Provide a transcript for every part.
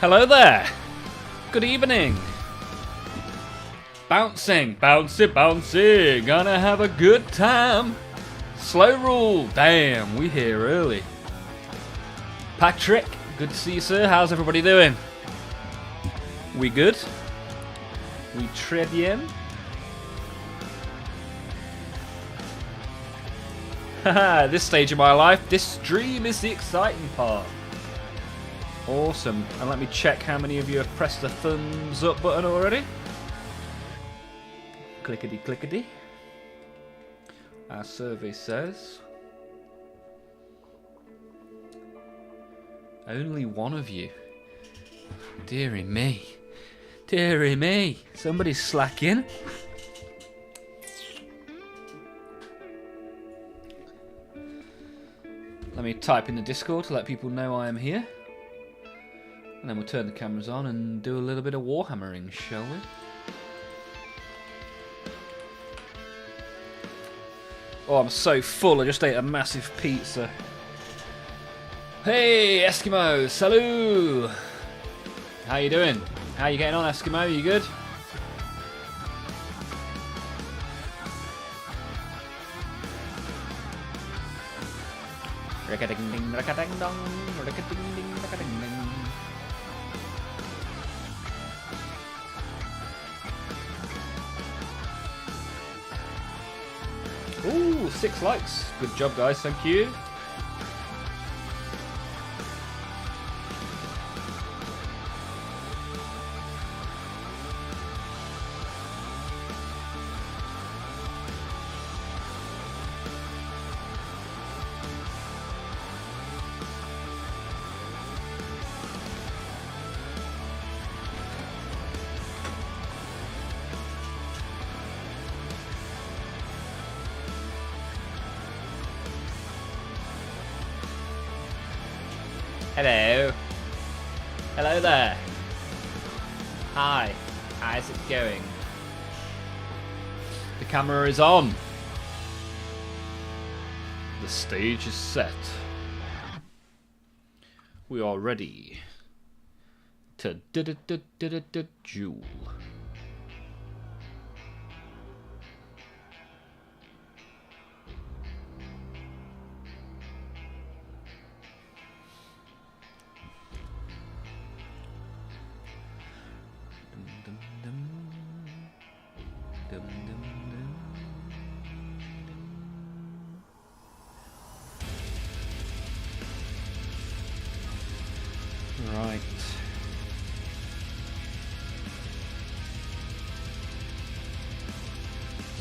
Hello there. Good evening. Bouncing, bouncy, bouncy. Gonna have a good time. Slow rule. Damn, we here early. Patrick, good to see you, sir. How's everybody doing? We good? We très bien? Haha, this stage of my life, this stream is the exciting part. Awesome. And let me check how many of you have pressed the thumbs up button already. Clickety clickety. Our survey says only one of you. Dearie me. Dearie me. Somebody's slacking. Let me type in the Discord to let people know I am here. And then we'll turn the cameras on and do a little bit of Warhammering, shall we? Oh, I'm so full, I just ate a massive pizza. Hey, Eskimo, salut! How you doing? How you getting on, Eskimo? You good? Ricka-ding-ding, ricka-ding-dong, ricka-ding-ding, ricka-ding-ding. Ooh, 6 likes. Good job, guys. Thank you. Hello. Hello there. Hi. How's it going? The camera is on. The stage is set. We are ready to duel. Right.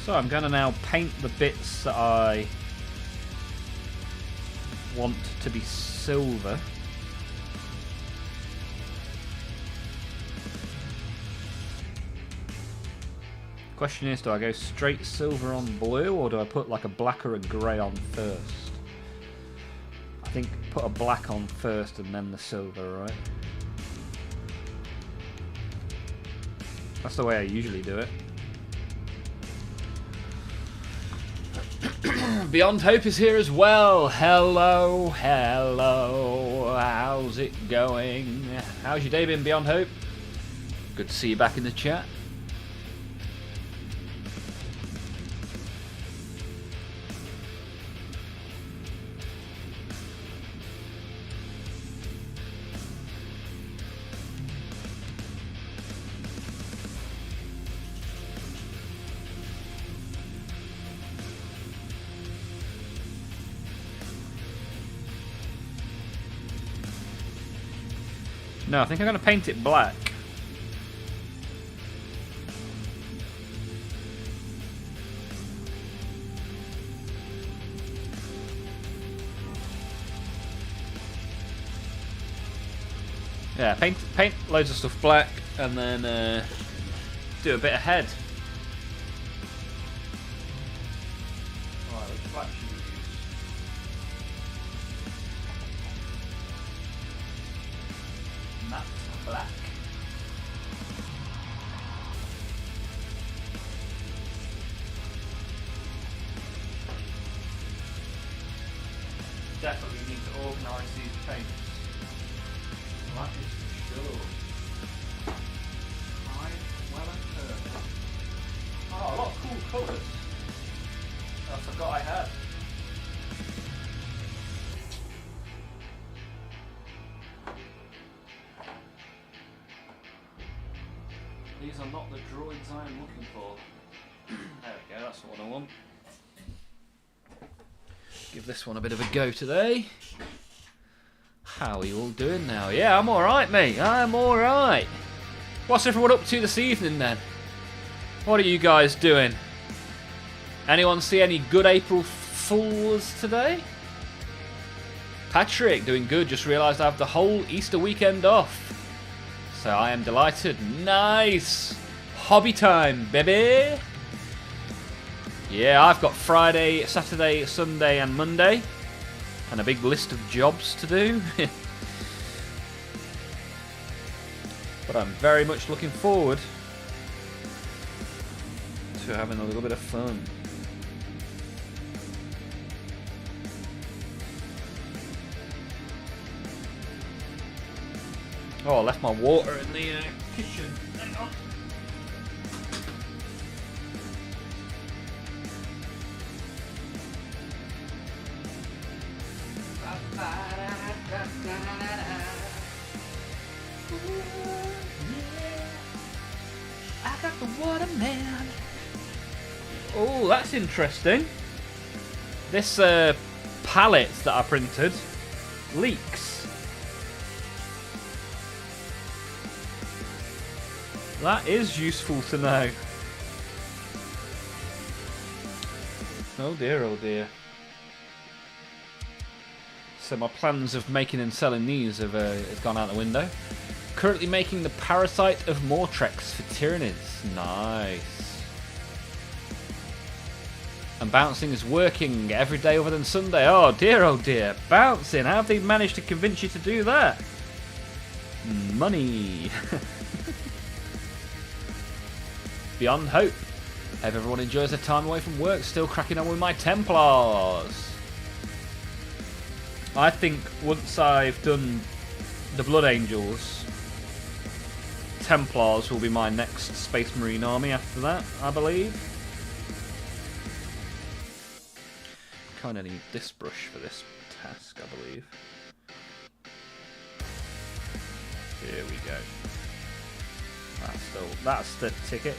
So I'm going to now paint the bits that I want to be silver. Question is, do I go straight silver on blue, or do I put like a black or a grey on first? I think put a black on first and then the silver, right? That's the way I usually do it. Beyond Hope is here as well. Hello, hello. How's it going? How's your day been, Beyond Hope? Good to see you back in the chat. No, I think I'm going to paint it black. Yeah, paint loads of stuff black, and then do a bit of head. Black. Definitely need to organise these paints. That is for Oh, a lot of cool colours. I forgot I had. These are not the droids I am looking for. There we go, that's what I want. Give this one a bit of a go today. How are you all doing now? Yeah, I'm alright, mate. I'm alright. What's everyone up to this evening then? What are you guys doing? Anyone see any good April Fools today? Patrick, doing good. Just realised I have the whole Easter weekend off. So I am delighted. Nice! Hobby time, baby! Yeah, I've got Friday, Saturday, Sunday and Monday. And a big list of jobs to do. But I'm very much looking forward to having a little bit of fun. Oh, I left my water in the kitchen. Hang on. I got the watermelon. Oh, that's interesting. This palette that I printed leaks. That is useful to know. Oh dear, oh dear. So my plans of making and selling these have gone out the window. Currently making the Parasite of Mortrex for Tyranids. Nice. And bouncing is working every day other than Sunday. Oh dear, bouncing. How have they managed to convince you to do that? Money. Beyond hope. Hope everyone enjoys their time away from work. Still cracking on with my Templars. I think once I've done the Blood Angels, Templars will be my next Space Marine army after that, I believe. Kinda need this brush for this task, I believe. Here we go. That's the ticket.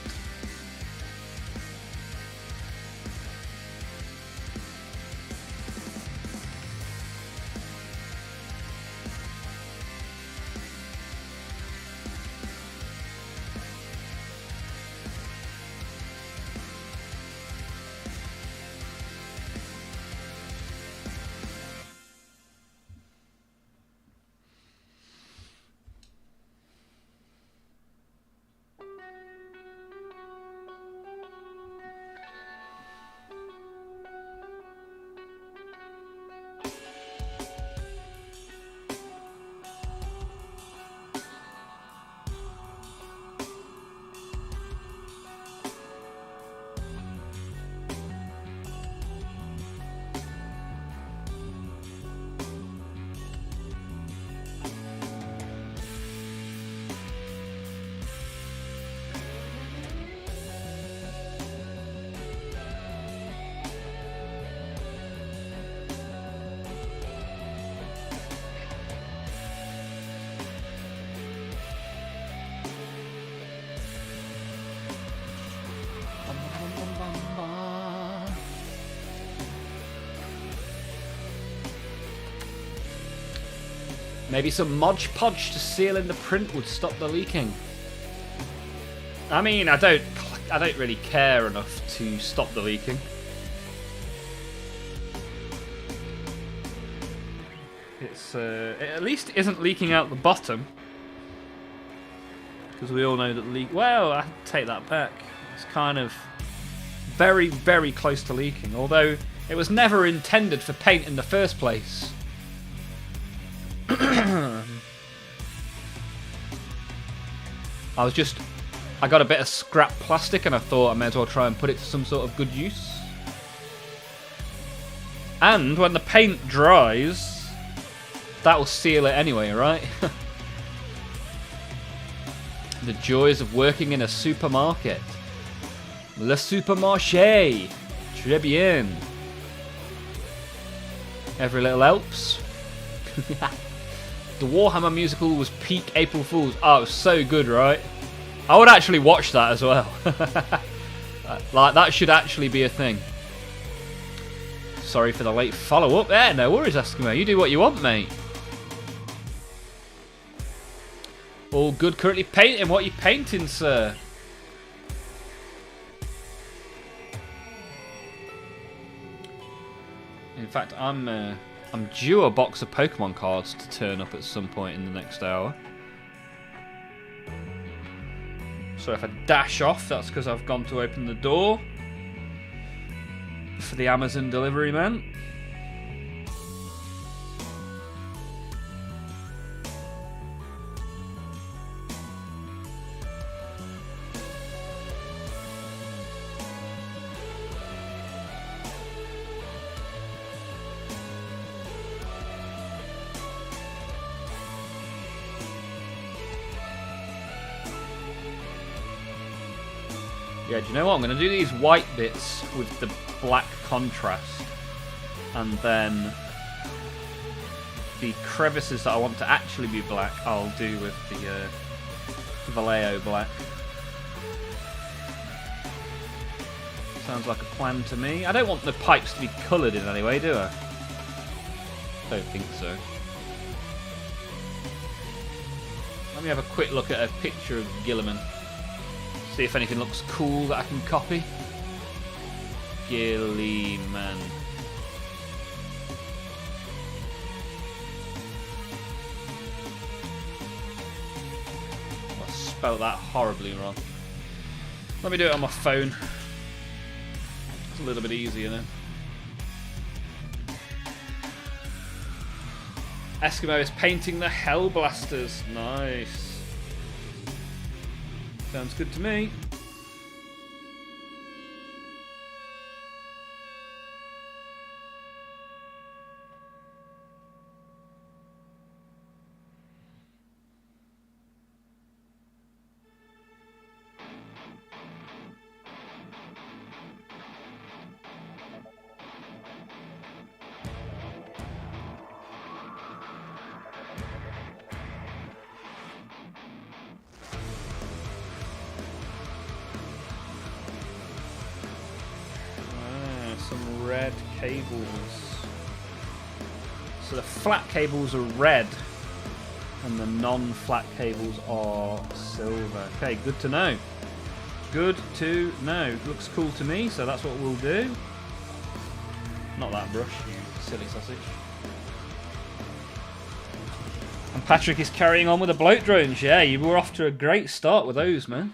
Maybe some Mod Podge to seal in the print would stop the leaking. I mean, I don't really care enough to stop the leaking. It's it at least isn't leaking out the bottom, because we all know that leak. Well, I take that back. It's kind of very, very close to leaking. Although it was never intended for paint in the first place. I got a bit of scrap plastic and I thought I may as well try and put it to some sort of good use. And when the paint dries, that will seal it anyway, right? The joys of working in a supermarket. Le supermarché. Très bien. Every little helps. The Warhammer musical was peak April Fool's. Oh, it was so good, right? I would actually watch that as well. Like, that should actually be a thing. Sorry for the late follow-up. Yeah, no worries, Eskimo. You do what you want, mate. All good. Currently painting. What are you painting, sir? In fact, I'm due a box of Pokemon cards to turn up at some point in the next hour. So if I dash off, that's because I've gone to open the door for the Amazon delivery man. Yeah, do you know what? I'm going to do these white bits with the black contrast. And then the crevices that I want to actually be black, I'll do with the Vallejo black. Sounds like a plan to me. I don't want the pipes to be coloured in any way, do I? Don't think so. Let me have a quick look at a picture of Gilliman. See if anything looks cool that I can copy. Gilliman. I spelled that horribly wrong. Let me do it on my phone. It's a little bit easier then. Eskimo is painting the Hellblasters. Nice. Sounds good to me. Some red cables. So the flat cables are red and the non-flat cables are silver. Okay, good to know. Good to know. Looks cool to me, so that's what we'll do. Not that brush, you silly sausage. And Patrick is carrying on with the bloat drones. Yeah, you were off to a great start with those, man.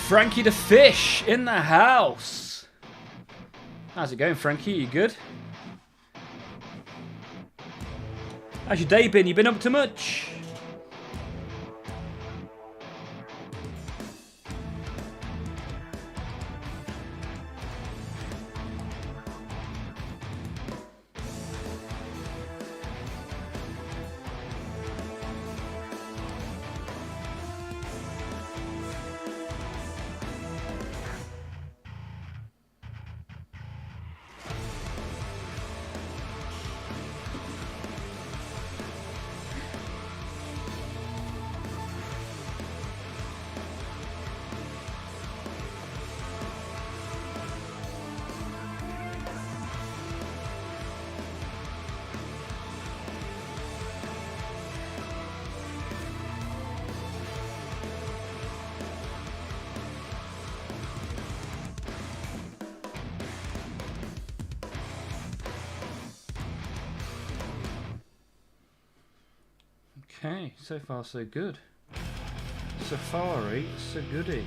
Frankie the Fish in the house. How's it going, Frankie? You good? How's your day been? You been up to much? Okay, so far so good. Safari, so goody.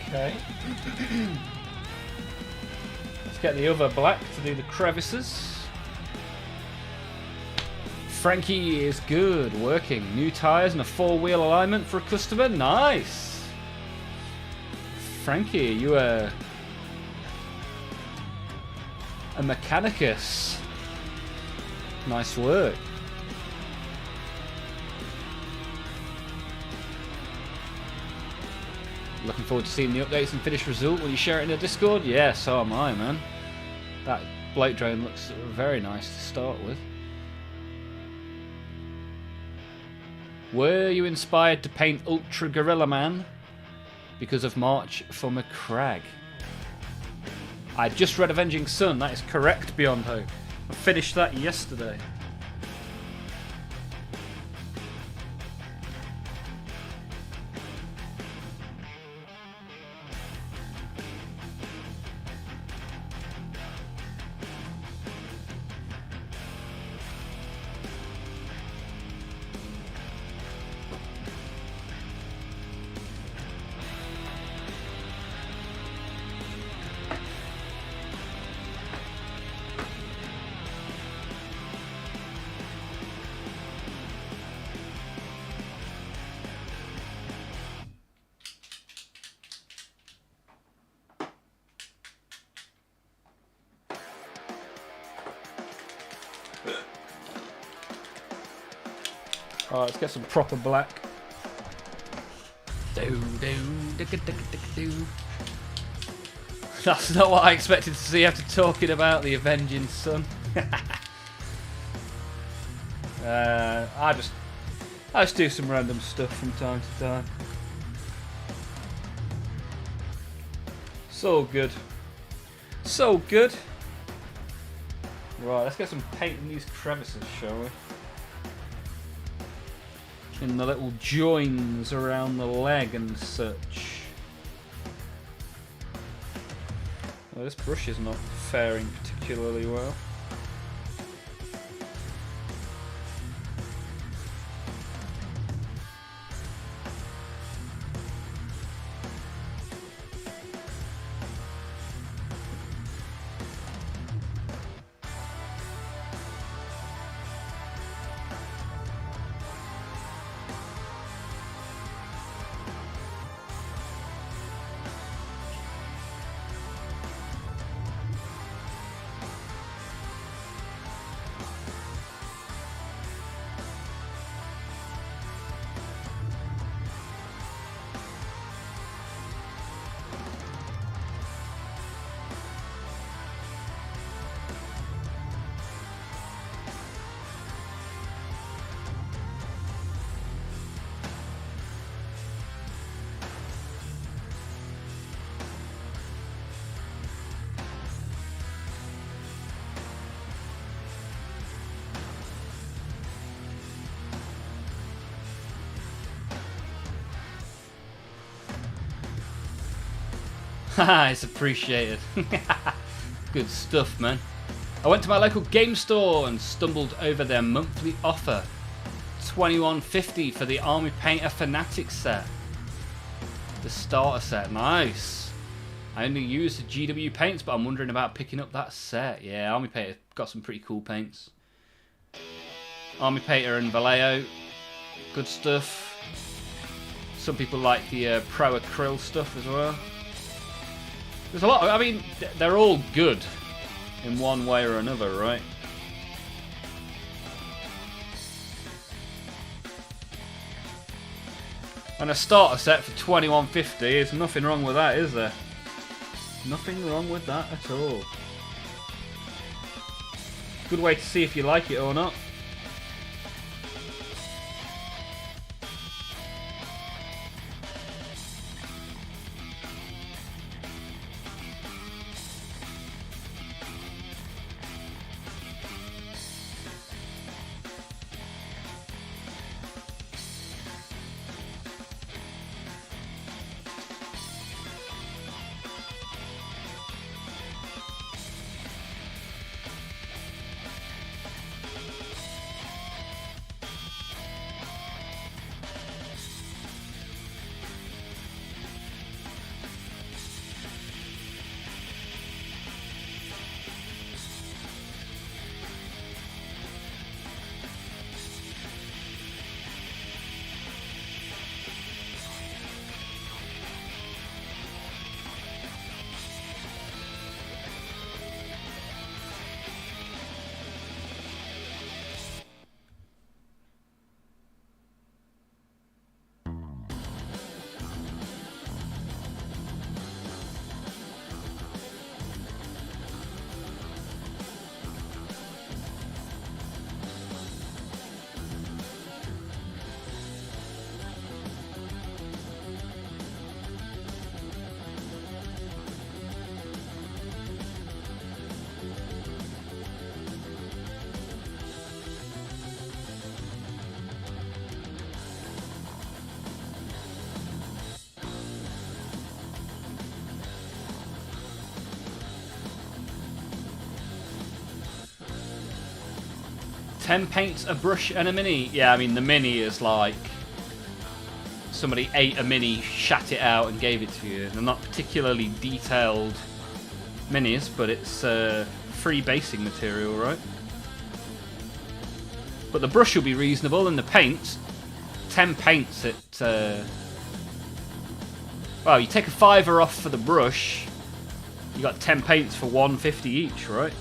Okay. Let's get the other black to do the crevices. Frankie is good, working. New tyres and a 4-wheel alignment for a customer. Nice! Frankie, you are a mechanicus. Nice work. Looking forward to seeing the updates and finished result. Will you share it in the Discord? Yeah, so am I, man. That bloke drone looks very nice to start with. Were you inspired to paint Ultra Gorilla Man because of March for McCrag? I just read Avenging Sun. That is correct, Beyond Hope. I finished that yesterday. Alright, let's get some proper black. That's not what I expected to see after talking about the Avenging Sun. I just do some random stuff from time to time. So good. So good. Right, let's get some paint in these crevices, shall we? In the little joins around the leg and such. Well, this brush is not faring particularly well. Haha, it's appreciated. Good stuff, man. I went to my local game store and stumbled over their monthly offer. $21.50 for the Army Painter Fanatic set. The starter set, nice. I only use the GW paints, but I'm wondering about picking up that set. Yeah, Army Painter got some pretty cool paints. Army Painter and Vallejo, good stuff. Some people like the Pro Acryl stuff as well. There's a lot, I mean, they're all good in one way or another, right? And a starter set for $21.50, there's nothing wrong with that, is there? Nothing wrong with that at all. Good way to see if you like it or not. $10 paints, a brush and a mini. Yeah, I mean the mini is like somebody ate a mini, shat it out and gave it to you. They're not particularly detailed minis, but it's free basing material, right? But the brush will be reasonable, and the paints, 10 paints at well, you take a $5 off for the brush, you got 10 paints for $1.50 each, right?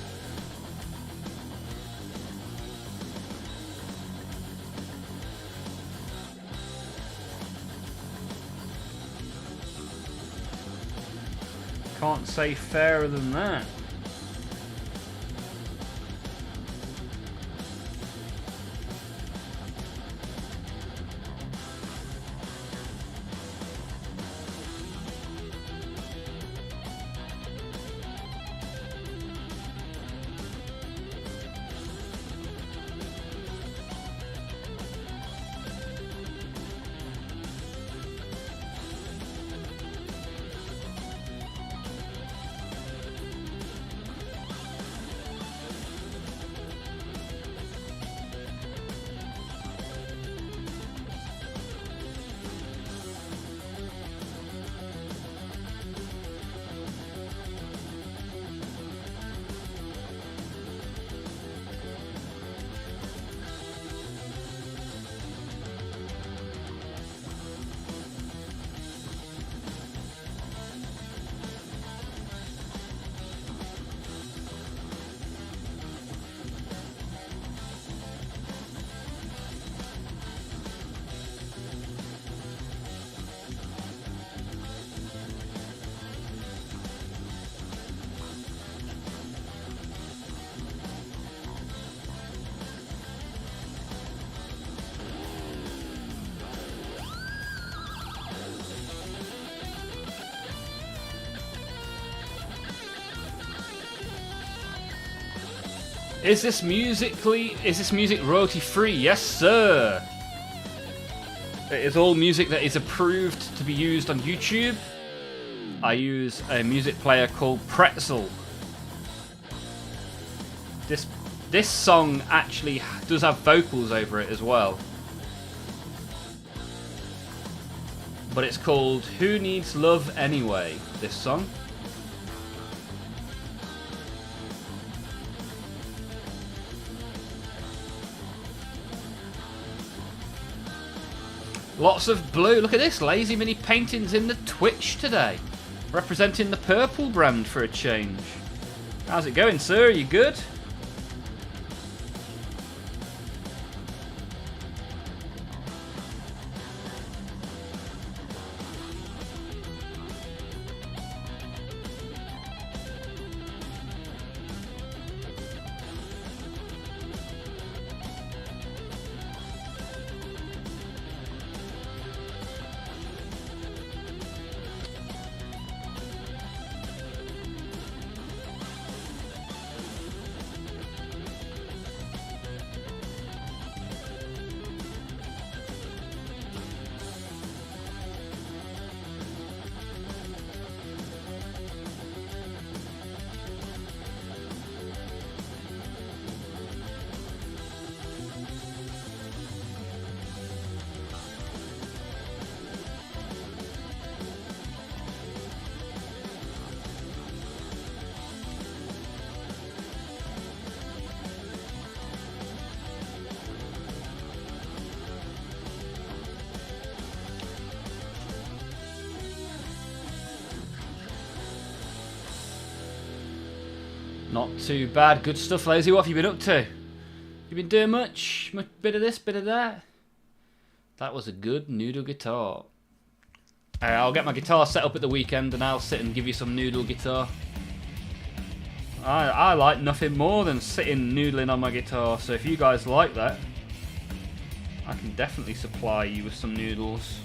Can't say fairer than that. Is this music royalty free? Yes, sir. It is all music that is approved to be used on YouTube. I use a music player called Pretzel. This song actually does have vocals over it as well. But it's called Who Needs Love Anyway, this song. Lots of blue. Look at this. Lazy Mini paintings in the Twitch today. Representing the purple brand for a change. How's it going, sir? Are you good? Not too bad. Good stuff, Lazy. What have you been up to? You been doing much? Bit of this, bit of that? That was a good noodle guitar. I'll get my guitar set up at the weekend and I'll sit and give you some noodle guitar. I like nothing more than sitting noodling on my guitar, so if you guys like that, I can definitely supply you with some noodles.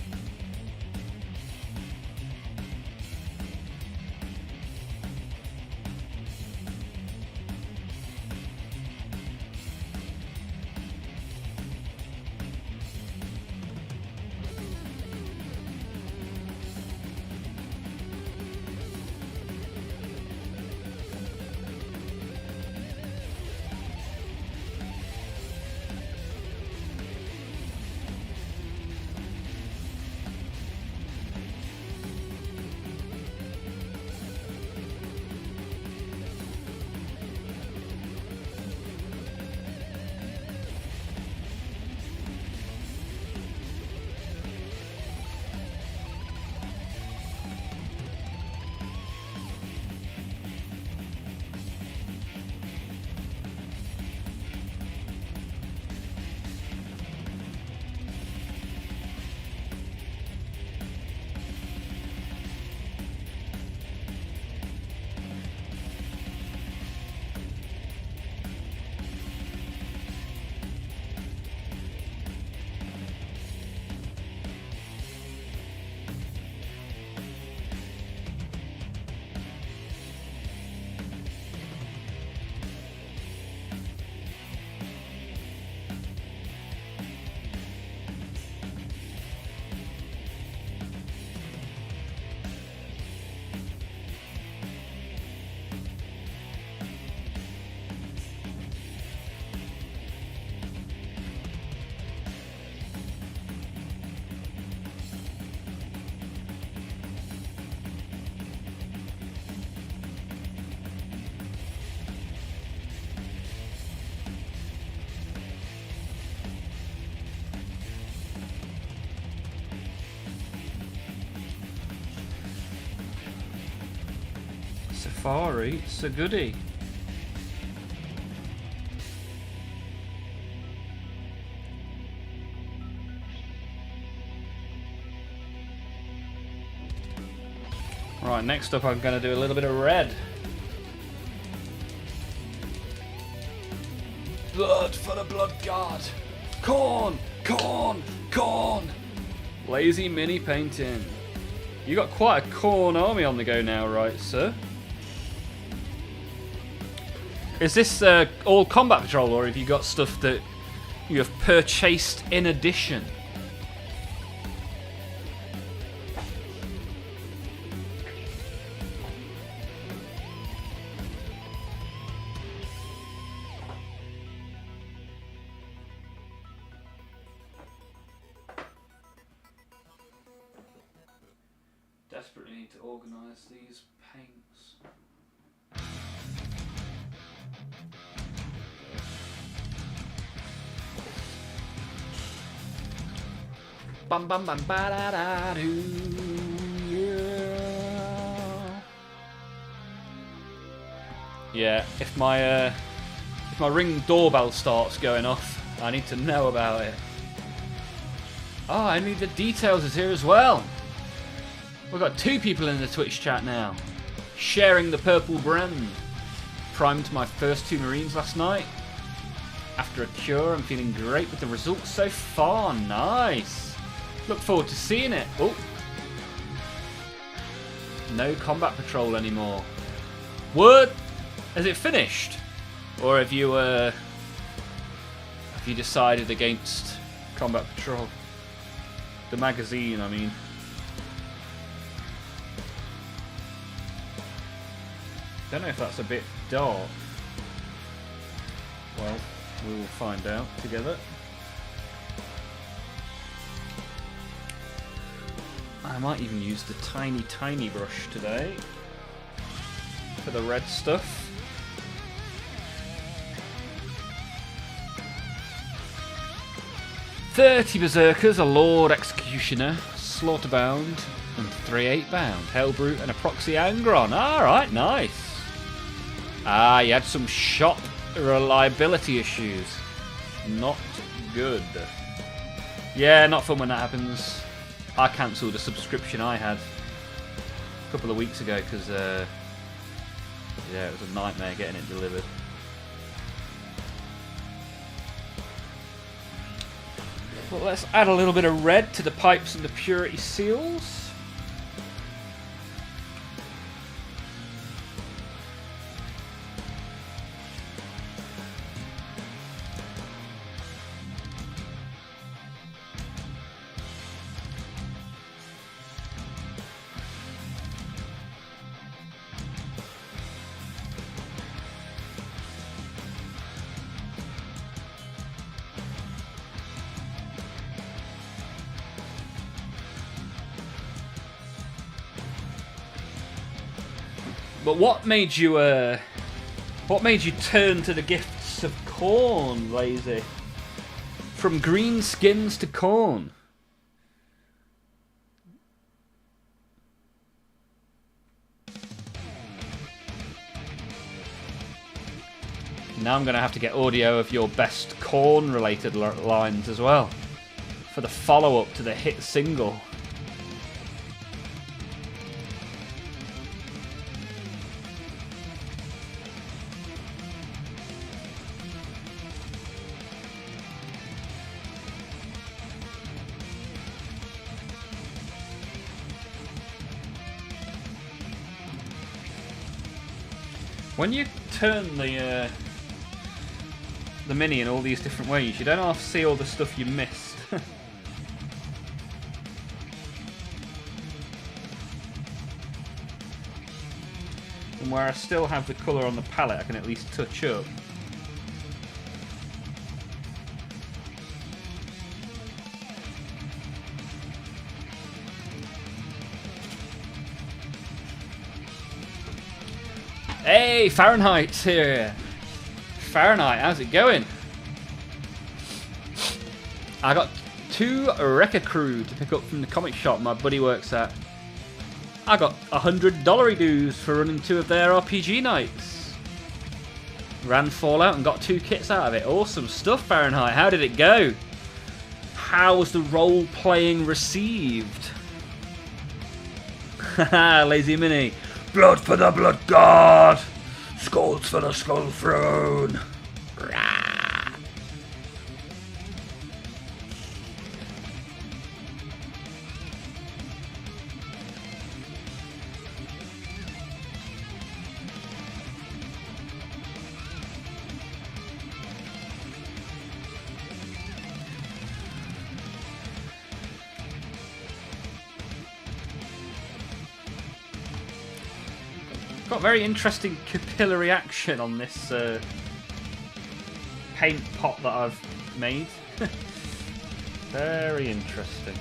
Safari, it's a goodie. Right, next up I'm going to do a little bit of red. Blood for the blood god. Corn, corn, corn. Lazy Mini painting. You got quite a corn army on the go now, right, sir? Is this all combat patrol, or have you got stuff that you have purchased in addition? desperately need to organise these paints. Bum bum bum ba da da doo. Yeah, if my Ring doorbell starts going off, I need to know about it. Oh, I need the details is here as well. We've got 2 people in the Twitch chat now, sharing the purple brand. Primed my first 2 Marines last night. After a cure, I'm feeling great with the results so far. Nice. Look forward to seeing it. Oh, no combat patrol anymore. What? Has it finished? Or have you decided against combat patrol? The magazine, I mean. Don't know if that's a bit dark. Well, we will find out together. I might even use the tiny brush today for the red stuff. 30 berserkers, a lord executioner, slaughterbound, and 3 8-bound, hellbrute, and a proxy angron. Alright, nice. Ah, you had some shop reliability issues. Not good. Yeah, not fun when that happens. I cancelled a subscription I had a couple of weeks ago because yeah, it was a nightmare getting it delivered. Well, let's add a little bit of red to the pipes and the purity seals. But what made you turn to the gifts of corn, Lazy? From green skins to corn. Now I'm going to have to get audio of your best corn-related lines as well for the follow-up to the hit single. When you turn the Mini in all these different ways, you don't have to see all the stuff you missed. And where I still have the colour on the palette, I can at least touch up. Hey, Fahrenheit's here. Fahrenheit, how's it going? I got 2 Wrecker Crew to pick up from the comic shop my buddy works at. I got $100 dues for running 2 of their RPG nights. Ran Fallout and got 2 kits out of it. Awesome stuff, Fahrenheit. How did it go? How was the role playing received? Haha, Lazy Mini. Blood for the Blood God! Skulls for the Skull Throne! Rah. Got very interesting capillary action on this paint pot that I've made. Very interesting.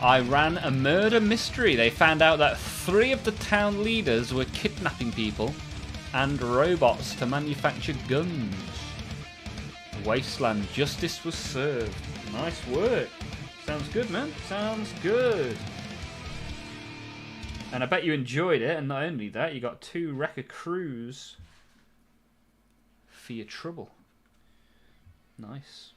I ran a murder mystery. They found out that 3 of the town leaders were kidnapping people and robots to manufacture guns. Wasteland. Justice was served. Nice work. Sounds good, man. Sounds good. And I bet you enjoyed it, and not only that, you got 2 wrecker crews for your trouble. Nice.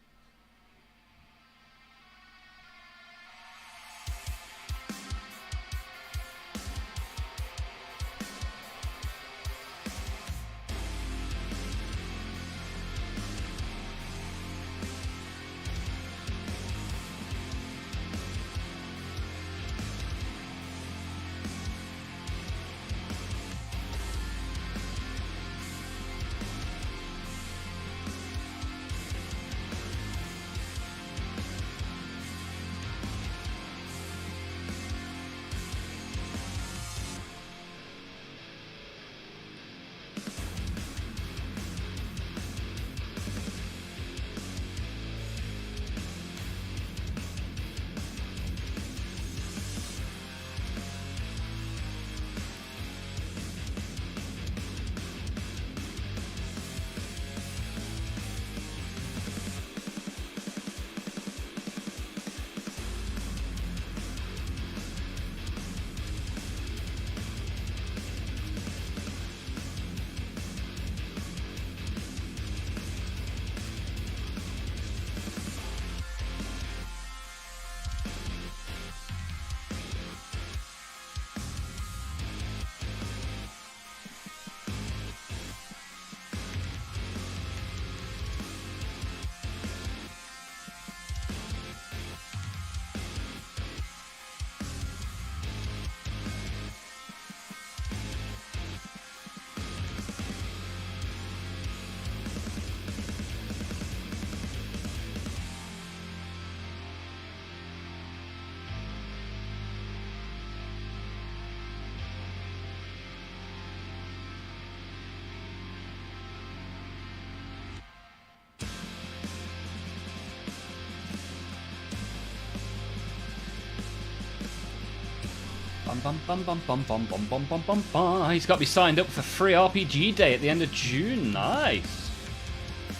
Bum, bum, bum, bum, bum, bum, bum, bum, bum, bum. He's got me signed up for free RPG Day at the end of June. Nice.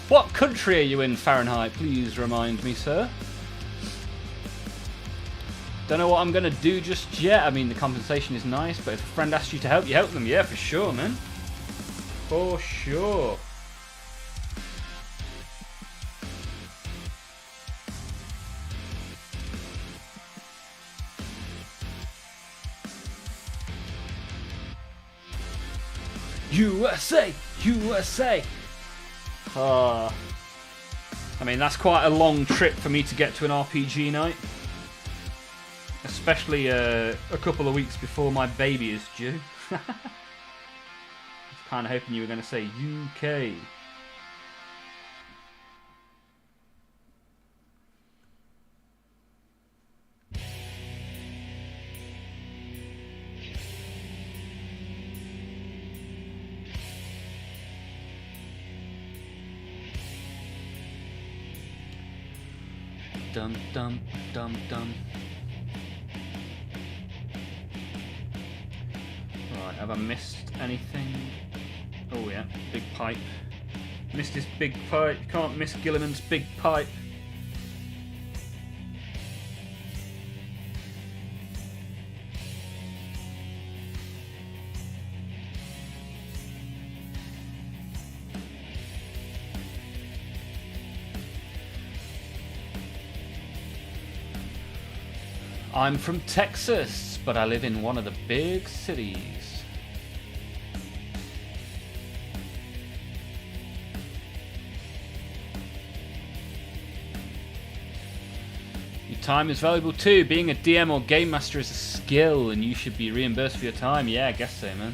What country are you in, Fahrenheit? Please remind me, sir. Don't know what I'm going to do just yet. I mean, the compensation is nice, but if a friend asks you to help, you help them. Yeah, for sure, man. For sure. USA! USA! I mean, that's quite a long trip for me to get to an RPG night. Especially a couple of weeks before my baby is due. I was kind of hoping you were going to say UK. Dum dum dum dum. Right, have I missed anything? Oh yeah, big pipe. Missed his big pipe. Can't miss Gilliman's big pipe. I'm from Texas, but I live in one of the big cities. Your time is valuable too. Being a DM or game master is a skill, and you should be reimbursed for your time. Yeah, I guess so, man.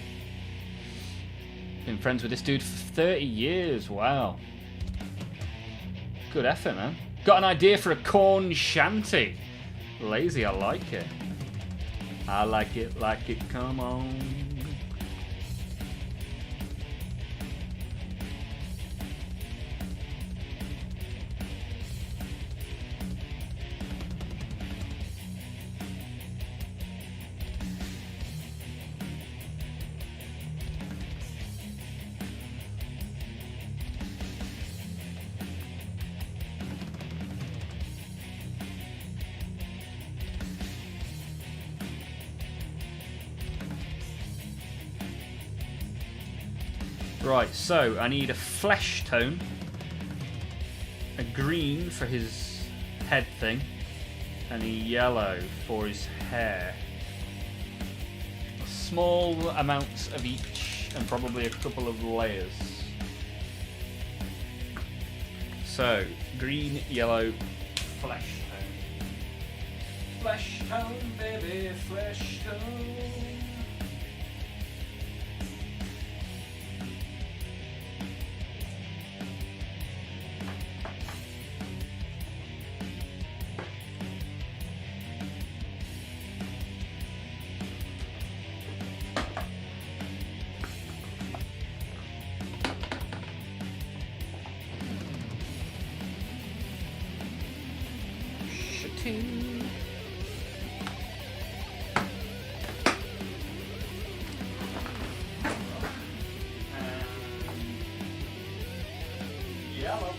Been friends with this dude for 30 years. Wow. Good effort, man. Got an idea for a corn shanty. Lazy, I like it. I like it, come on. Right, so I need a flesh tone, a green for his head thing, and a yellow for his hair. Small amounts of each, and probably a couple of layers. So, green, yellow, flesh tone. Flesh tone, baby, flesh tone. Yellow.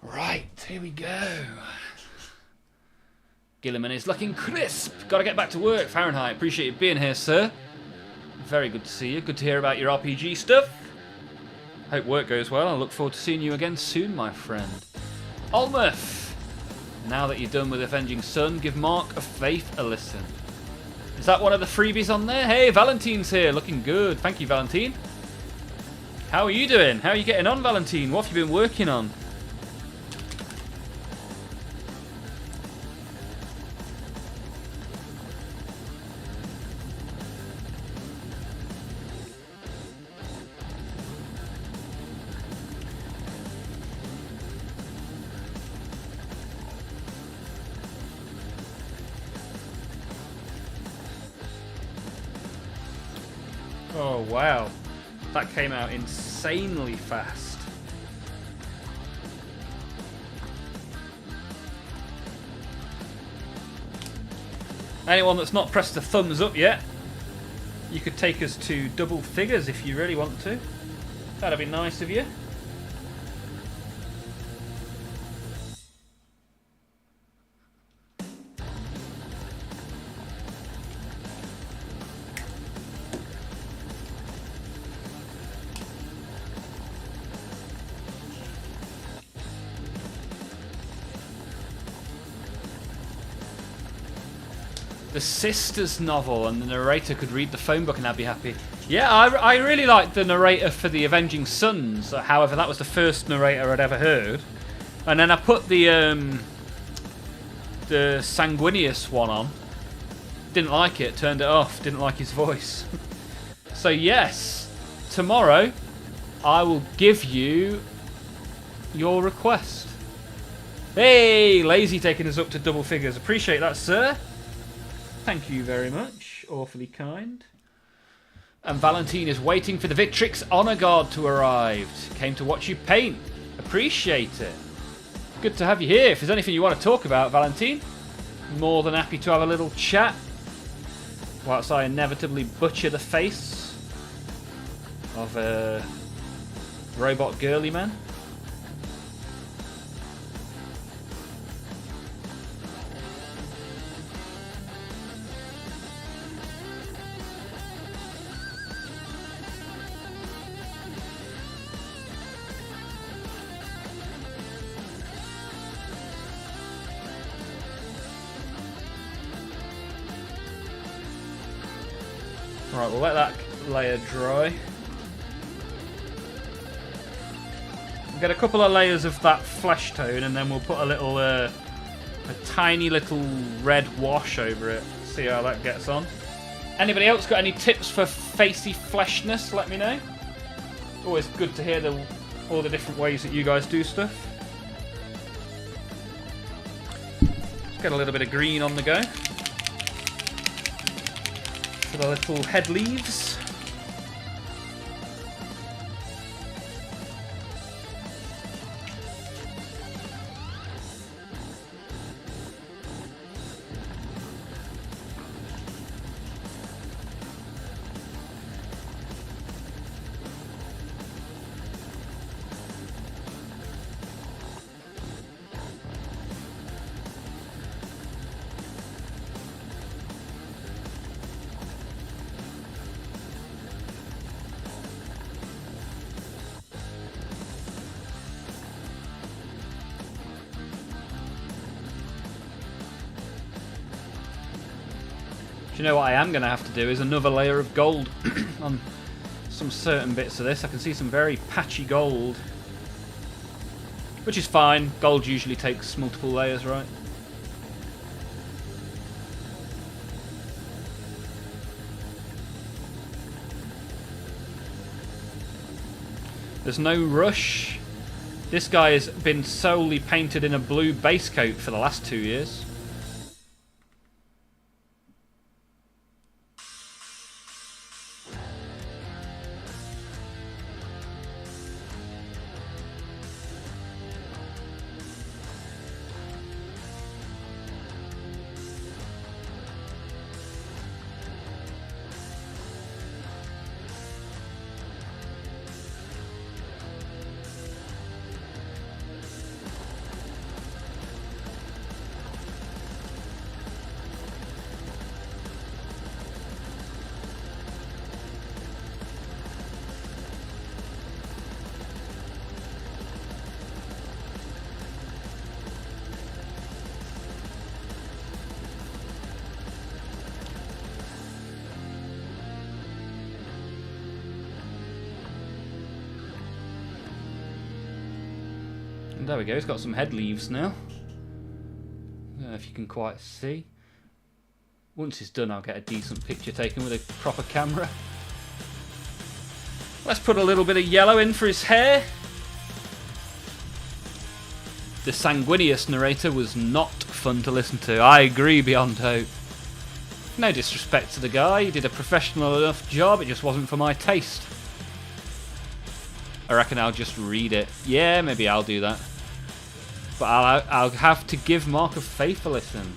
Right, here we go. Gilliman is looking crisp. Got to get back to work, Fahrenheit. Appreciate you being here, sir. Very good to see you. Good to hear about your RPG stuff. Hope work goes well. I look forward to seeing you again soon, my friend. Olmaph. Now that you're done with Avenging Sun, give Mark of Faith a listen. Is that one of the freebies on there? Hey, Valentine's here. Looking good. Thank you, Valentine. How are you doing? How are you getting on, Valentine? What have you been working on? Oh wow, that came out insanely fast. Anyone that's not pressed the thumbs up yet, you could take us to double figures if you really want to. That'd be nice of you. The Sisters novel, and the narrator could read the phone book and I'd be happy. Yeah, I really liked the narrator for the Avenging Sons. However, that was the first narrator I'd ever heard. And then I put the Sanguinius one on. Didn't like it, turned it off, didn't like his voice. So yes, tomorrow I will give you your request. Hey, Lazy taking us up to double figures. Appreciate that, sir. Thank you very much. Awfully kind. And Valentine is waiting for the Victrix Honor Guard to arrive. Came to watch you paint. Appreciate it. Good to have you here. If there's anything you want to talk about, Valentine, more than happy to have a little chat. Whilst I inevitably butcher the face of a robot girly man. Right, we'll let that layer dry. We'll get a couple of layers of that flesh tone, and then we'll put a little, a tiny little red wash over it. See how that gets on. Anybody else got any tips for facey fleshness? Let me know. Always good to hear all the different ways that you guys do stuff. Let's get a little bit of green on the go. For the little head leaves. Do you know what I am going to have to do is another layer of gold on some certain bits of this. I can see some very patchy gold, which is fine. Gold usually takes multiple layers, right? There's no rush. This guy has been solely painted in a blue base coat for the last 2 years. And there we go, it's got some head leaves now. I don't know if you can quite see. Once it's done, I'll get a decent picture taken with a proper camera. Let's put a little bit of yellow in for his hair. The sanguineous narrator was not fun to listen to. I agree beyond hope. No disrespect to the guy, he did a professional enough job, it just wasn't for my taste. I reckon I'll just read it. Yeah, maybe I'll do that. But I'll have to give Mark of Faith a listen.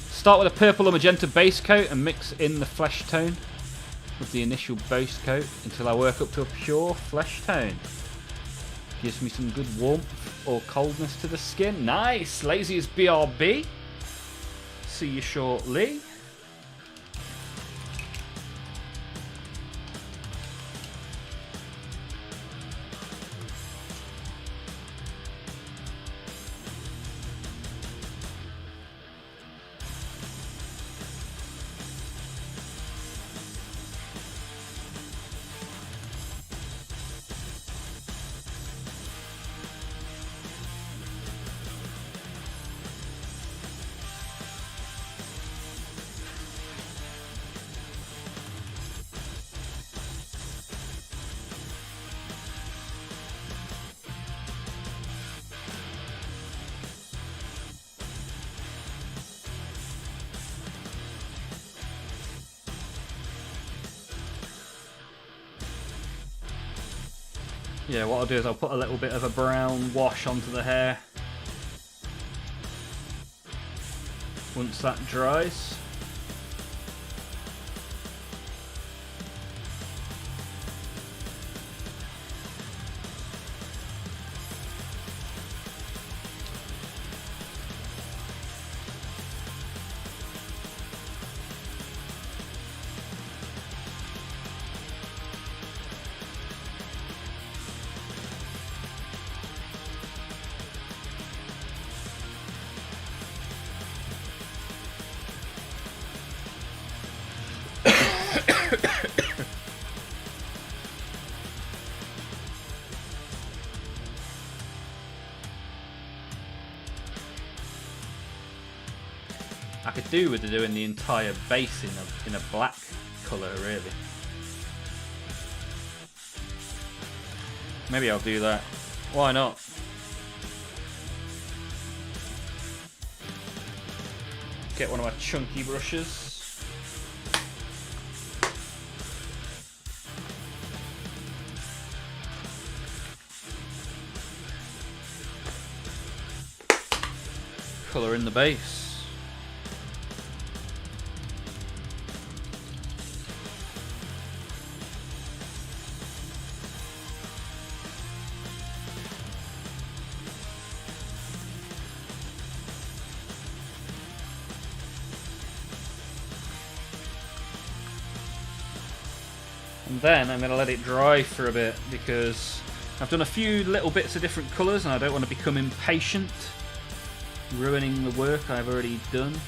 Start with a purple or magenta base coat and mix in the flesh tone with the initial base coat until I work up to a pure flesh tone. Gives me some good warmth or coldness to the skin. Nice! Lazy as BRB. See you shortly. Yeah, what I'll do is I'll put a little bit of a brown wash onto the hair. Once that dries. I could do with doing the entire base in a black colour, really. Maybe I'll do that. Why not? Get one of my chunky brushes. Colour in the base. And then I'm going to let it dry for a bit because I've done a few little bits of different colours and I don't want to become impatient, ruining the work I've already done.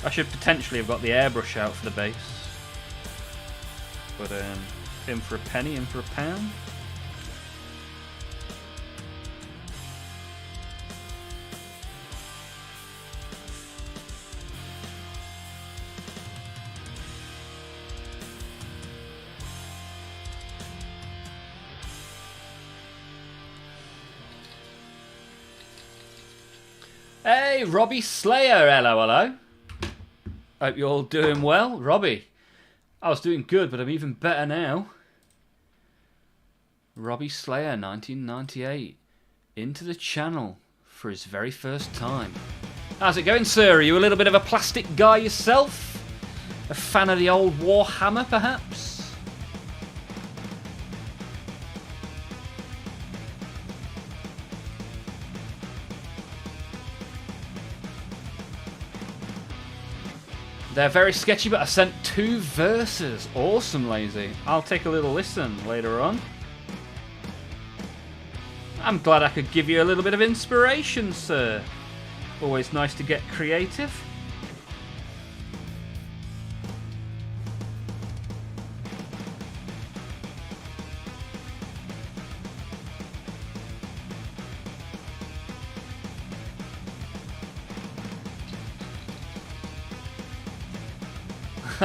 I should potentially have got the airbrush out for the base. But in for a penny, in for a pound. Hey, Robbie Slayer, hello, hello. Hope you're all doing well. Robbie, I was doing good, but I'm even better now. Robbie Slayer, 1998, into the channel for his very first time. How's it going, sir? Are you a little bit of a plastic guy yourself? A fan of the old Warhammer, perhaps? They're very sketchy, but I sent 2 verses. Awesome, Lazy. I'll take a little listen later on. I'm glad I could give you a little bit of inspiration, sir. Always nice to get creative.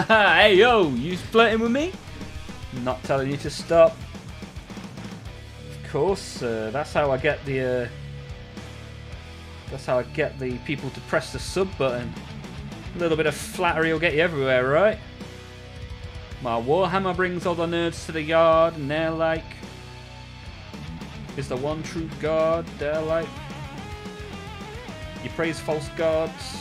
Hey yo, you flirting with me? Not telling you to stop. Of course, that's how I get the. That's how I get the people to press the sub button. A little bit of flattery will get you everywhere, right? My Warhammer brings all the nerds to the yard, and they're like, "Is the one true God?" They're like, "You praise false gods."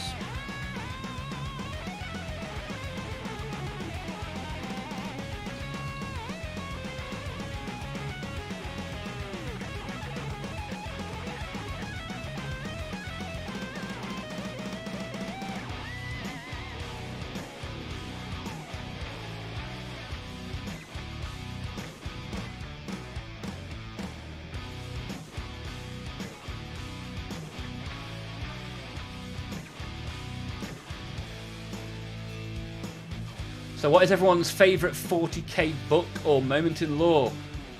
So what is everyone's favourite 40k book or moment in lore?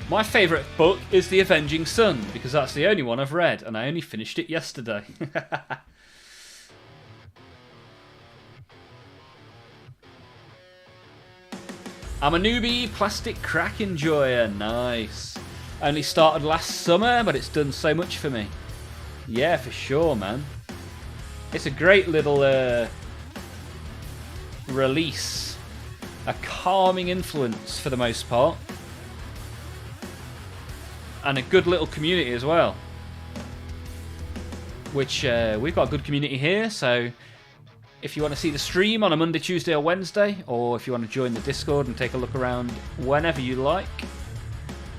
My favourite book is The Avenging Sun, because that's the only one I've read, and I only finished it yesterday. I'm a newbie plastic crack enjoyer. Nice. Only started last summer, but it's done so much for me. Yeah, for sure, man. It's a great little release. A calming influence for the most part. And a good little community as well. Which we've got a good community here, so if you want to see the stream on a Monday, Tuesday or Wednesday, or if you want to join the Discord and take a look around whenever you like,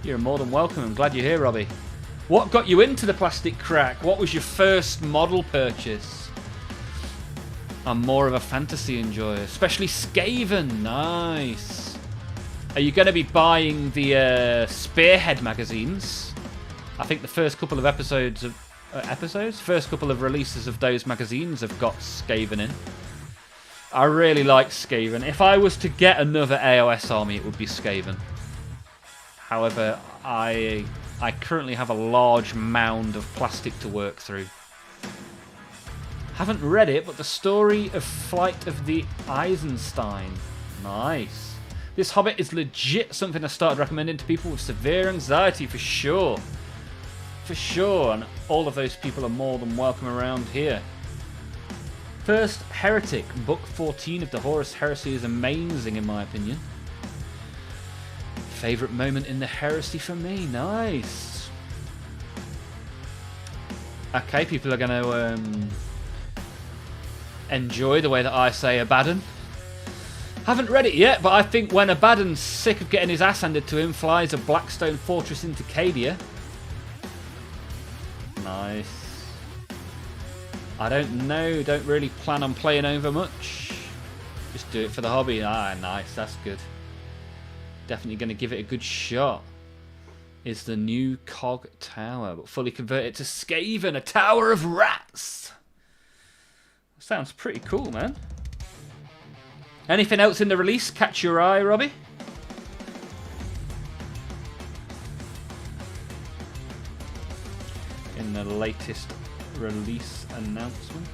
you're more than welcome. I'm glad you're here, Robbie. What got you into the plastic crack? What was your first model purchase? I'm more of a fantasy enjoyer, especially Skaven. Nice. Are you going to be buying the Spearhead magazines? I think the first couple of first couple of releases of those magazines have got Skaven in. I really like Skaven. If I was to get another AOS army, it would be Skaven. However, I currently have a large mound of plastic to work through. Haven't read it, but the story of Flight of the Eisenstein. Nice. This Hobbit is legit something I started recommending to people with severe anxiety, for sure. For sure, and all of those people are more than welcome around here. First, Heretic, book 14 of the Horus Heresy is amazing in my opinion. Favourite moment in the Heresy for me, nice. Okay, people are going to enjoy the way that I say Abaddon. Haven't read it yet, but I think when Abaddon's sick of getting his ass handed to him, flies a Blackstone fortress into Cadia. Nice. I don't know, don't really plan on playing over much. Just do it for the hobby. Ah, nice, that's good. Definitely going to give it a good shot. Is the new Cog Tower, but fully convert it to Skaven, a tower of rats. Sounds pretty cool, man. Anything else in the release catch your eye, Robbie? In the latest release announcements?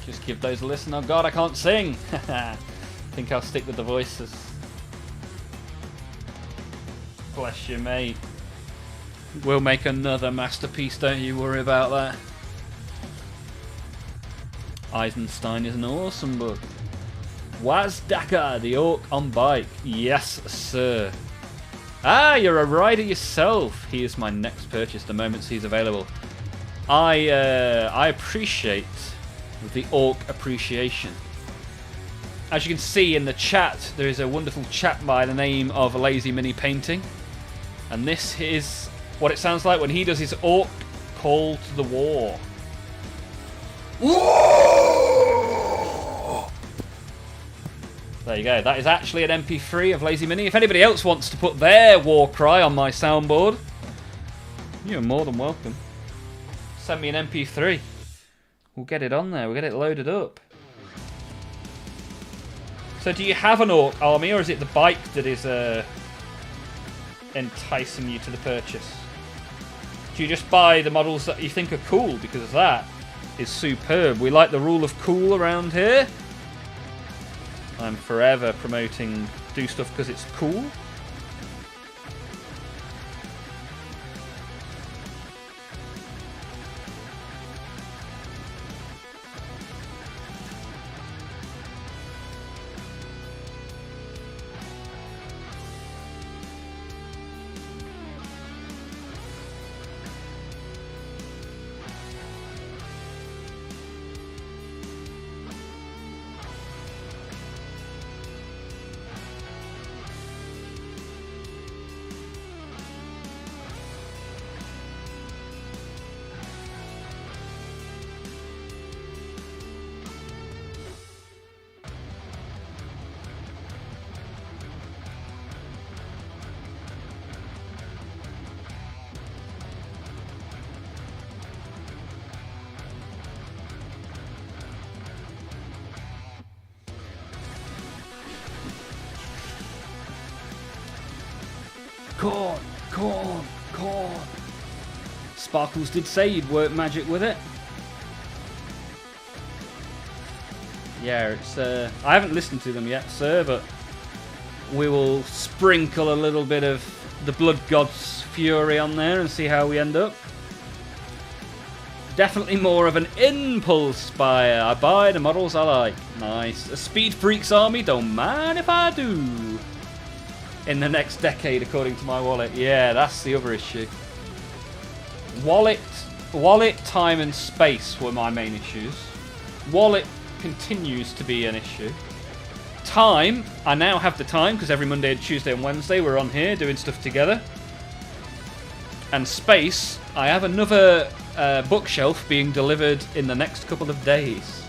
Just give those a listen. Oh god, I can't sing. I think I'll stick with the voices. Bless you, mate. We'll make another masterpiece, don't you worry about that. Eisenstein is an awesome book. Wazdaka, the orc on bike. Yes, sir. Ah, you're a rider yourself. He is my next purchase the moment he's available. I appreciate the orc appreciation. As you can see in the chat, there is a wonderful chap by the name of Lazy Mini Painting. And this is what it sounds like when he does his orc call to the war. There you go. That is actually an MP3 of Lazy Mini. If anybody else wants to put their war cry on my soundboard, you're more than welcome. Send me an MP3. We'll get it on there. We'll get it loaded up. So do you have an orc army, or is it the bike that is enticing you to the purchase? Do you just buy the models that you think are cool? Because that is superb. We like the rule of cool around here. I'm forever promoting do stuff because it's cool. Corn, corn, corn. Sparkles did say you'd work magic with it. Yeah, it's. I haven't listened to them yet, sir, but we will sprinkle a little bit of the Blood God's fury on there and see how we end up. Definitely more of an impulse buyer. I buy the models I like. Nice. A Speed Freaks army, don't mind if I do. In the next decade, according to my wallet. Yeah, that's the other issue. Wallet, time and space were my main issues. Wallet continues to be an issue. Time, I now have the time because every Monday, Tuesday and Wednesday we're on here doing stuff together. And space, I have another bookshelf being delivered in the next couple of days.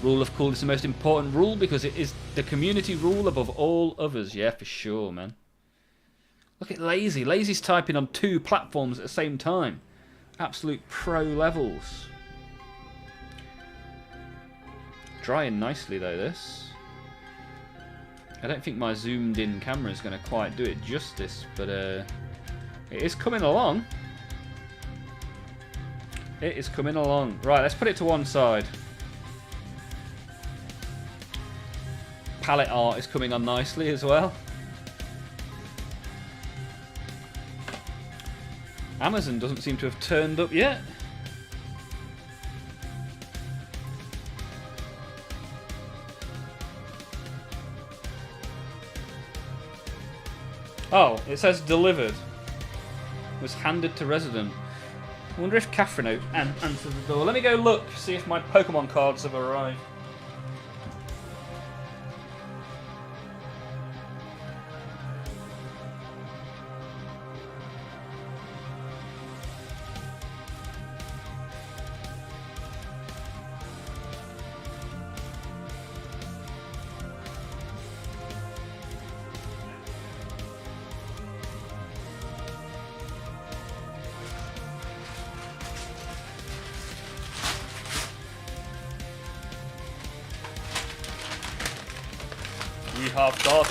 Rule of cool is the most important rule because it is the community rule above all others. Yeah, for sure, man. Look at Lazy. Lazy's typing on 2 platforms at the same time. Absolute pro levels. Drying nicely, though, this. I don't think my zoomed-in camera is going to quite do it justice, but it is coming along. It is coming along. Right, let's put it to one side. Palette art is coming on nicely as well. Amazon doesn't seem to have turned up yet. Oh, it says delivered. Was handed to resident. I wonder if Catherine answered the door. Let me go look, see if my Pokemon cards have arrived. We have got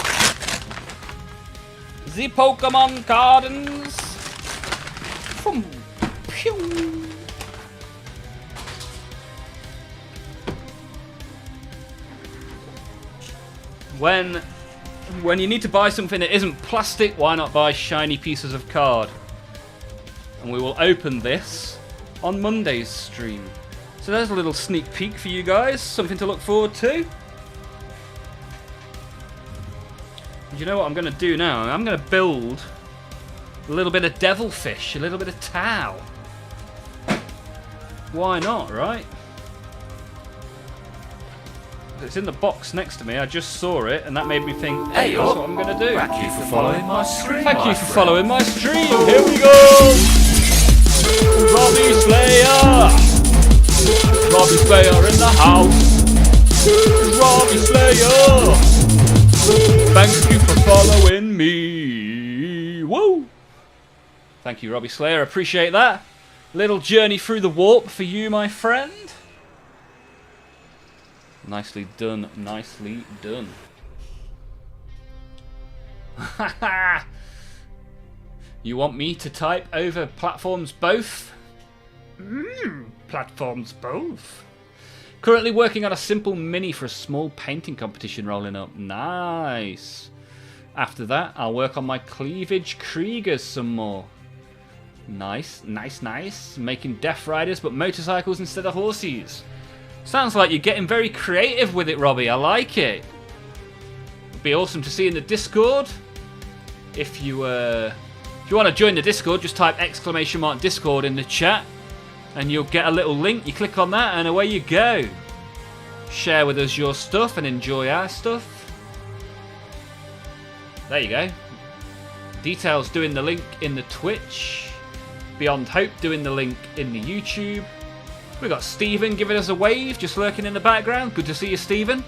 the Pokemon cards. Pew. When you need to buy something that isn't plastic, why not buy shiny pieces of card? And we will open this on Monday's stream. So there's a little sneak peek for you guys, something to look forward to. You know what I'm going to do now? I'm going to build a little bit of devilfish, a little bit of Tau. Why not, right? It's in the box next to me. I just saw it, and that made me think, hey, that's what I'm going to do. Thank you for following my stream. Thank you for following my stream. Here we go. Robbie Slayer. Robbie Slayer in the house. Robbie Slayer. Thank you for following me. Woo! Thank you, Robbie Slayer. Appreciate that. Little journey through the warp for you, my friend. Nicely done. Nicely done. You want me to type over platforms both? Platforms both. Currently working on a simple mini for a small painting competition rolling up. Nice. After that, I'll work on my cleavage Kriegers some more. Nice, nice, nice. Making Death Riders, but motorcycles instead of horses. Sounds like you're getting very creative with it, Robbie. I like it. It'd be awesome to see in the Discord. If you want to join the Discord, just type !Discord in the chat. And you'll get a little link. You click on that and away you go. Share with us your stuff and enjoy our stuff. There you go. Details doing the link in the Twitch. Beyond Hope doing the link in the YouTube. We've got Stephen giving us a wave, just lurking in the background. Good to see you, Stephen.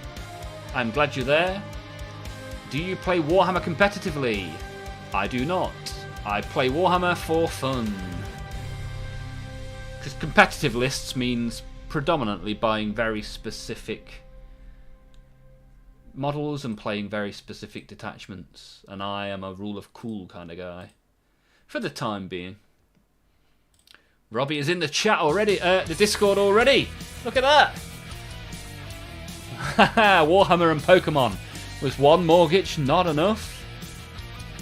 I'm glad you're there. Do you play Warhammer competitively? I do not. I play Warhammer for fun. Because competitive lists means predominantly buying very specific models and playing very specific detachments. And I am a rule of cool kind of guy. For the time being. Robbie is in the chat already, the Discord already. Look at that. Warhammer and Pokemon. Was one mortgage not enough?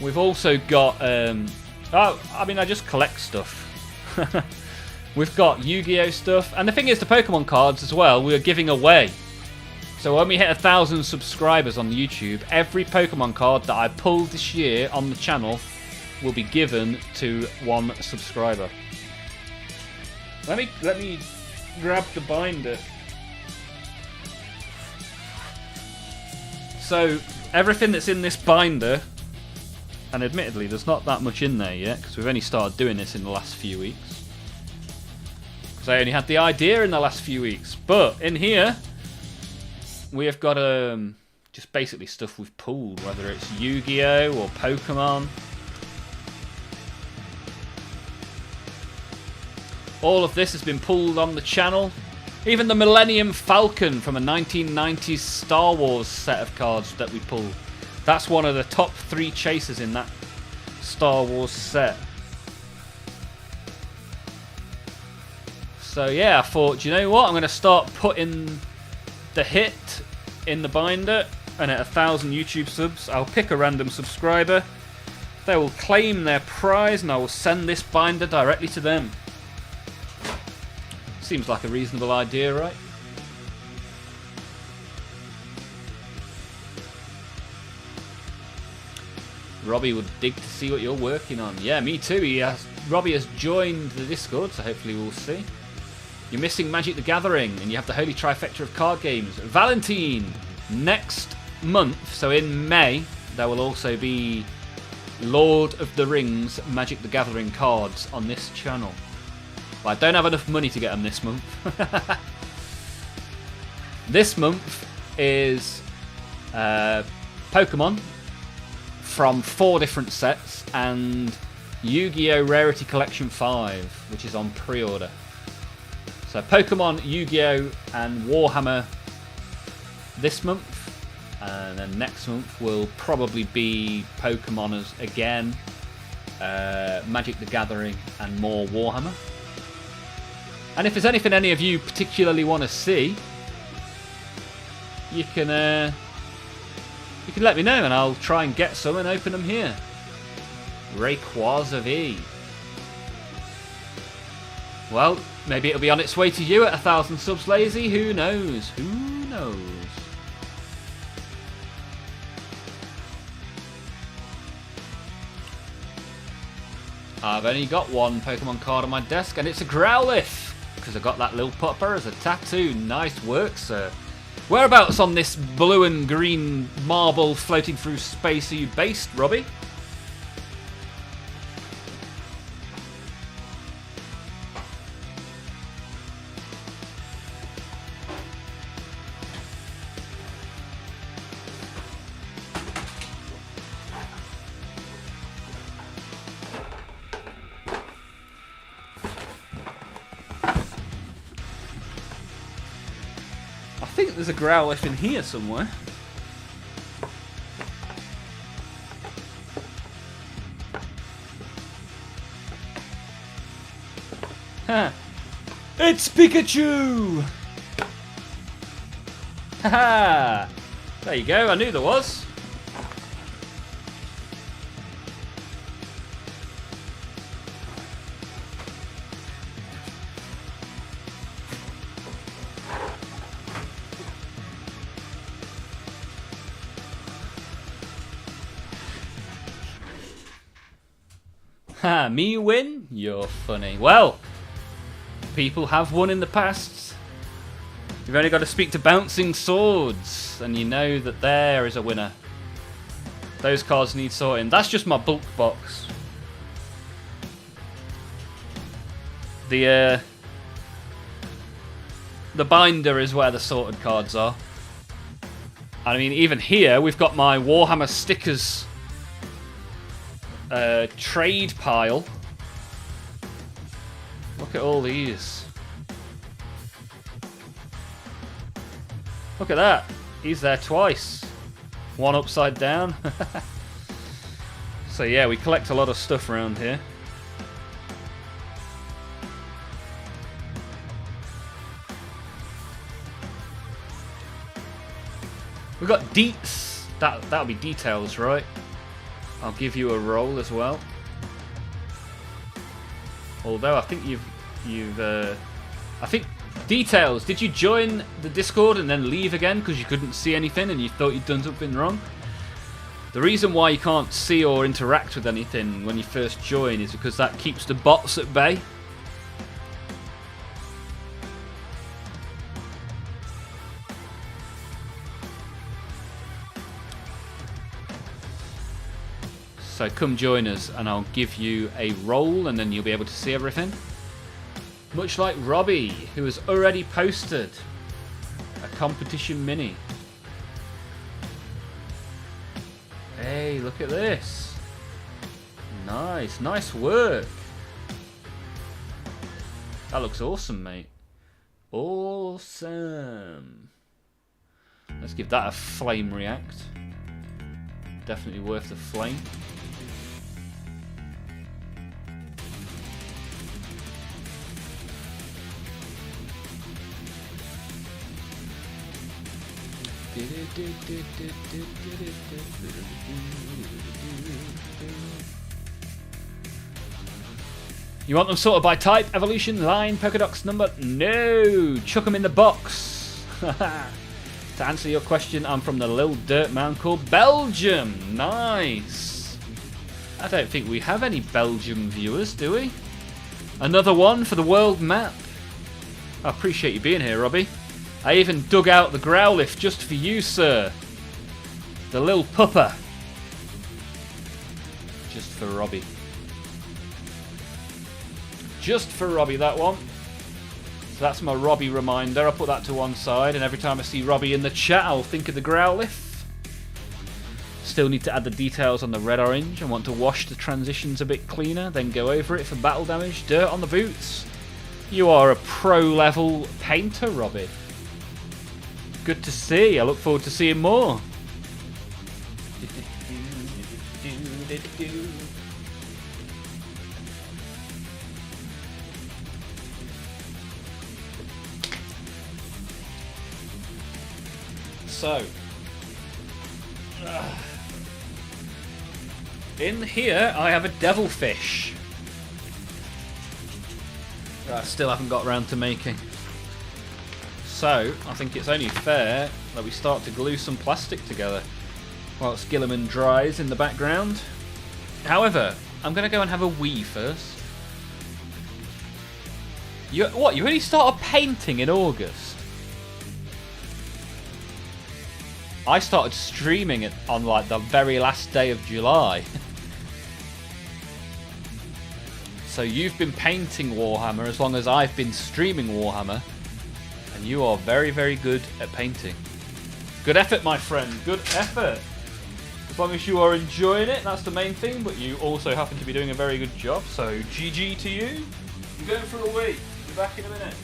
We've also got... I just collect stuff. We've got Yu-Gi-Oh stuff. And the thing is, the Pokemon cards as well, we are giving away. So when we hit 1,000 subscribers on YouTube, every Pokemon card that I pulled this year on the channel will be given to one subscriber. Let me grab the binder. So everything that's in this binder, and admittedly there's not that much in there yet because we've only started doing this in the last few weeks. Because I only had the idea in the last few weeks. But in here we have got just basically stuff we've pulled, whether it's Yu-Gi-Oh or Pokemon. All of this has been pulled on the channel. Even the Millennium Falcon from a 1990s Star Wars set of cards that we pulled. That's one of the top 3 chasers in that Star Wars set. So yeah, I thought, do you know what? I'm going to start putting the hit in the binder, and at 1,000 YouTube subs, I'll pick a random subscriber. They will claim their prize, and I will send this binder directly to them. Seems like a reasonable idea, right? Robbie would dig to see what you're working on. Yeah, me too. Robbie has joined the Discord, so hopefully we'll see. You're missing Magic the Gathering, and you have the holy trifecta of card games. Valentine! Next month, so in May, there will also be Lord of the Rings Magic the Gathering cards on this channel. But I don't have enough money to get them this month. This month is Pokemon from 4 different sets and Yu-Gi-Oh! Rarity Collection 5, which is on pre-order. So Pokemon, Yu-Gi-Oh! And Warhammer this month. And then next month will probably be Pokemon again, Magic the Gathering, and more Warhammer. And if there's anything any of you particularly want to see, you can let me know, and I'll try and get some and open them here. Rayquaza V. Well, maybe it'll be on its way to you at 1,000 subs, Lazy. Who knows? Who knows? I've only got one Pokemon card on my desk, and it's a Growlithe, because I got that little pupper as a tattoo. Nice work, sir. Whereabouts on this blue and green marble floating through space are you based, Robbie? I think there's a Growlithe in here somewhere. Ha! It's Pikachu! Haha! There you go, I knew there was. Ha, me win? You're funny. Well, people have won in the past. You've only got to speak to Bouncing Swords, and you know that there is a winner. Those cards need sorting. That's just my bulk box. The binder is where the sorted cards are. I mean, even here, we've got my Warhammer stickers trade pile. Look at all these. Look at that. He's there twice. One upside down. So yeah, we collect a lot of stuff around here. We've got deets. That'll be details, right? I'll give you a roll as well. Although I think I think details. Did you join the Discord and then leave again because you couldn't see anything and you thought you'd done something wrong? The reason why you can't see or interact with anything when you first join is because that keeps the bots at bay. So come join us and I'll give you a roll and then you'll be able to see everything. Much like Robbie, who has already posted a competition mini. Hey, look at this. Nice, nice work. That looks awesome, mate. Awesome. Let's give that a flame react. Definitely worth the flame. You want them sorted by type, evolution, line, Pokedex number? No! Chuck them in the box! To answer your question, I'm from the little dirt mound called Belgium. Nice! I don't think we have any Belgium viewers, do we? Another one for the world map. I appreciate you being here, Robbie. I even dug out the Growlithe just for you, sir. The little pupper. Just for Robbie. Just for Robbie, that one. So that's my Robbie reminder. I'll put that to one side, and every time I see Robbie in the chat, I'll think of the Growlithe. Still need to add the details on the red-orange. I want to wash the transitions a bit cleaner, then go over it for battle damage. Dirt on the boots. You are a pro-level painter, Robbie. Good to see. I look forward to seeing more. So, in here I have a devilfish. That I still haven't got around to making. So, I think it's only fair that we start to glue some plastic together whilst Gilliman dries in the background. However, I'm going to go and have a wee first. You only started painting in August? I started streaming it on like the very last day of July. So you've been painting Warhammer as long as I've been streaming Warhammer. And you are very, very good at painting. Good effort, my friend. Good effort. As long as you are enjoying it, that's the main thing. But you also happen to be doing a very good job. So GG to you. I'm going for a wee. Be back in a minute.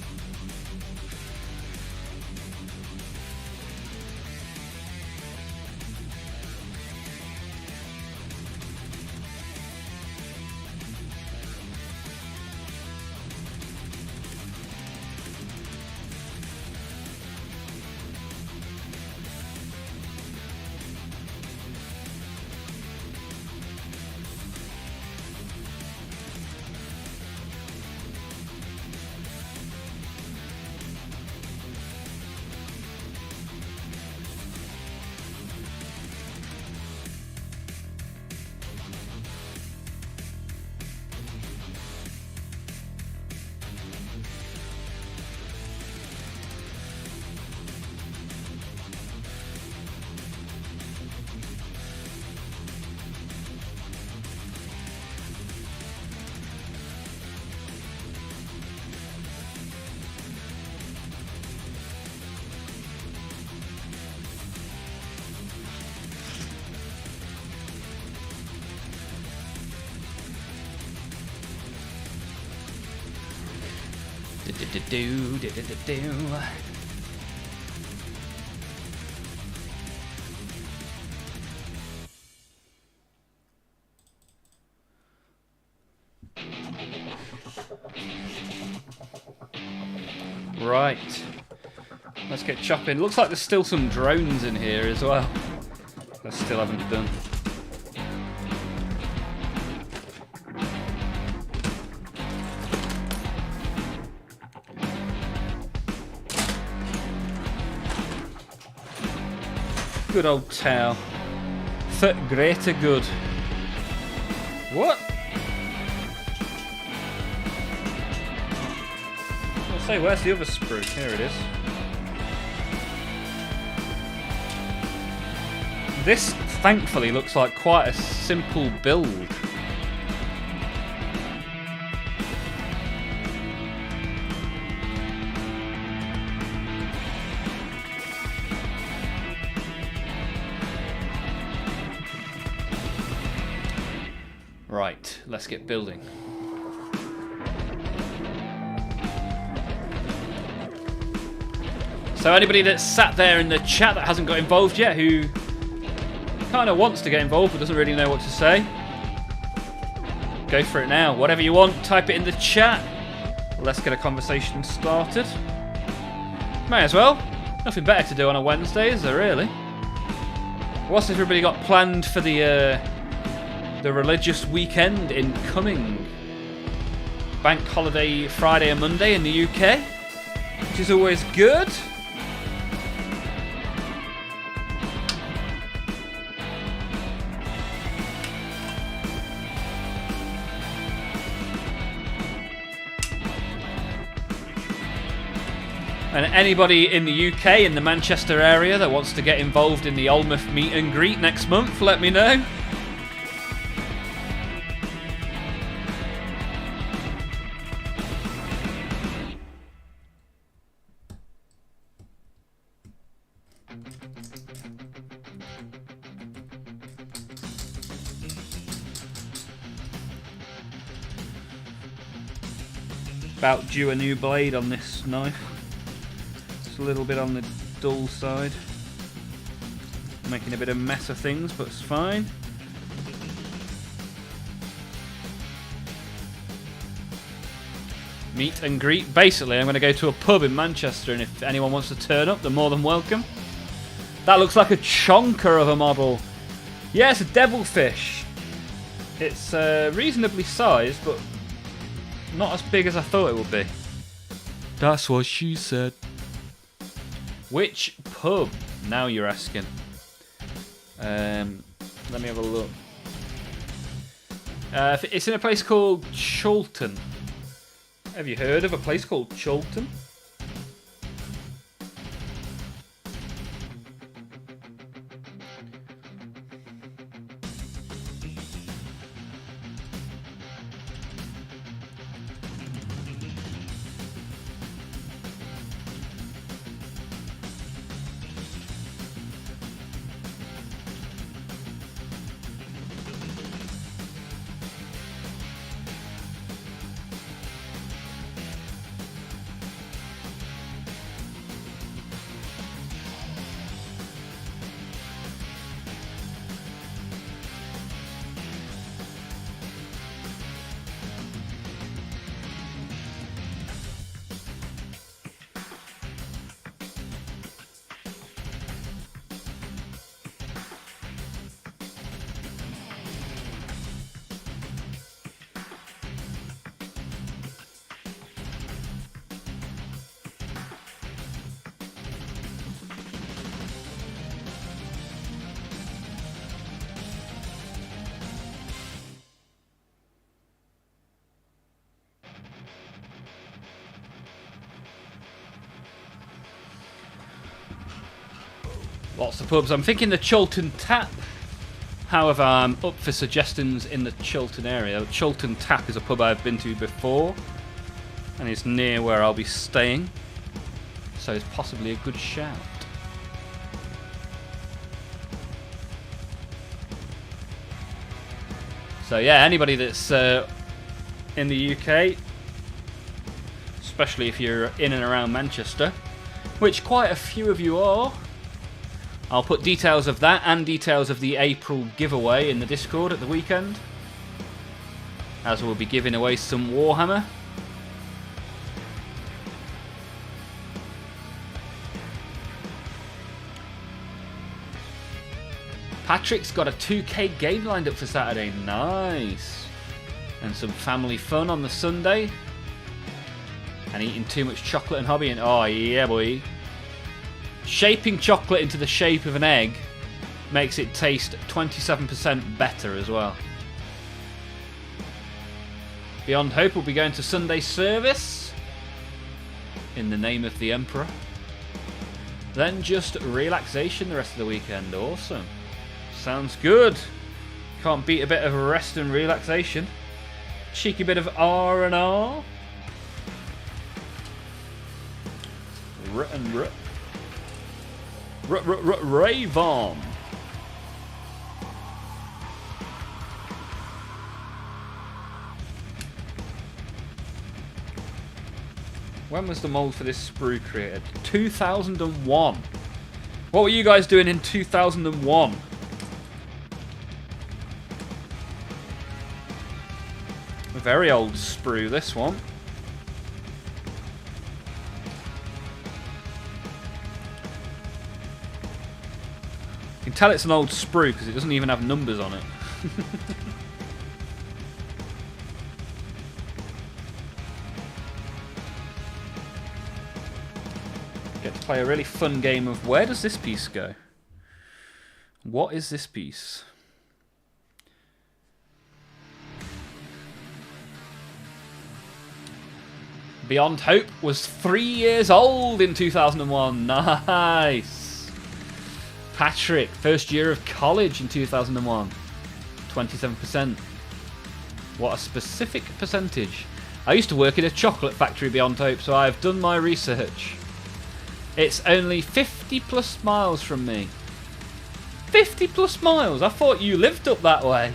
Right, let's get chopping. Looks like there's still some drones in here as well. I still haven't done. Good old towel. For greater good. What? I'll say, where's the other sprue? Here it is. This, thankfully, looks like quite a simple build. Right, let's get building. So anybody that's sat there in the chat that hasn't got involved yet, who kind of wants to get involved but doesn't really know what to say, go for it now. Whatever you want, type it in the chat. Let's get a conversation started. May as well. Nothing better to do on a Wednesday, is there really? What's everybody got planned for the religious weekend incoming? Bank holiday Friday and Monday in the UK, which is always good. And anybody in the UK, in the Manchester area, that wants to get involved in the Olmaph meet and greet next month, let me know. About due a new blade on this knife. It's a little bit on the dull side. Making a bit of mess of things, but it's fine. Meet and greet. Basically, I'm going to go to a pub in Manchester, and if anyone wants to turn up, they're more than welcome. That looks like a chonker of a model. Yeah, it's a devilfish. It's reasonably sized, but not as big as I thought it would be. That's what she said. Which pub? Now you're asking. Let me have a look. It's in a place called Chulton. Have you heard of a place called Chulton? Lots of pubs. I'm thinking the Chulton Tap. However, I'm up for suggestions in the Chulton area. Chulton Tap is a pub I've been to before, and it's near where I'll be staying, so it's possibly a good shout. So yeah, anybody that's in the UK, especially if you're in and around Manchester, which quite a few of you are, I'll put details of that and details of the April giveaway in the Discord at the weekend, as we'll be giving away some Warhammer. Patrick's got a 2K game lined up for Saturday. Nice. And some family fun on the Sunday. And eating too much chocolate and hobbying. Oh yeah, boy. Shaping chocolate into the shape of an egg makes it taste 27% better as well. Beyond Hope will be going to Sunday service in the name of the Emperor. Then just relaxation the rest of the weekend. Awesome. Sounds good. Can't beat a bit of rest and relaxation. Cheeky bit of R&R. Ravon. When was the mold for this sprue created? 2001. What were you guys doing in 2001? A very old sprue, this one. can tell it's an old sprue because it doesn't even have numbers on it. Get to play a really fun game of where does this piece go? What is this piece? Beyond Hope was 3 years old in 2001. Nice. Patrick, first year of college in 2001. 27%. What a specific percentage. I used to work in a chocolate factory Beyond Hope, so I've done my research. It's only 50 plus miles from me. 50 plus miles? I thought you lived up that way.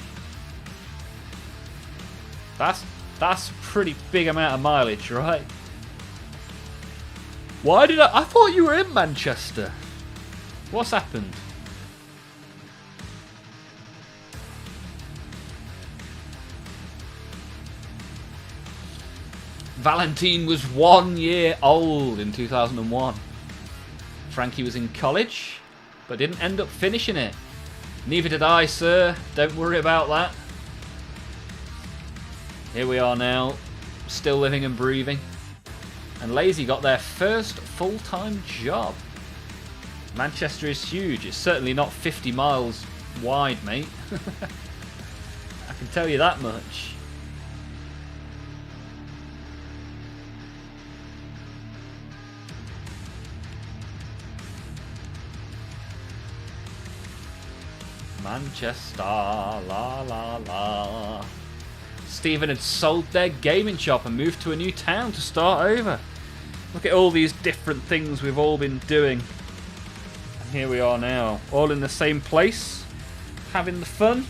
That's a pretty big amount of mileage, right? Why did I thought you were in Manchester. What's happened? Valentine was 1 year old in 2001. Frankie was in college, but didn't end up finishing it. Neither did I, sir. Don't worry about that. Here we are now, still living and breathing. And Lazy got their first full-time job. Manchester is huge. It's certainly not 50 miles wide, mate. I can tell you that much. Manchester, la la la. Stephen had sold their gaming shop and moved to a new town to start over. Look at all these different things we've all been doing. And here we are now, all in the same place, having the fun,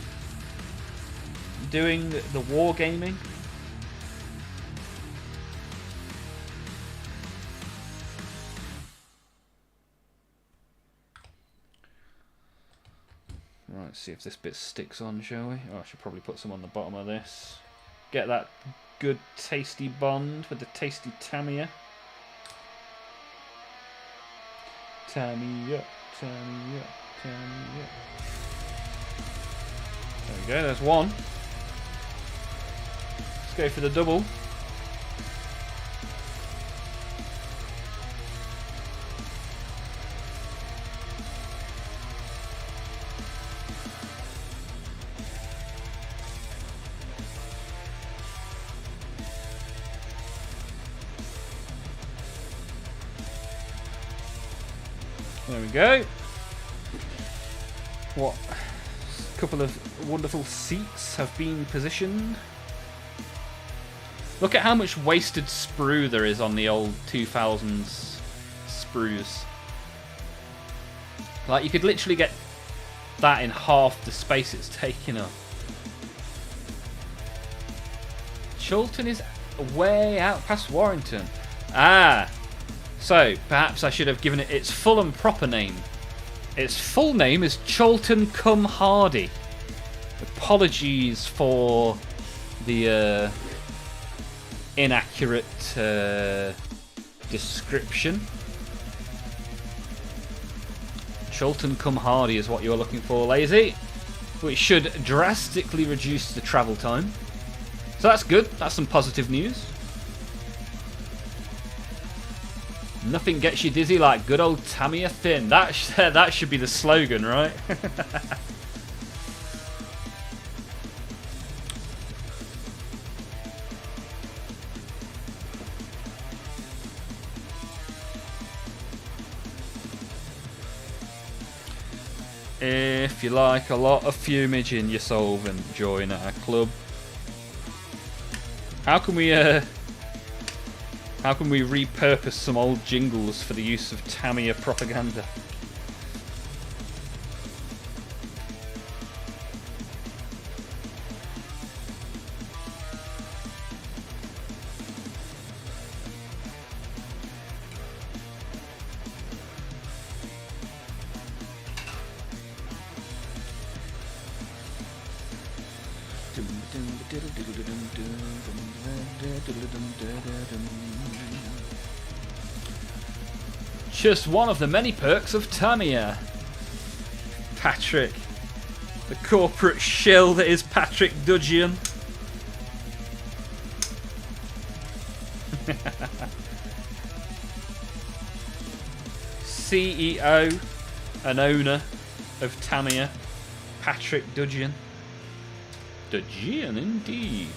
doing the wargaming. Right, let's see if this bit sticks on, shall we? Oh, I should probably put some on the bottom of this. Get that good tasty bond with the tasty Tamiya. Tamiya, Tamiya, Tamiya. There we go, there's one. Let's go for the double. There we go. What? A couple of wonderful seats have been positioned. Look at how much wasted sprue there is on the old 2000s sprues. Like, you could literally get that in half the space it's taking up. Chilton is way out past Warrington. Ah! So, perhaps I should have given it its full and proper name. Its full name is Chilton cum Hardy. Apologies for the inaccurate description. Chilton cum Hardy is what you're looking for, Lazy. Which should drastically reduce the travel time. So that's good. That's some positive news. Nothing gets you dizzy like good old Tamiya Thin. That should be the slogan, right? If you like a lot of fumage in your solvent, join our club. How can we repurpose some old jingles for the use of Tamiya propaganda? Just one of the many perks of Tamiya. Patrick. The corporate shill that is Patrick Dudgeon. CEO and owner of Tamiya, Patrick Dudgeon. Dudgeon indeed.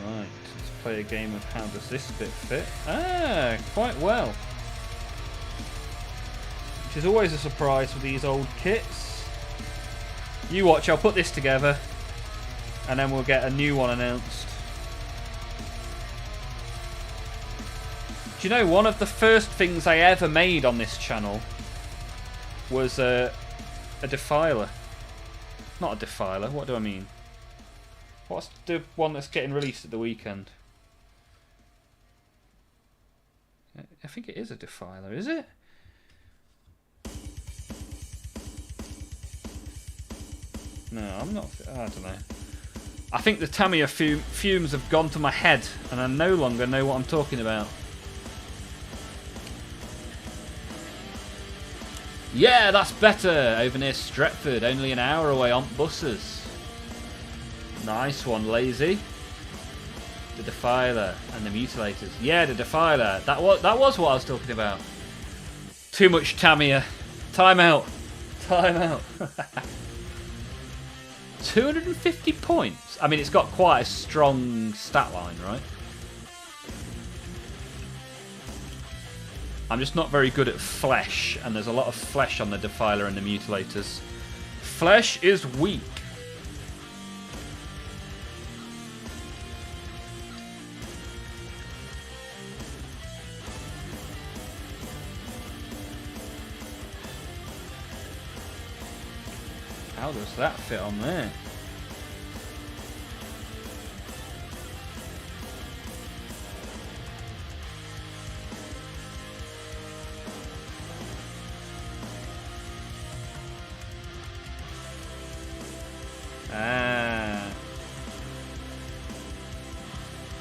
Right, let's play a game of how does this bit fit. Ah, quite well. Which is always a surprise with these old kits. You watch, I'll put this together and then we'll get a new one announced. Do you know, one of the first things I ever made on this channel was a defiler. Not a defiler, what do I mean? What's the one that's getting released at the weekend? I think it is a defiler, is it? No, I'm not. I don't know. I think the Tamiya fumes have gone to my head and I no longer know what I'm talking about. Yeah, that's better. Over near Stretford, only an hour away on buses. Nice one, Lazy. The Defiler and the Mutilators. Yeah, the Defiler. That was what I was talking about. Too much Tamiya. Time out. Time out. 250 points. I mean, it's got quite a strong stat line, right? I'm just not very good at flesh, and there's a lot of flesh on the Defiler and the Mutilators. Flesh is weak. How does that fit on there?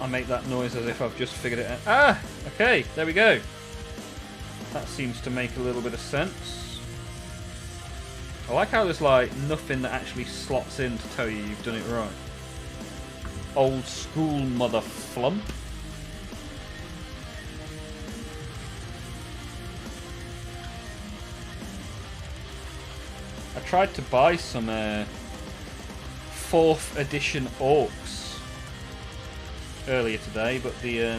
I make that noise as if I've just figured it out. Ah! Okay, there we go. That seems to make a little bit of sense. I like how there's like nothing that actually slots in to tell you you've done it right. Old school mother flump. I tried to buy some 4th edition orcs earlier today, but the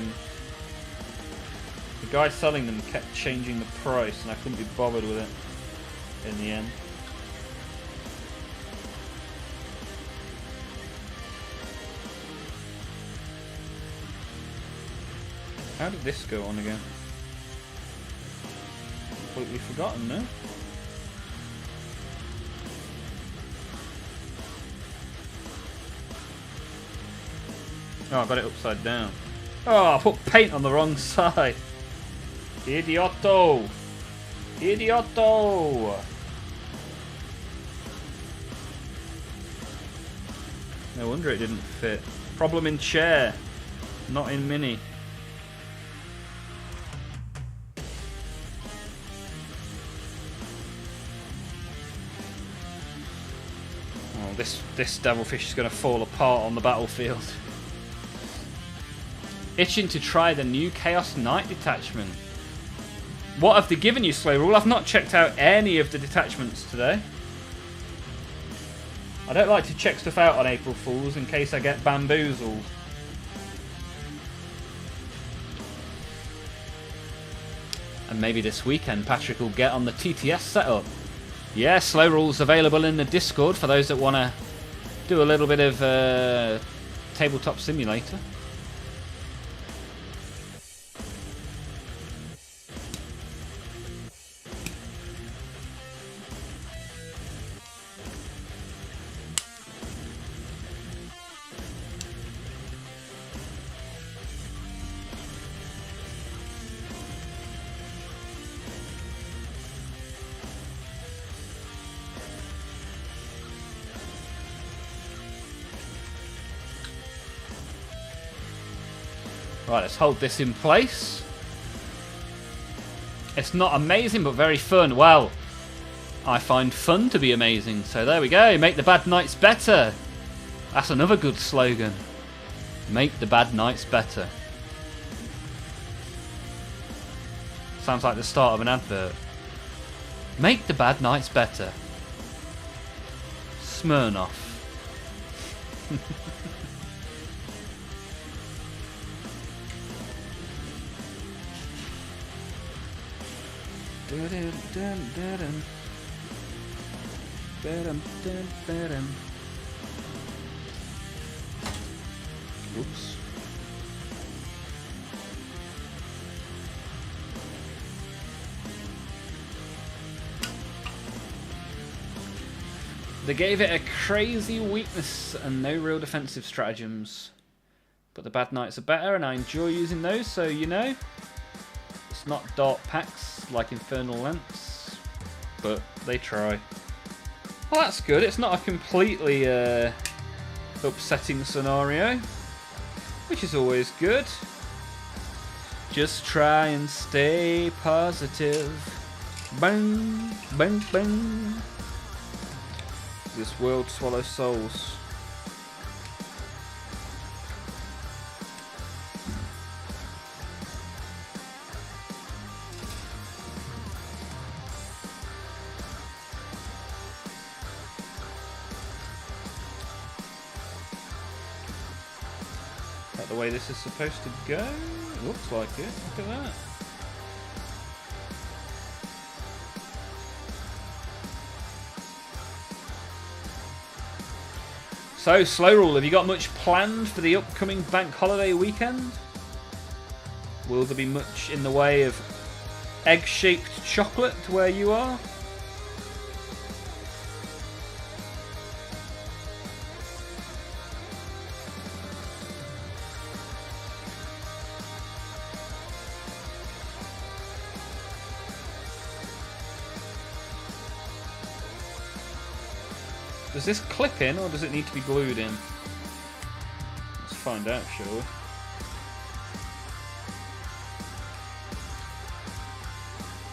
guy selling them kept changing the price and I couldn't be bothered with it in the end. How did this go on again? Completely forgotten, no? Oh, I got it upside down. Oh, I put paint on the wrong side. Idioto! Idioto! No wonder it didn't fit. Problem in chair, not in mini. Oh, this devilfish is going to fall apart on the battlefield. Itching to try the new Chaos Knight detachment. What have they given you, Slow Rule? I've not checked out any of the detachments today. I don't like to check stuff out on April Fools in case I get bamboozled. And maybe this weekend Patrick will get on the TTS setup. Yeah, Slow Rule's available in the Discord for those that want to do a little bit of Tabletop Simulator. Right, let's hold this in place. It's not amazing, but very fun. Well, I find fun to be amazing. So there we go. Make the bad nights better. That's another good slogan. Make the bad nights better. Sounds like the start of an advert. Make the bad nights better. Smirnoff. Oops. They gave it a crazy weakness and no real defensive stratagems. But the bad knights are better and I enjoy using those, so you know. It's not dark packs like Infernal Lance, but they try. Well, that's good. It's not a completely upsetting scenario, which is always good. Just try and stay positive. Bang, bang, bang. This world swallows souls. Is that the way this is supposed to go? Looks like it. Look at that. So, Slow Rule, have you got much planned for the upcoming bank holiday weekend? Will there be much in the way of egg-shaped chocolate to where you are? Does this clip in, or does it need to be glued in? Let's find out, shall we?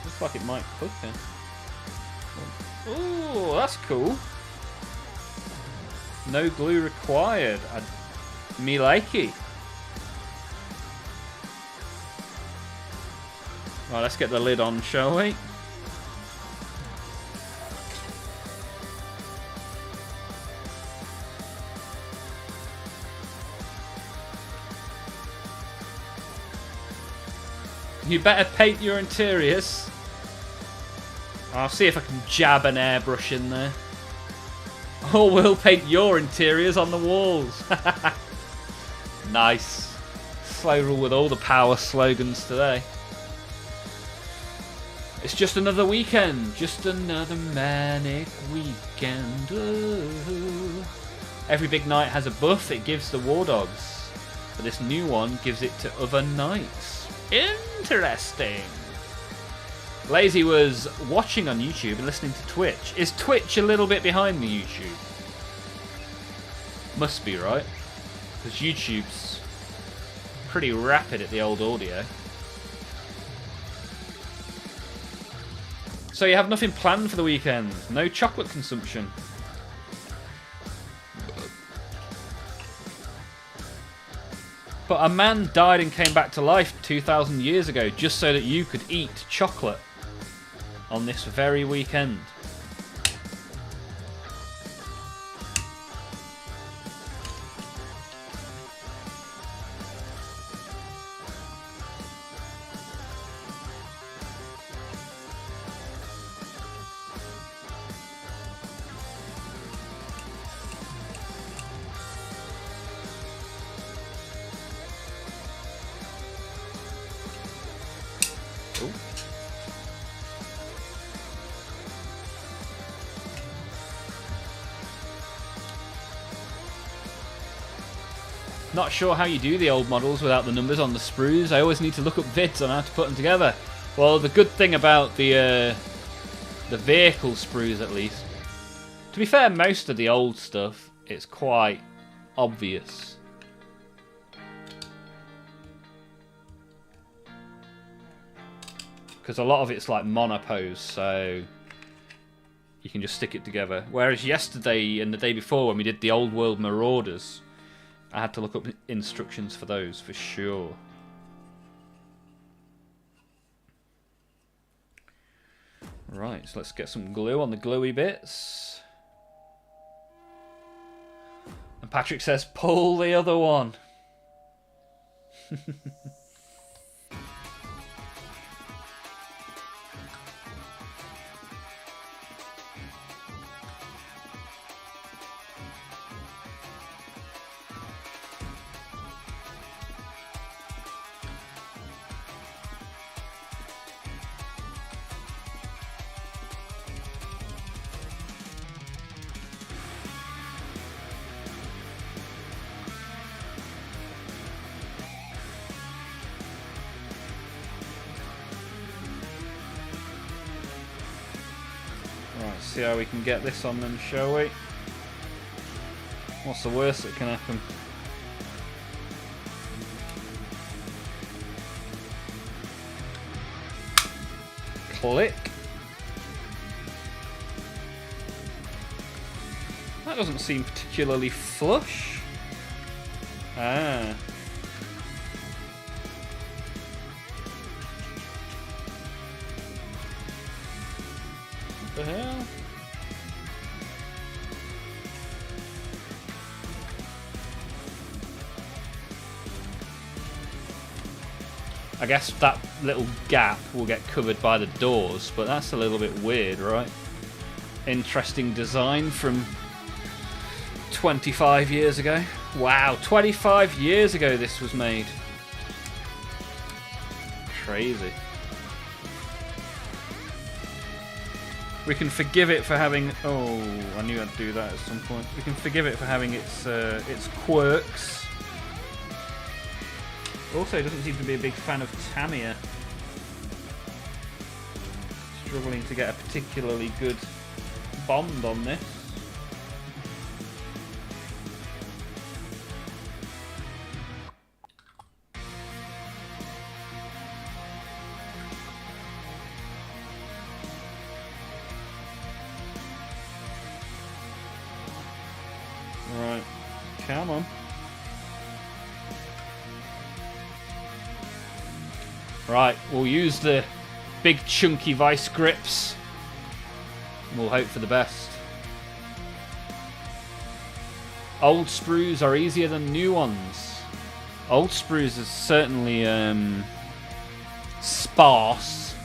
Looks like it might clip in. Oh, that's cool. No glue required. Me likey. Right, let's get the lid on, shall we? You better paint your interiors. I'll see if I can jab an airbrush in there. Or we'll paint your interiors on the walls. Nice. Slow Rule with all the power slogans today. It's just another weekend. Just another manic weekend. Ooh. Every big night has a buff it gives the War Dogs. But this new one gives it to other knights. Interesting. Lazy was watching on YouTube and listening to Twitch. Is Twitch a little bit behind the YouTube? Must be, right? Because YouTube's pretty rapid at the old audio. So you have nothing planned for the weekend? No chocolate consumption? But a man died and came back to life 2,000 years ago just so that you could eat chocolate on this very weekend. Ooh. Not sure how you do the old models without the numbers on the sprues. I always need to look up vids on how to put them together. Well, the good thing about the vehicle sprues, at least, to be fair, most of the old stuff, it's quite obvious. because a lot of it's like monopose, so you can just stick it together. Whereas yesterday and the day before when we did the Old World Marauders, I had to look up instructions for those for sure. Right, so let's get some glue on the gluey bits. And Patrick says, pull the other one. Right, see how we can get this on then, shall we? What's the worst that can happen? Click. That doesn't seem particularly flush. Ah. What the hell? I guess that little gap will get covered by the doors, but that's a little bit weird, right? Interesting design from 25 years ago. Wow, 25 years ago this was made. Crazy. We can forgive it for having... Oh, I knew I'd do that at some point. We can forgive it for having its quirks. Also, he doesn't seem to be a big fan of Tamiya. Struggling to get a particularly good bond on this. Right, come on. Right, we'll use the big chunky vice grips. We'll hope for the best. Old sprues are easier than new ones. Old sprues are certainly sparse.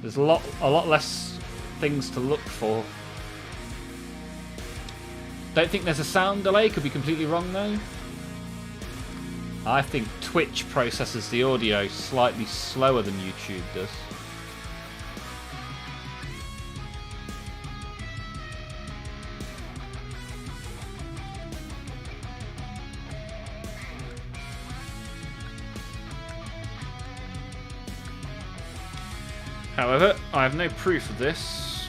There's a lot less things to look for. Don't think there's a sound delay, could be completely wrong though. I think Twitch processes the audio slightly slower than YouTube does. However, I have no proof of this,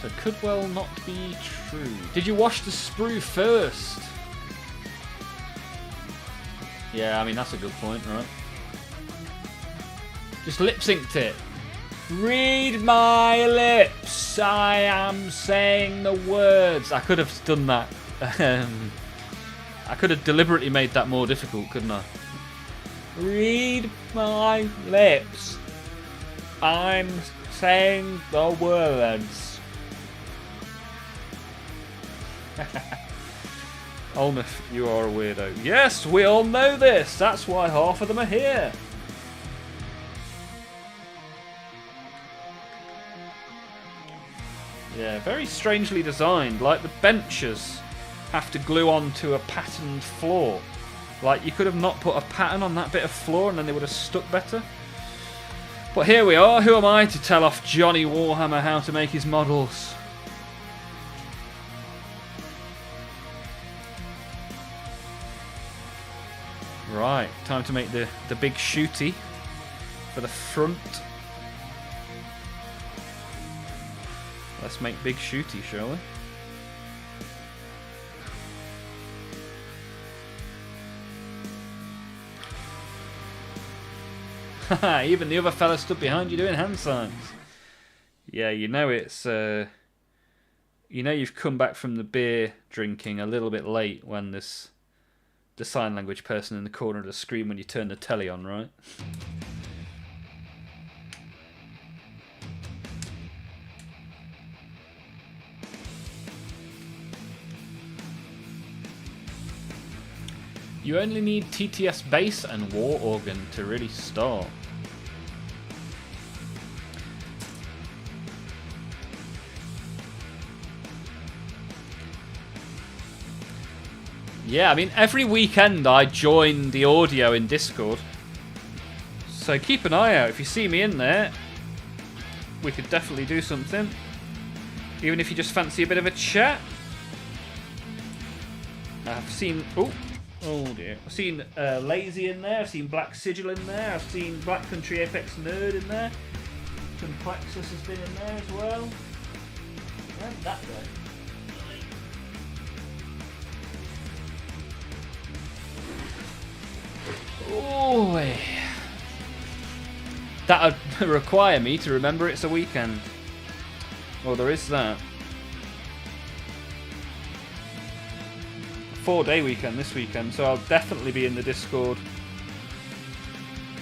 so it could well not be true. Did you wash the sprue first? Yeah, I mean, that's a good point, right? Just lip-synced it. Read my lips. I am saying the words. I could have done that. I could have deliberately made that more difficult, couldn't I? Read my lips. I'm saying the words. Olmaph, you are a weirdo. Yes, we all know this. That's why half of them are here. Yeah, very strangely designed. Like the benches have to glue onto a patterned floor. Like you could have not put a pattern on that bit of floor and then they would have stuck better. But here we are. Who am I to tell off Johnny Warhammer how to make his models? Right, time to make the big shooty for the front. Let's make big shooty, shall we? Even the other fella stood behind you doing hand signs. Yeah, you know it's... you know you've come back from the beer drinking a little bit late when there's the sign language person in the corner of the screen when you turn the telly on, right? You only need TTS bass and war organ to really start. Yeah, I mean, every weekend I join the audio in Discord. So keep an eye out. If you see me in there, we could definitely do something. Even if you just fancy a bit of a chat. I've seen... Oh dear. I've seen Lazy in there. I've seen Black Sigil in there. I've seen Black Country Apex Nerd in there. Complexus has been in there as well. Where's that guy? Oh, that would require me to remember it's a weekend. Well, there is that. 4-day weekend this weekend, so I'll definitely be in the Discord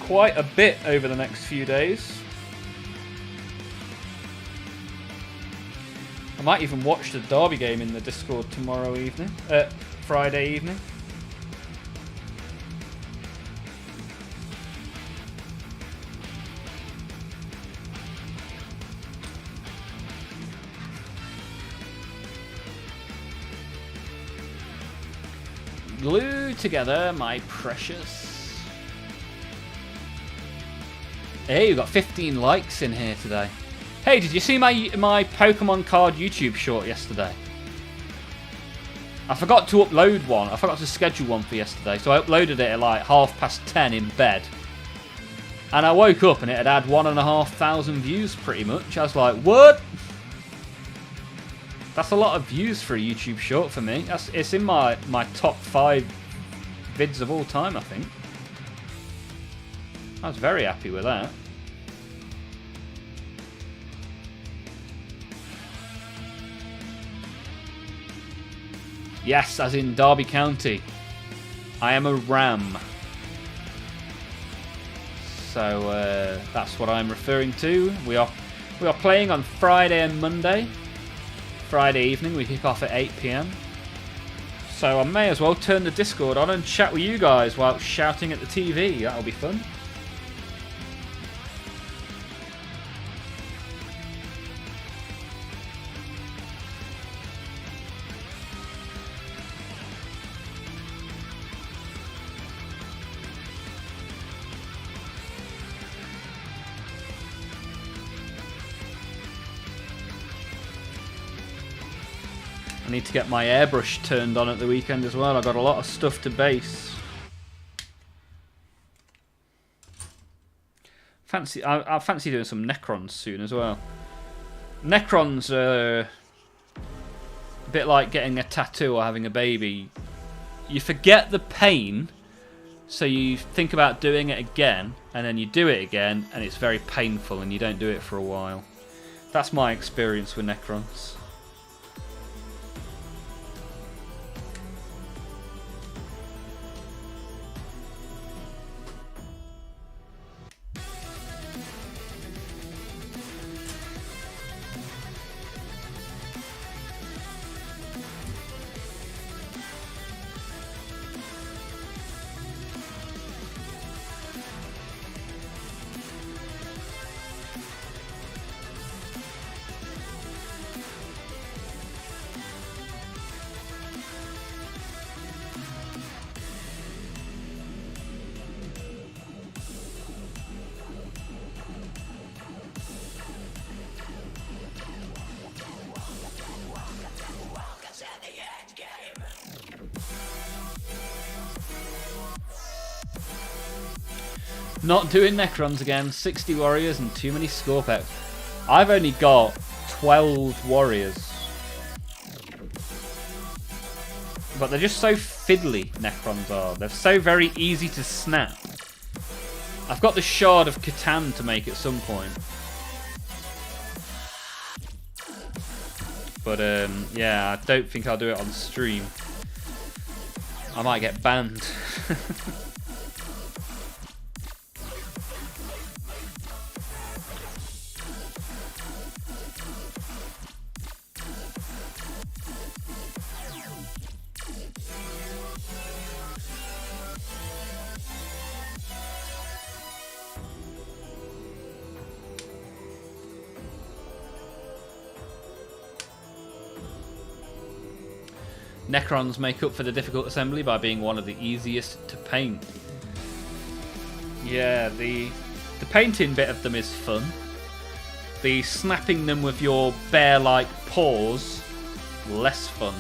quite a bit over the next few days. I might even watch the Derby game in the Discord Friday evening. Glue together, my precious. Hey, we've got 15 likes in here today. Hey, did you see my Pokemon card YouTube short yesterday? I forgot to upload one. I forgot to schedule one for yesterday, so I uploaded it at like 10:30 in bed. And I woke up and it had 1,500 views pretty much. I was like, what? That's a lot of views for a YouTube short for me. It's in my top 5 vids of all time, I think. I was very happy with that. Yes, as in Derby County. I am a ram. So that's what I'm referring to. We are playing on Friday and Monday. Friday evening, we kick off at 8 PM. So I may as well turn the Discord on and chat with you guys while shouting at the TV. That'll be fun. I need to get my airbrush turned on at the weekend as well. I've got a lot of stuff to base. I fancy doing some Necrons soon as well. Necrons are a bit like getting a tattoo or having a baby. You forget the pain, so you think about doing it again, and then you do it again, and it's very painful, and you don't do it for a while. That's my experience with Necrons. Not doing Necrons again. 60 warriors and too many Scorpex. I've only got 12 warriors. But they're just so fiddly, Necrons are. They're so very easy to snap. I've got the Shard of Catan to make at some point. But yeah, I don't think I'll do it on stream. I might get banned. Necrons make up for the difficult assembly by being one of the easiest to paint. Yeah, the painting bit of them is fun. The snapping them with your bear-like paws, less fun.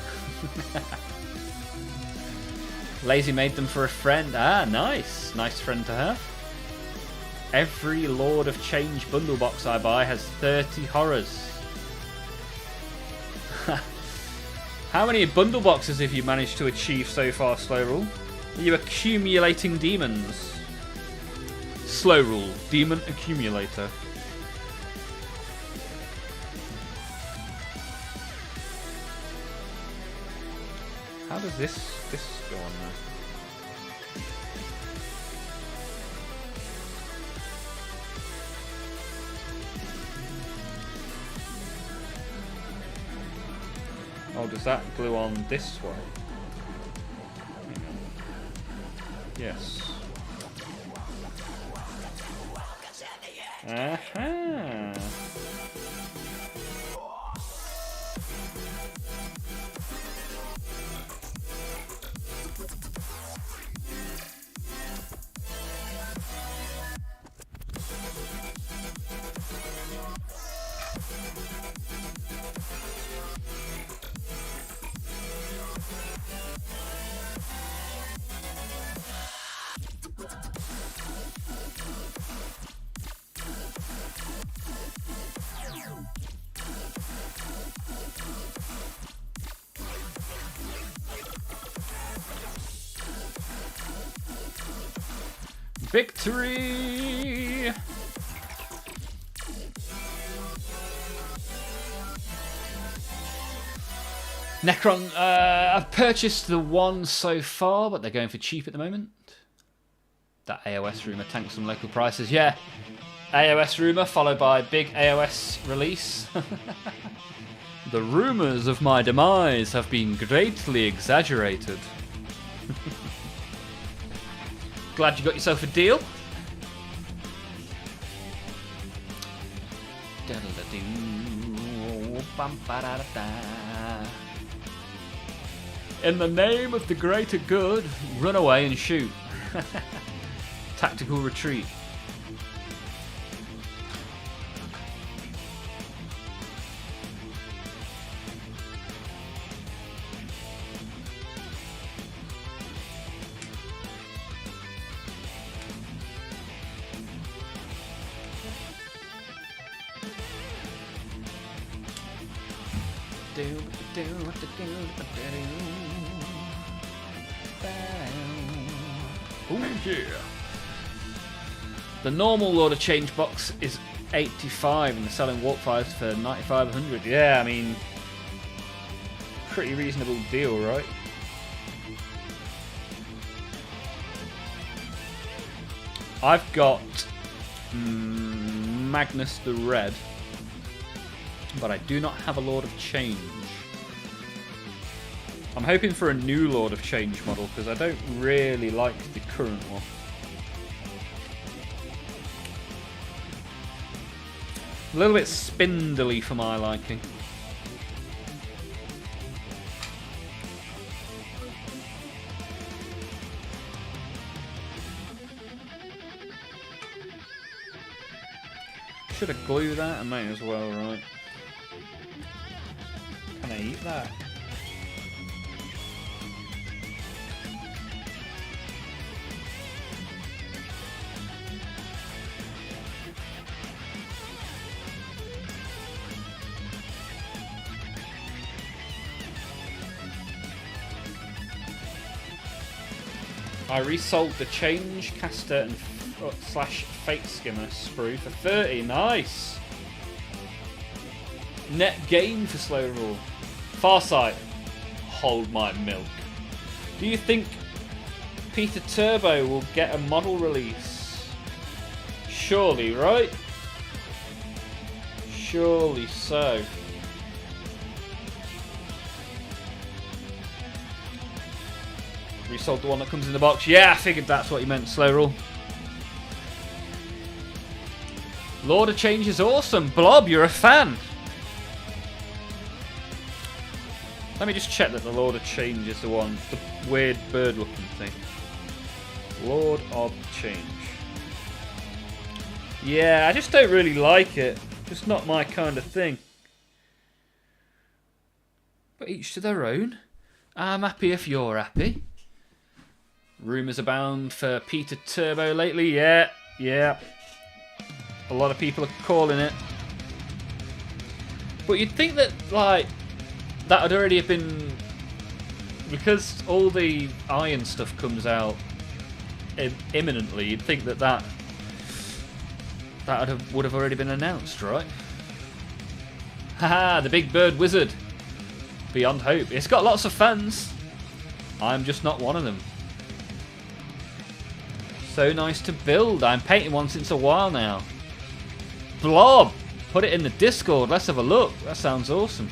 Lazy made them for a friend. Ah, nice. Nice friend to have. Every Lord of Change bundle box I buy has 30 horrors. How many bundle boxes have you managed to achieve so far, Slow Rule? Are you accumulating demons? Slow Rule, demon accumulator. How does this go on now? Oh, does that glue on this way? Yes. Aha! Victory! Necron, I've purchased the one so far, but they're going for cheap at the moment. That AOS rumour tanked some local prices. Yeah, AOS rumour followed by big AOS release. The rumours of my demise have been greatly exaggerated. Glad you got yourself a deal. In the name of the greater good, run away and shoot. Tactical retreat. Oh yeah. The normal Lord of Change box is 85 and they're selling Warp 5s for 95-100. Yeah, I mean, pretty reasonable deal, right? I've got Magnus the Red, but I do not have a Lord of Change. I'm hoping for a new Lord of Change model because I don't really like the current one. A little bit spindly for my liking. Should have glued that? I may as well, right? Can I eat that? I resold the Change, Caster and slash fate skimmer sprue for 30. Nice. Net gain for slow rule. Farsight. Hold my milk. Do you think Peter Turbo will get a model release? Surely, right? Surely so. Resold the one that comes in the box. Yeah, I figured that's what you meant, slow rule. Lord of Change is awesome. Blob, you're a fan. Let me just check that the Lord of Change is the one, the weird bird-looking thing. Lord of Change. Yeah, I just don't really like it. Just not my kind of thing. But each to their own. I'm happy if you're happy. Rumours abound for Peter Turbo lately. Yeah. A lot of people are calling it. But you'd think that, like, that would already have been... Because all the Iron stuff comes out imminently, you'd think that would have already been announced, right? Haha, the Big Bird Wizard. Beyond hope. It's got lots of fans. I'm just not one of them. So nice to build. I'm painting one since a while now. Blob! Put it in the Discord. Let's have a look. That sounds awesome.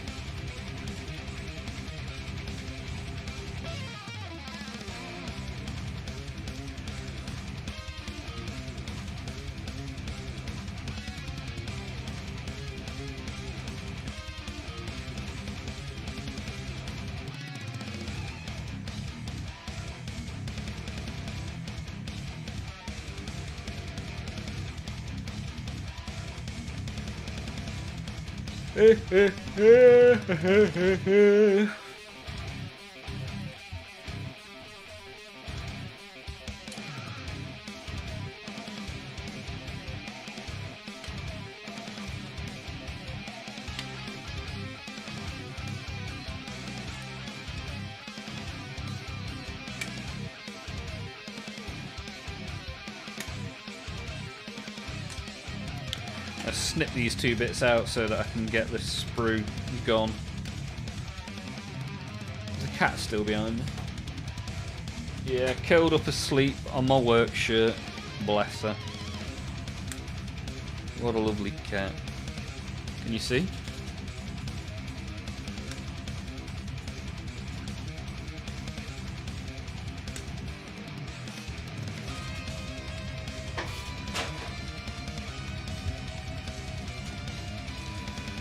I snip these two bits out so that I can get this sprue gone. There's a cat still behind me. Yeah, curled up asleep on my work shirt. Bless her. What a lovely cat. Can you see?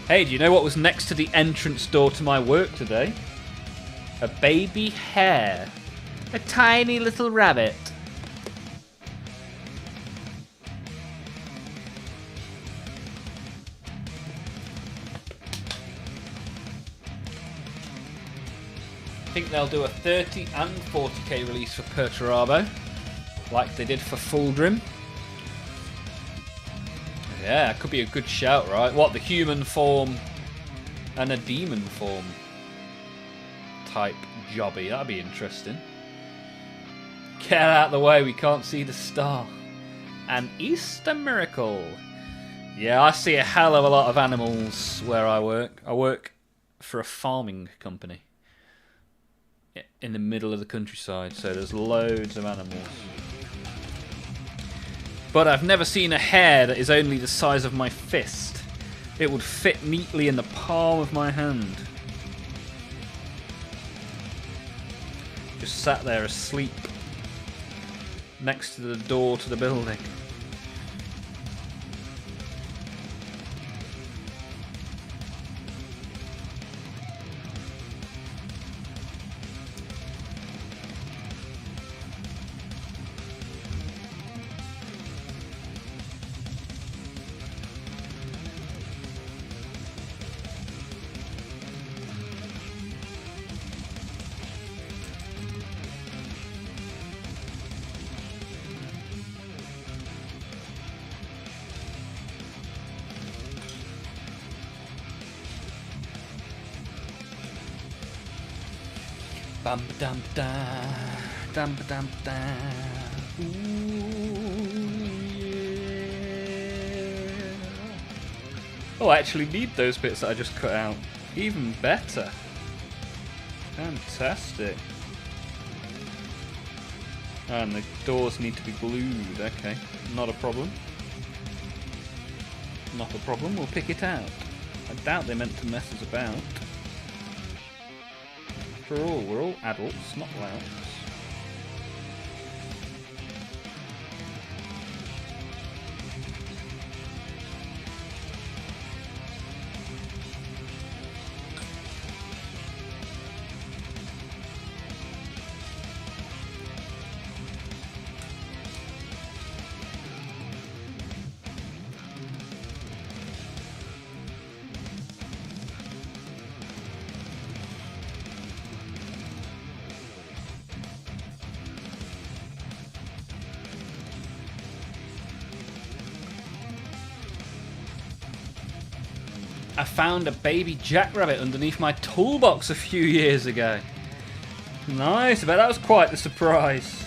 Hey, do you know what was next to the entrance door to my work today? A baby hare. A tiny little rabbit. I think they'll do a 30 and 40k release for Perturabo, like they did for Fulgrim. Yeah, it could be a good shout, right? What, the human form and a demon form type jobby? That'd be interesting. Get out of the way, we can't see the star. An Easter miracle. Yeah, I see a hell of a lot of animals where I work. I work for a farming company in the middle of the countryside, so there's loads of animals. But I've never seen a hare that is only the size of my fist. It would fit neatly in the palm of my hand. Just sat there asleep next to the door to the building. Bum dum da, dum dum da. Ooh. Oh, I actually need those bits that I just cut out. Even better. Fantastic. And the doors need to be glued. Okay, not a problem. Not a problem, we'll pick it out. I doubt they meant to mess us about. After all, we're all adults, not louts. I found a baby jackrabbit underneath my toolbox a few years ago. Nice, I bet that was quite the surprise.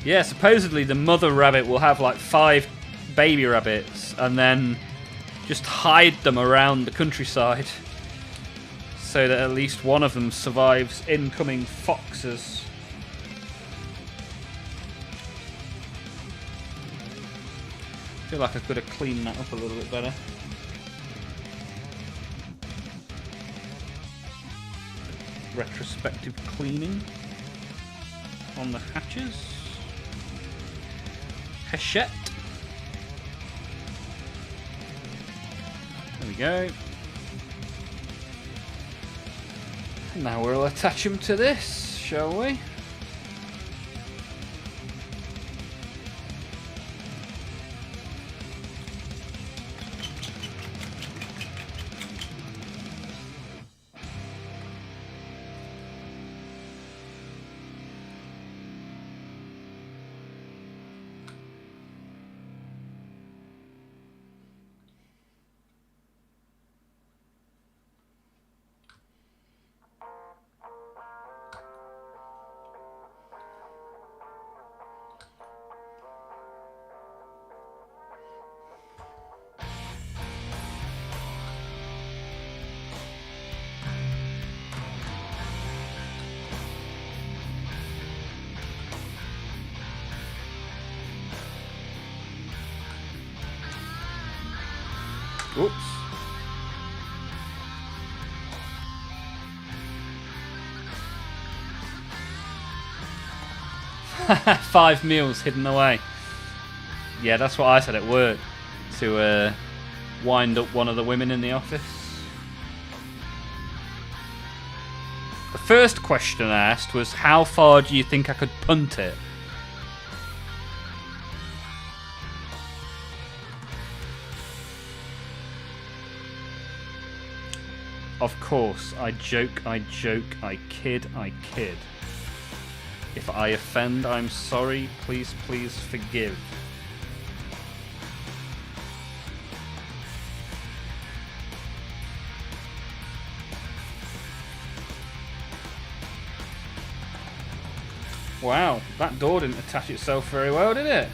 Yeah, supposedly the mother rabbit will have like 5 baby rabbits and then just hide them around the countryside so that at least one of them survives incoming foxes. I feel like I could have cleaned that up a little bit better. Retrospective cleaning on the hatches. Hachette. There we go. Now we'll attach them to this, shall we? Oops. Five meals hidden away. Yeah, that's what I said at work to wind up one of the women in the office. The first question I asked was, how far do you think I could punt it? Of course, I joke, I kid, I kid. If I offend, I'm sorry, please forgive. Wow, that door didn't attach itself very well, did it?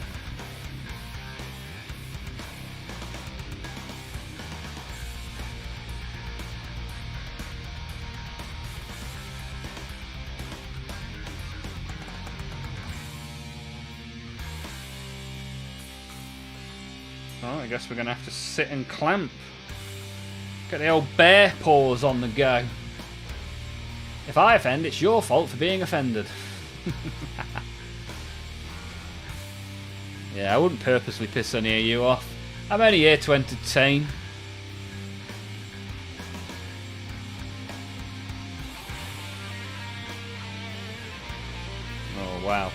Oh, I guess we're going to have to sit and clamp. Get the old bear paws on the go. If I offend, it's your fault for being offended. Yeah, I wouldn't purposely piss any of you off. I'm only here to entertain. Oh, wow.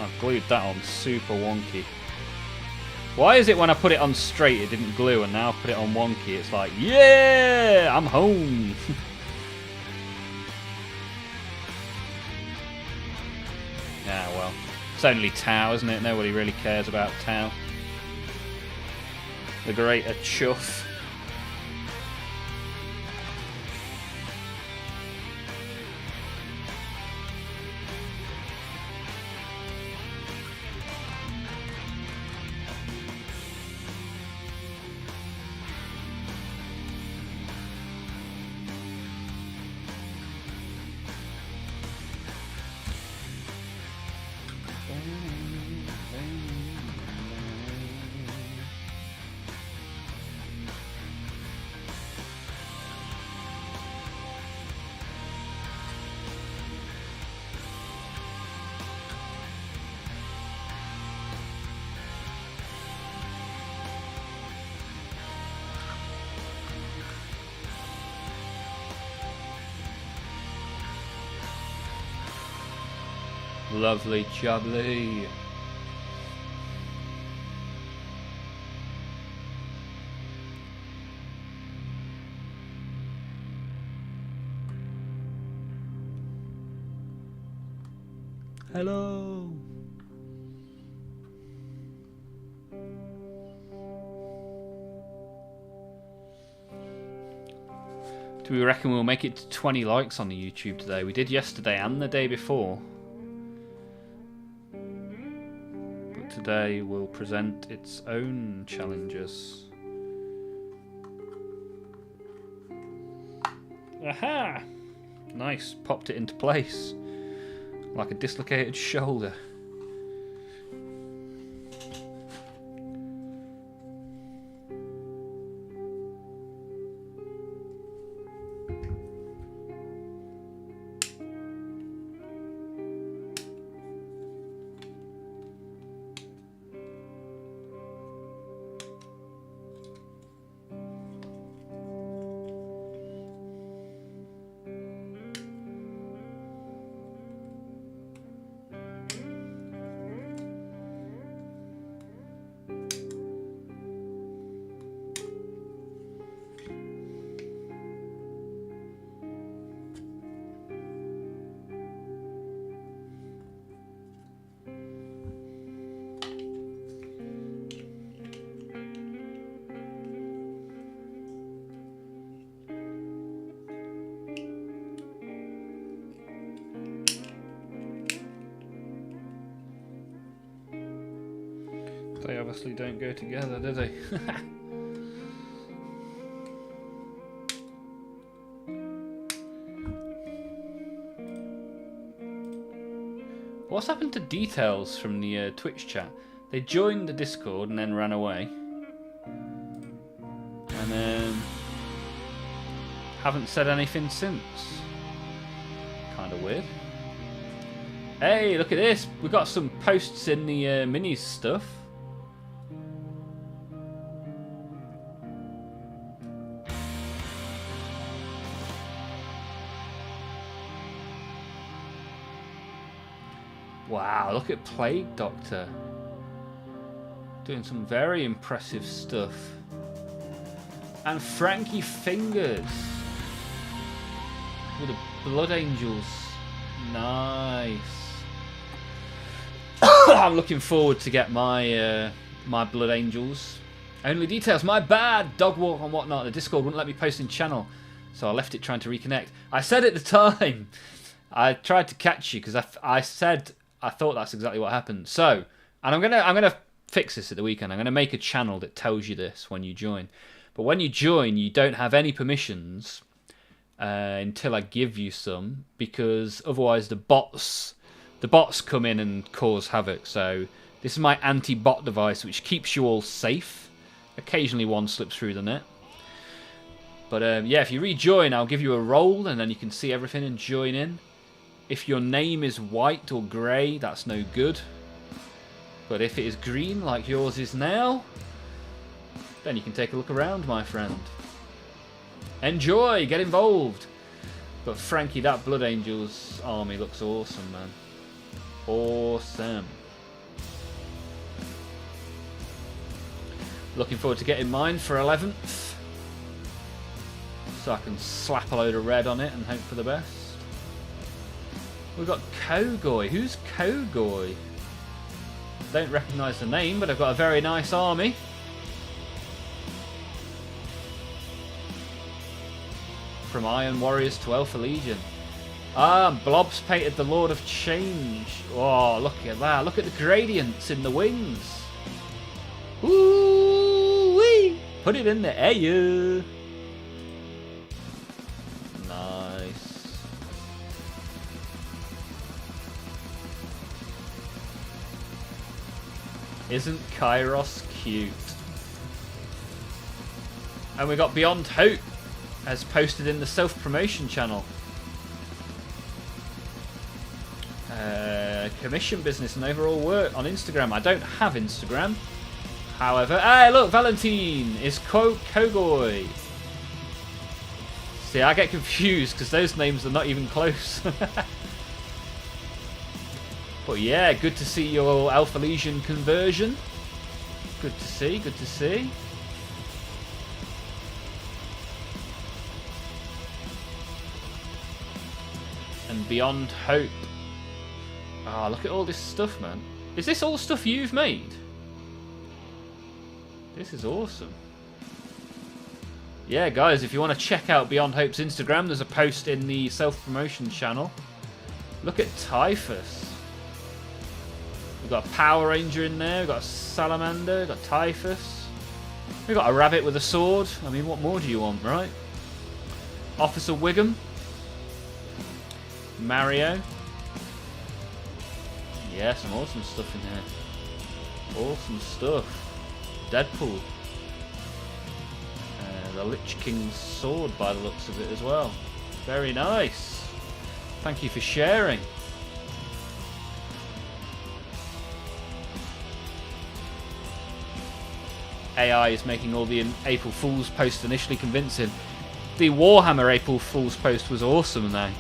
I've glued that on super wonky. Why is it when I put it on straight it didn't glue, and now I put it on wonky it's like, yeah, I'm home. Yeah, well, it's only Tau, isn't it? Nobody really cares about Tau. The greater chuff. Lovely jubbly. Hello. Do we reckon we'll make it to 20 likes on the YouTube today? We did yesterday and the day before. But today will present its own challenges. Aha! Nice, popped it into place. Like a dislocated shoulder. They obviously don't go together, do they? What's happened to details from the Twitch chat? They joined the Discord and then ran away. And then haven't said anything since. Kind of weird. Hey, look at this. We've got some posts in the minis stuff. Wow, look at Plague Doctor. Doing some very impressive stuff. And Frankie Fingers. With the Blood Angels. Nice. I'm looking forward to get my my Blood Angels. Only details, my bad. Dog walk and whatnot. The Discord wouldn't let me post in channel. So I left it trying to reconnect. I said at the time. I tried to catch you because I said... I thought that's exactly what happened. So, and I'm gonna fix this at the weekend. I'm gonna make a channel that tells you this when you join. But when you join, you don't have any permissions until I give you some, because otherwise the bots come in and cause havoc. So this is my anti-bot device, which keeps you all safe. Occasionally one slips through the net. But yeah, if you rejoin, I'll give you a role, and then you can see everything and join in. If your name is white or grey, that's no good. But if it is green, like yours is now, then you can take a look around, my friend. Enjoy, get involved. But Frankie, that Blood Angels army looks awesome, man. Awesome. Looking forward to getting mine for 11th. So I can slap a load of red on it and hope for the best. We've got Kogoy. Who's Kogoy? Don't recognise the name, but I've got a very nice army. From Iron Warriors to Alpha Legion. Ah, Blob's painted the Lord of Change. Oh, look at that. Look at the gradients in the wings. Ooh-wee. Put it in the air. Nice. Isn't Kairos cute? And we got Beyond Hope as posted in the self-promotion channel. Commission business and overall work on Instagram. I don't have Instagram. However, hey look, Valentine is Kogoy. See, I get confused because those names are not even close. But yeah, good to see your Alpha Legion conversion. Good to see, good to see. And Beyond Hope. Ah, look at all this stuff, man. Is this all stuff you've made? This is awesome. Yeah, guys, if you want to check out Beyond Hope's Instagram, there's a post in the self-promotion channel. Look at Typhus. We've got a Power Ranger in there, we've got a Salamander, we've got Typhus. We've got a rabbit with a sword. I mean, what more do you want, right? Officer Wiggum. Mario. Yeah, some awesome stuff in here. Awesome stuff. Deadpool. The Lich King's sword by the looks of it as well. Very nice. Thank you for sharing. AI is making all the April Fool's posts initially convincing. The Warhammer April Fool's post was awesome though.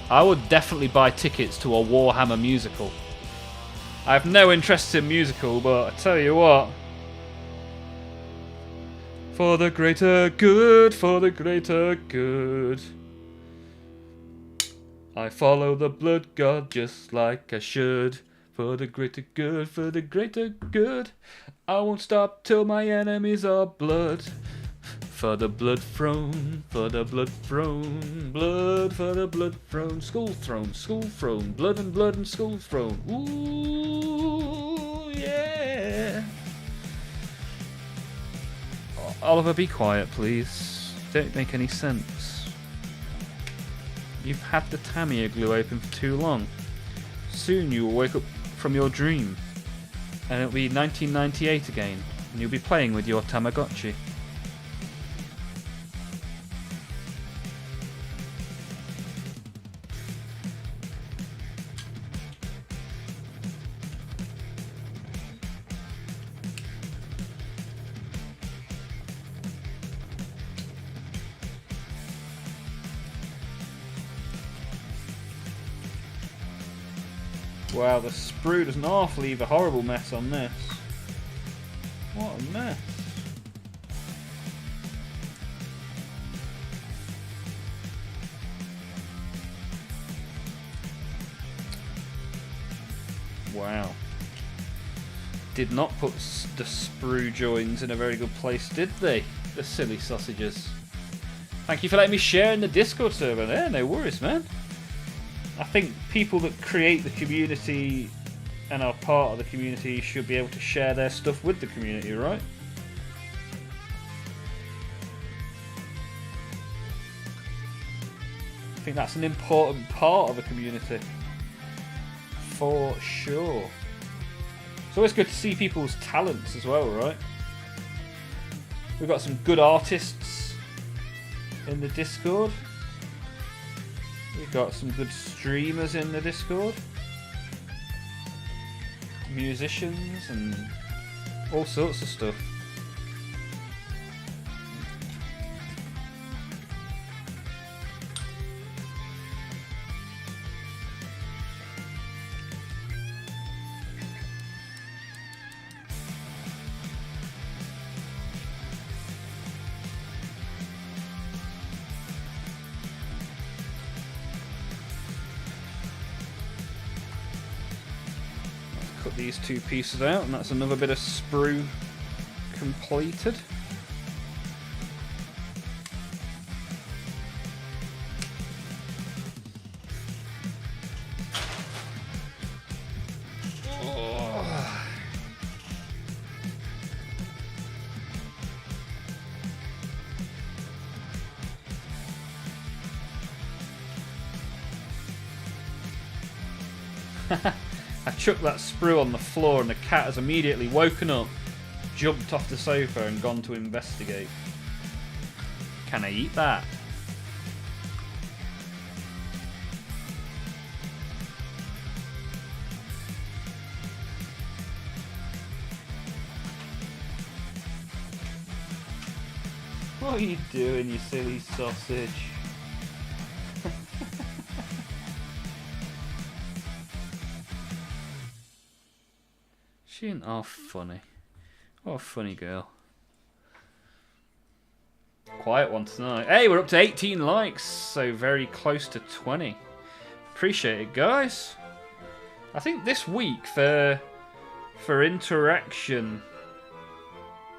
I would definitely buy tickets to a Warhammer musical. I have no interest in musical, but I tell you what. For the greater good, for the greater good. I follow the blood god just like I should. For the greater good, for the greater good. I won't stop till my enemies are blood. For the blood throne, for the blood throne. Blood for the blood throne. Skull throne, blood and skull throne. Ooh, yeah. Oliver, be quiet, please. Don't make any sense. You've had the Tamiya glue open for too long. Soon you will wake up from your dream, and it'll be 1998 again, and you'll be playing with your Tamagotchi. Wow, the sprue does not leave a horrible mess on this. What a mess. Wow. Did not put the sprue joins in a very good place, did they? The silly sausages. Thank you for letting me share in the Discord server there. No worries, man. I think people that create the community and are part of the community should be able to share their stuff with the community, right? I think that's an important part of a community. For sure. It's always good to see people's talents as well, right? We've got some good artists in the Discord. We've got some good streamers in the Discord. Musicians and all sorts of stuff. These two pieces out, and that's another bit of sprue completed. Oh. I chucked that sprue on the floor and the cat has immediately woken up, jumped off the sofa and gone to investigate. Can I eat that? What are you doing, you silly sausage? she in? Oh, funny. What a funny girl. Quiet one tonight. Hey, we're up to 18 likes, so very close to 20. Appreciate it, guys. I think this week for interaction,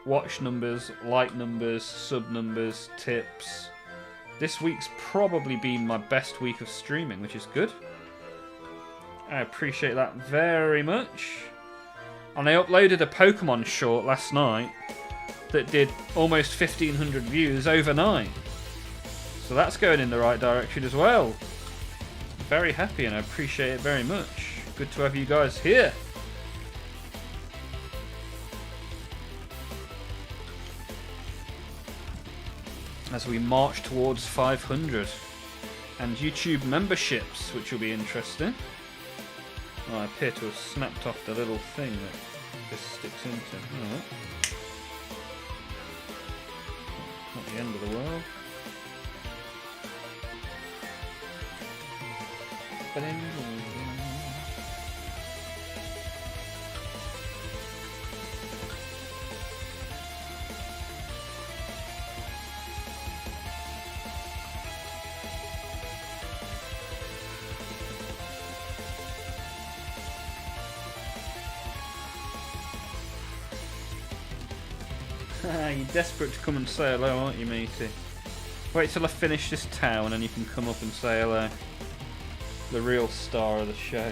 watch numbers, like numbers, sub numbers, tips, this week's probably been my best week of streaming, which is good. I appreciate that very much. And I uploaded a Pokemon short last night that did almost 1,500 views overnight. So that's going in the right direction as well. Very happy and I appreciate it very much. Good to have you guys here. As we march towards 500. And YouTube memberships, which will be interesting. Oh, I appear to have snapped off the little thing that this sticks into. Alright. Not the end of the world. You're desperate to come and say hello, aren't you, matey? Wait till I finish this town and you can come up and say hello. The real star of the show.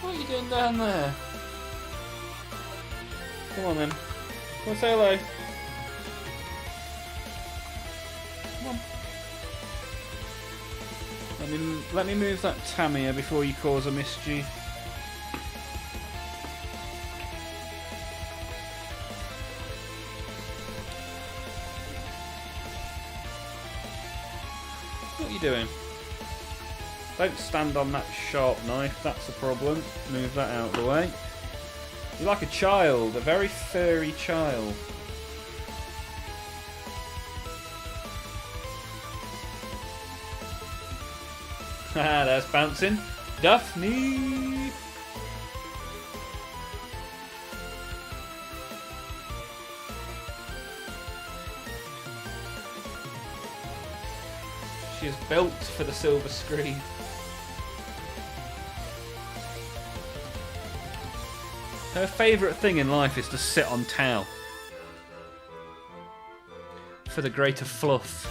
What are you doing down there? Come on then. Come and say hello. Come on. Let me move that Tamiya before you cause a mischief. What are you doing? Don't stand on that sharp knife, that's a problem. Move that out of the way. You're like a child, a very furry child. Haha, there's bouncing. Daphne! She is built for the silver screen. Her favourite thing in life is to sit on towel. For the greater fluff.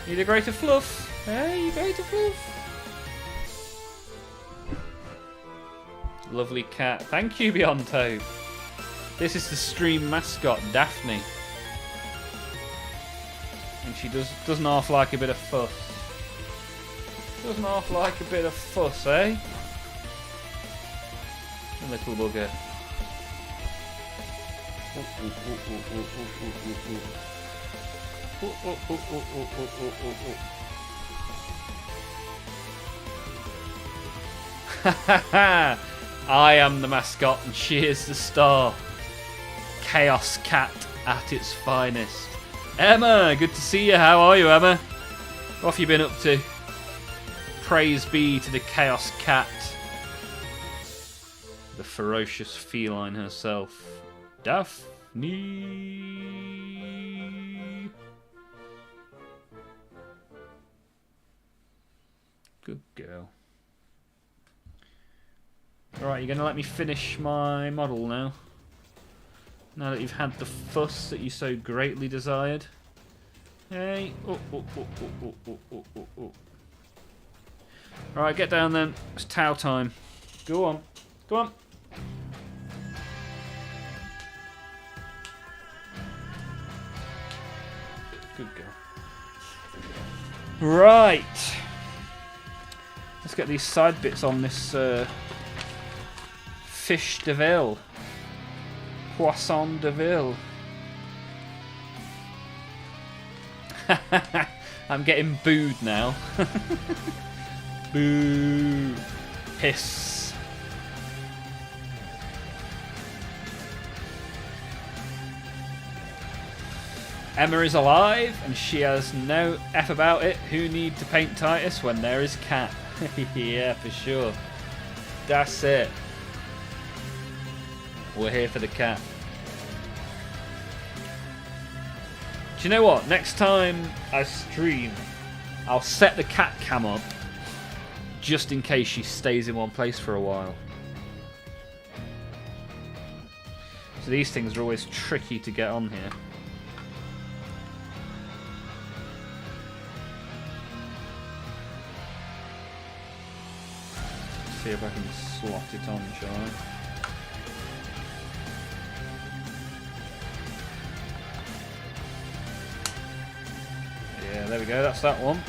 Need a greater fluff? Hey, greater fluff. Lovely cat. Thank you, Bionto. This is the stream mascot, Daphne. And she doesn't half like a bit of fuss. Doesn't half like a bit of fuss, eh? Little bugger. I am the mascot and she is the star. Chaos Cat at its finest. Emma, good to see you. How are you, Emma? What have you been up to? Praise be to the Chaos Cat. The ferocious feline herself, Daphne. Good girl. Alright, you're going to let me finish my model now? Now that you've had the fuss that you so greatly desired? Hey. Alright, get down then. It's towel time. Go on. Go on. Good girl. Right. Let's get these side bits on this fish de ville. Poisson de ville. I'm getting booed now. Boo. Hiss. Emma is alive, and she has no F about it. Who need to paint Titus when there is Cat? Yeah, for sure. That's it. We're here for the Cat. Do you know what? Next time I stream, I'll set the cat cam up just in case she stays in one place for a while. So these things are always tricky to get on here. See if I can slot it on, shall I? Yeah, there we go, that's that one.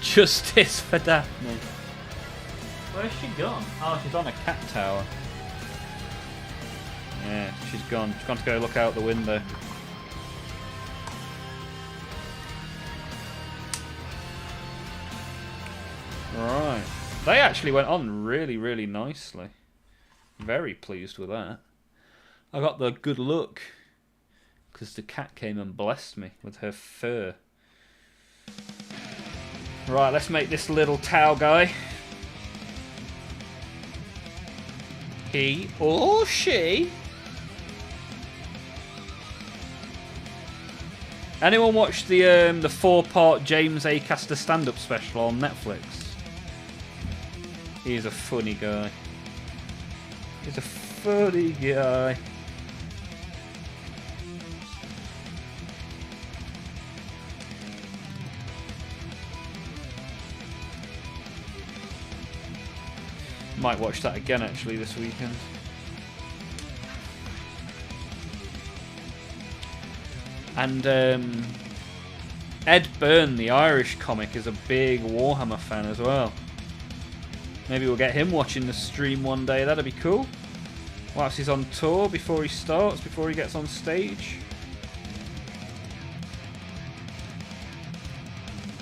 Justice for Daphne. Where's she gone? Oh, she's on a cat tower. Yeah, she's gone. She's gone to go look out the window. Right. They actually went on really, really nicely. Very pleased with that. I got the good look because the cat came and blessed me with her fur. Right, let's make this little Tau guy. He or she. Anyone watch the 4-part James Acaster stand-up special on Netflix? He's a funny guy. He's a funny guy. Might watch that again actually this weekend. And Ed Byrne, the Irish comic, is a big Warhammer fan as well. Maybe we'll get him watching the stream one day. That'd be cool. Whilst he's on tour, before he starts, before he gets on stage.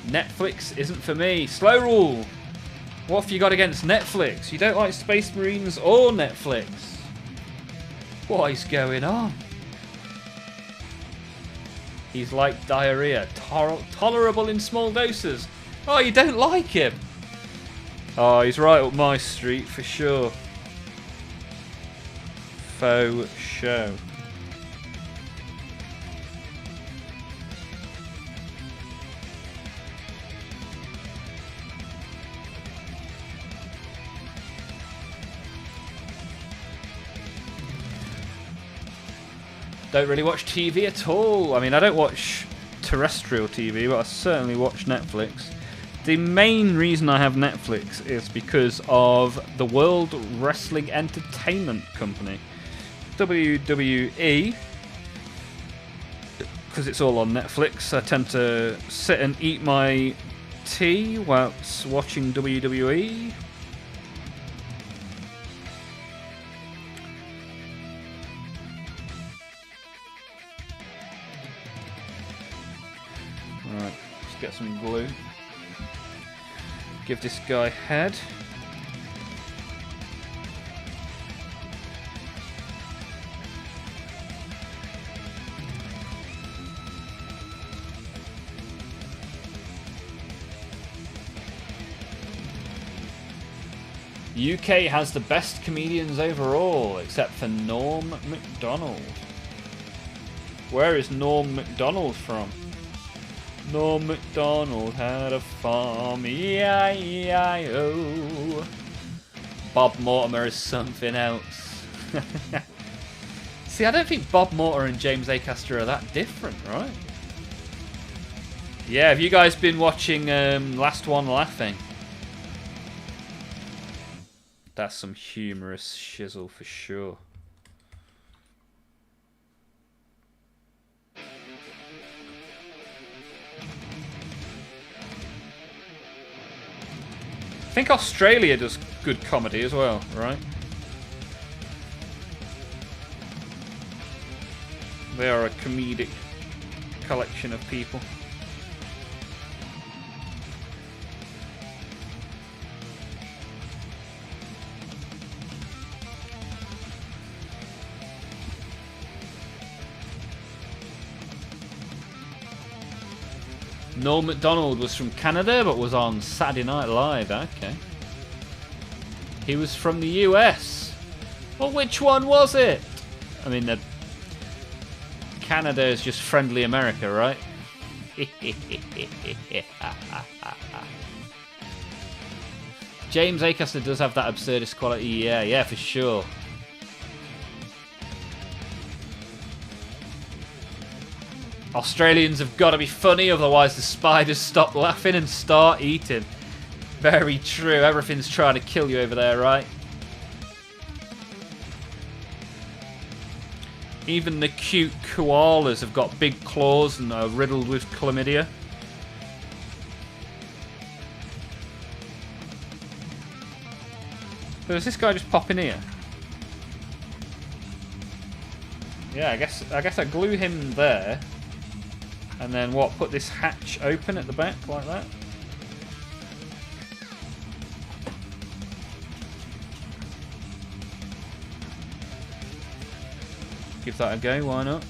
Netflix isn't for me. Slow rule. What have you got against Netflix? You don't like Space Marines or Netflix? What is going on? He's like diarrhea. Tolerable in small doses. Oh, you don't like him? Oh, he's right up my street for sure. Faux show. Don't really watch TV at all. I mean, I don't watch terrestrial TV, but I certainly watch Netflix. The main reason I have Netflix is because of the World Wrestling Entertainment Company, WWE, because it's all on Netflix. I tend to sit and eat my tea whilst watching WWE. Alright, let's get some glue. Give this guy head. UK has the best comedians overall, except for Norm Macdonald. Where is Norm Macdonald from? Norm Macdonald had a farm, E-I-E-I-O. Bob Mortimer is something else. See, I don't think Bob Mortimer and James Acaster are that different, right? Yeah, have you guys been watching Last One Laughing? That's some humorous shizzle for sure. I think Australia does good comedy as well, right? They are a comedic collection of people. Noel McDonald was from Canada, but was on Saturday Night Live. Okay. He was from the US. Well, which one was it? I mean, Canada is just friendly America, right? James Acaster does have that absurdist quality. Yeah, for sure. Australians have got to be funny, otherwise the spiders stop laughing and start eating. Very true. Everything's trying to kill you over there, right? Even the cute koalas have got big claws and are riddled with chlamydia. So is this guy just popping here? Yeah, I guess I glue him there. And then what? Put this hatch open at the back like that. Give that a go, why not?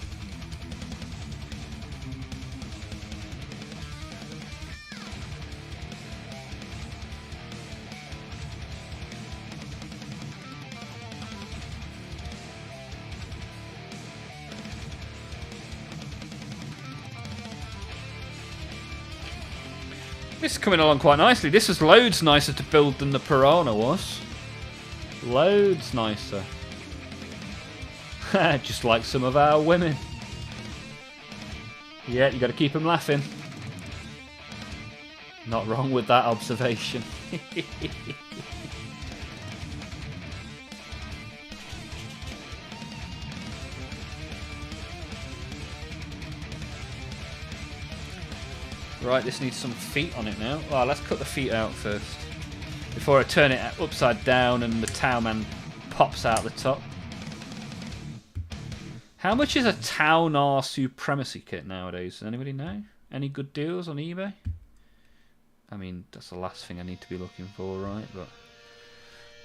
This is coming along quite nicely. This was loads nicer to build than the Piranha was. Loads nicer. Just like some of our women. Yeah, you got to keep them laughing. Not wrong with that observation. Right, this needs some feet on it now. Well, let's cut the feet out first. Before I turn it upside down and the Towman pops out the top. How much is a Townar Supremacy kit nowadays? Does anybody know? Any good deals on eBay? I mean, that's the last thing I need to be looking for, right? But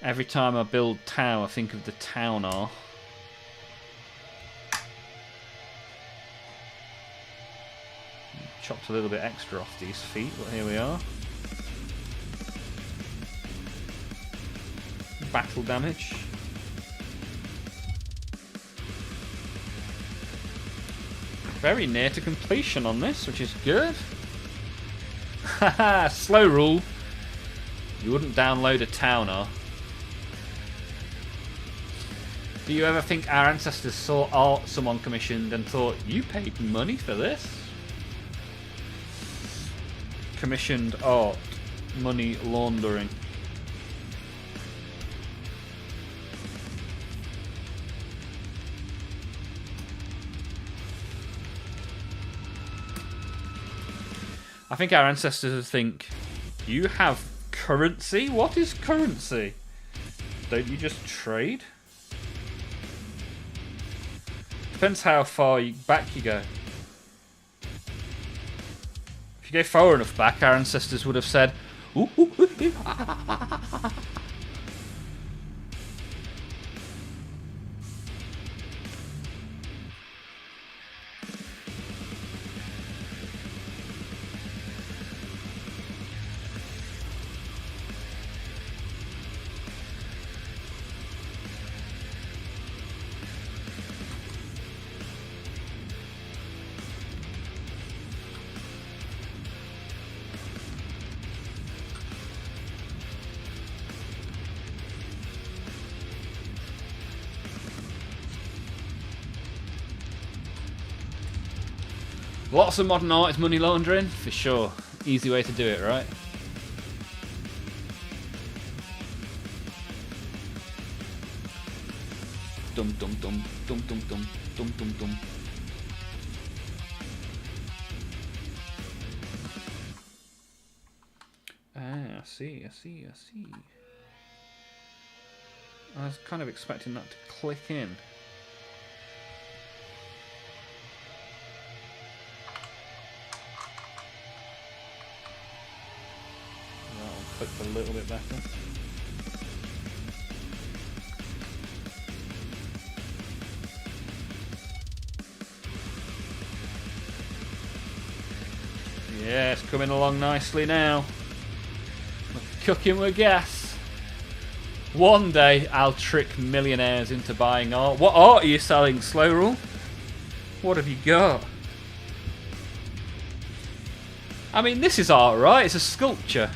every time I build Tau, I think of the Townar. Chopped a little bit extra off these feet, but here we are. Battle damage. Very near to completion on this, which is good. Haha, slow rule. You wouldn't download a Towner. Do you ever think our ancestors saw art someone commissioned and thought, you paid money for this? Commissioned art. Money laundering. I think our ancestors think, you have currency? What is currency? Don't you just trade? Depends how far back you go. If you go far enough back, our ancestors would have said, ooh, ooh, ooh, ooh. Lots of modern art is money laundering, for sure. Easy way to do it, right? Dum dum dum dum dum dum dum dum dum. Ah, I see. I was kind of expecting that to click in. clicked a little bit better. Yeah, it's coming along nicely now. We're cooking with gas. One day I'll trick millionaires into buying art. What art are you selling, Slow Rule? What have you got? I mean, this is art, right? It's a sculpture.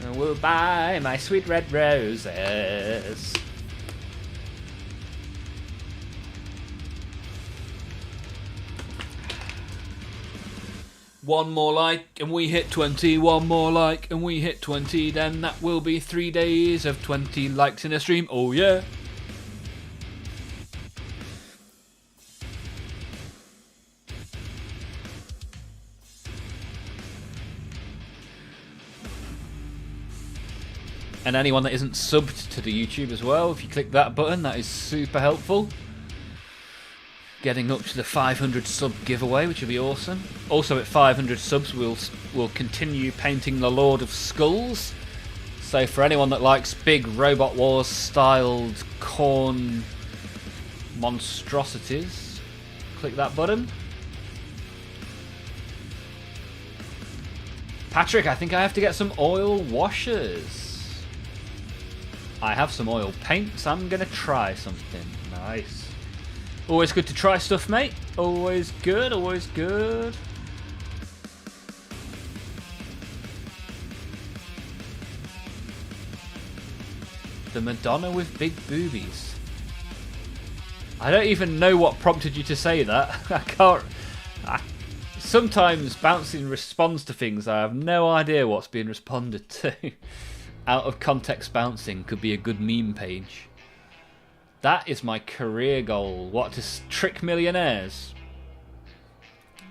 And we'll buy my sweet red roses. One more like and we hit 20. One more like and we hit 20. Then that will be 3 days of 20 likes in a stream. Oh yeah. And anyone that isn't subbed to the YouTube as well, if you click that button, that is super helpful. Getting up to the 500 sub giveaway, which will be awesome. Also at 500 subs, we'll continue painting the Lord of Skulls. So for anyone that likes big Robot Wars styled corn monstrosities, click that button. Patrick, I think I have to get some oil washers. I have some oil paint, so I'm going to try something. Nice. Always good to try stuff, mate. Always good, always good. The Madonna with big boobies. I don't even know what prompted you to say that. I can't... Sometimes Bouncing responds to things I have no idea what's being responded to. Out of context Bouncing could be a good meme page. That is my career goal. What, to trick millionaires?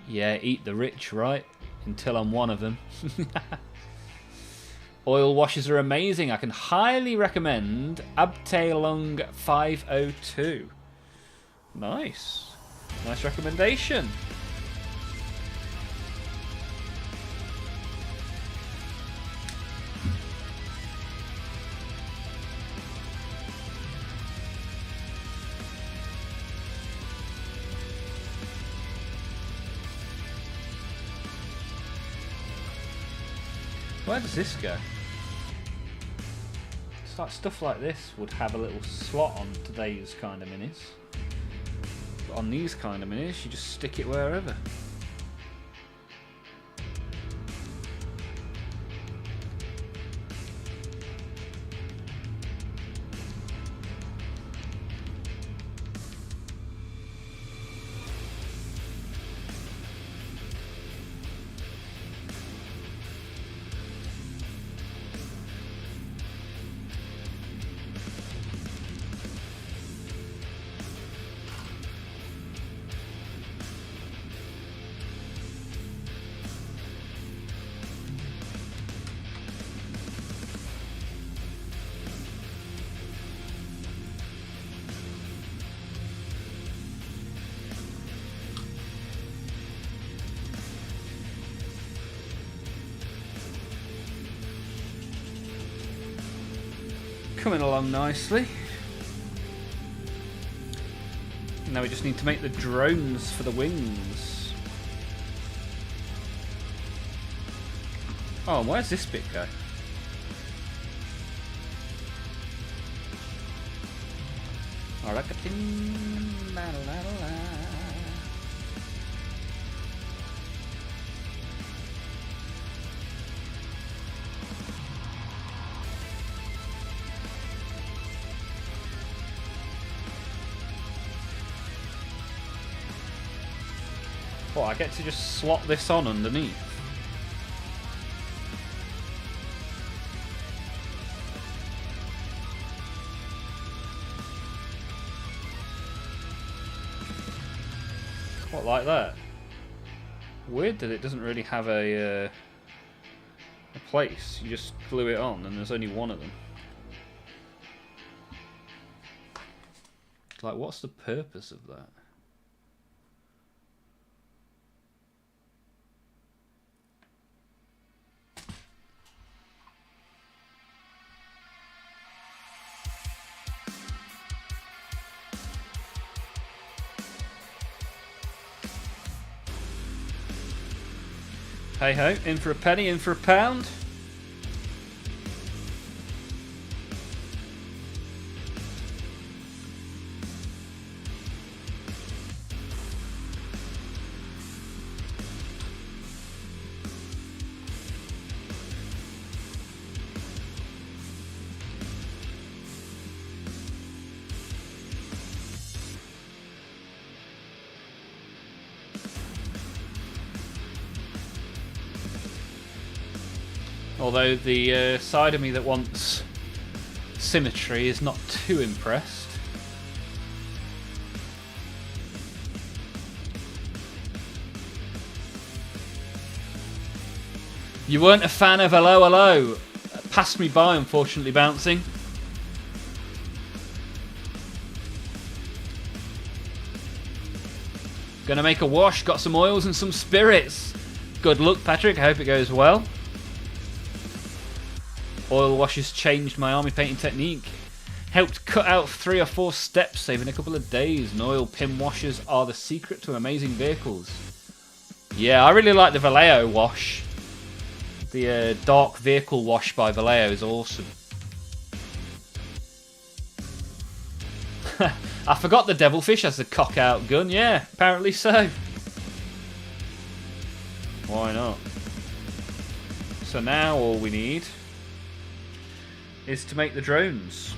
Yeah, eat the rich, right? Until I'm one of them. Oil washes are amazing. I can highly recommend Abteilung 502. Nice. Nice recommendation. Where does this go? It's like stuff like this would have a little slot on today's kind of minis. But on these kind of minis, you just stick it wherever. Coming along nicely. Now we just need to make the drones for the wings. Oh, and where's this bit go? Oh, I get to just slot this on underneath. What, like that? Weird that it doesn't really have a place. You just glue it on and there's only one of them. Like, what's the purpose of that? Hey ho, in for a penny, in for a pound. Although the side of me that wants symmetry is not too impressed. You weren't a fan of Hello Hello. Passed me by, unfortunately, bouncing. Gonna make a wash, got some oils and some spirits. Good luck, Patrick, I hope it goes well. Oil washes changed my army painting technique. Helped cut out 3 or 4 steps, saving a couple of days. And oil pin washers are the secret to amazing vehicles. Yeah, I really like the Vallejo wash. The dark vehicle wash by Vallejo is awesome. I forgot the Devilfish has the cock-out gun. Yeah, apparently so. Why not? So now all we need is to make the drones.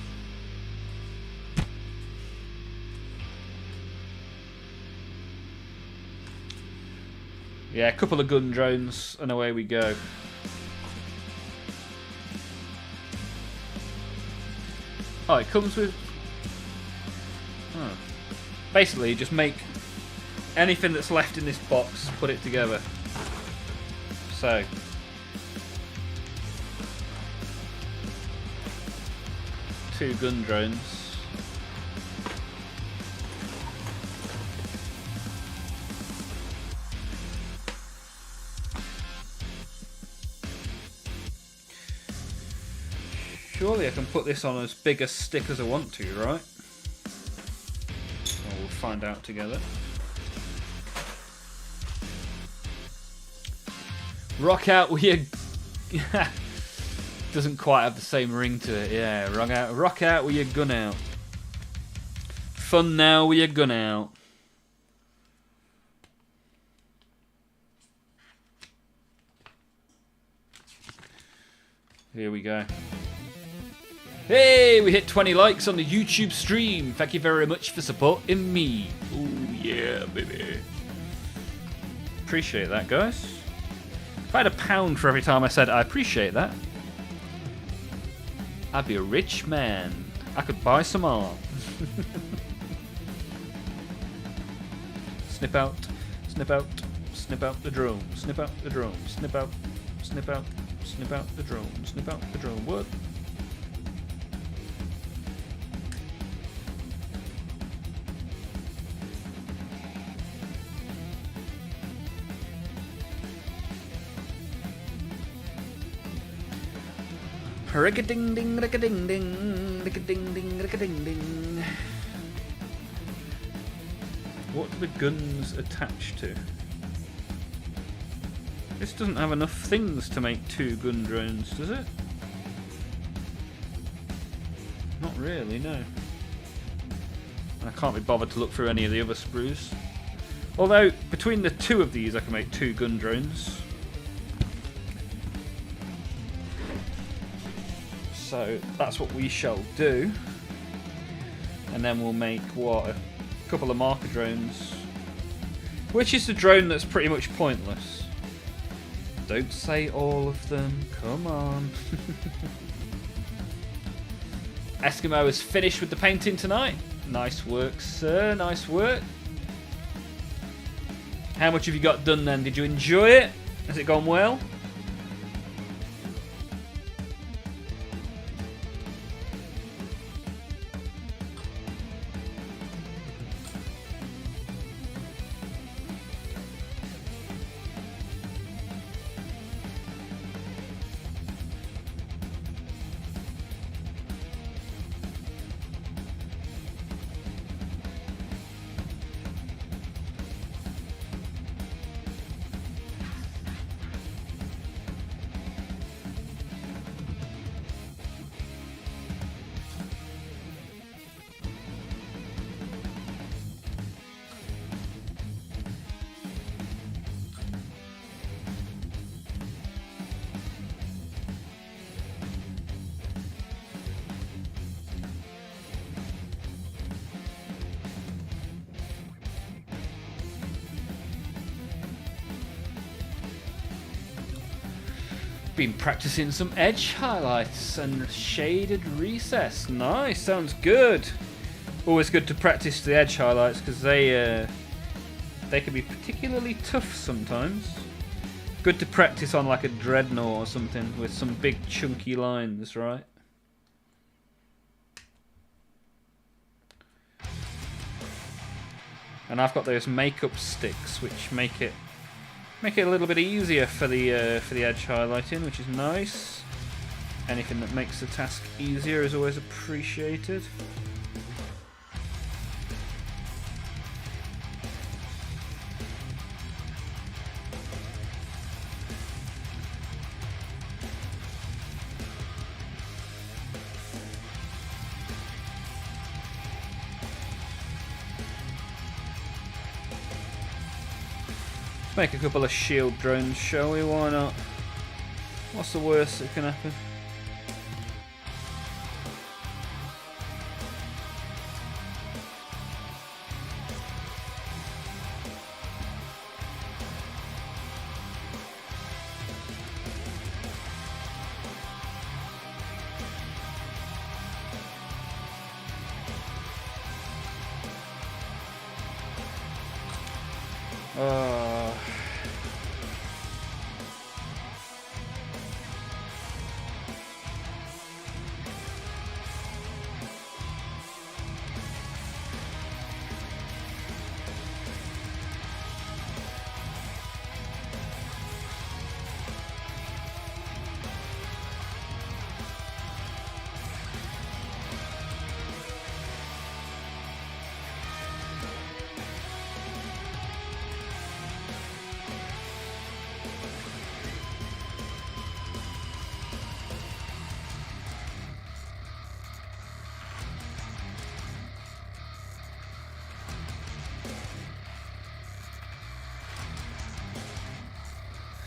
Yeah, a couple of gun drones and away we go. Oh, it comes with... Basically, just make anything that's left in this box, put it together. So... two gun drones. Surely I can put this on as big a stick as I want to, right? Well, we'll find out together. Rock out with your... Doesn't quite have the same ring to it. Yeah, rock out with your gun out. Fun now with your gun out. Here we go. Hey, we hit 20 likes on the YouTube stream. Thank you very much for supporting me. Oh yeah, baby. Appreciate that, guys. If I had £1 for every time I said I appreciate that, I'd be a rich man. I could buy some art. Snip out, snip out, snip out the drone, snip out the drone, snip out, snip out, snip out the drone, snip out the drone. What? Rick-a-ding-ding, rick-a-ding-ding, rick-a-ding-ding, rick-a-ding-ding. What do the guns attach to? This doesn't have enough things to make 2 gun drones, does it? Not really, no. I can't be bothered to look through any of the other sprues. Although, between the 2 of these I can make 2 gun drones. So that's what we shall do, and then we'll make what, a couple of marker drones, which is the drone that's pretty much pointless. Don't say all of them, come on. Eskimo is finished with the painting tonight. Nice work, sir, nice work. How much have you got done then? Did you enjoy it? Has it gone well? Been practicing some edge highlights and shaded recess. Nice, sounds good. Always good to practice the edge highlights because they can be particularly tough sometimes. Good to practice on like a dreadnought or something with some big chunky lines, right? And I've got those makeup sticks which make it a little bit easier for the edge highlighting, which is nice. Anything that makes the task easier is always appreciated. Make a couple of shield drones, shall we? Why not? What's the worst that can happen?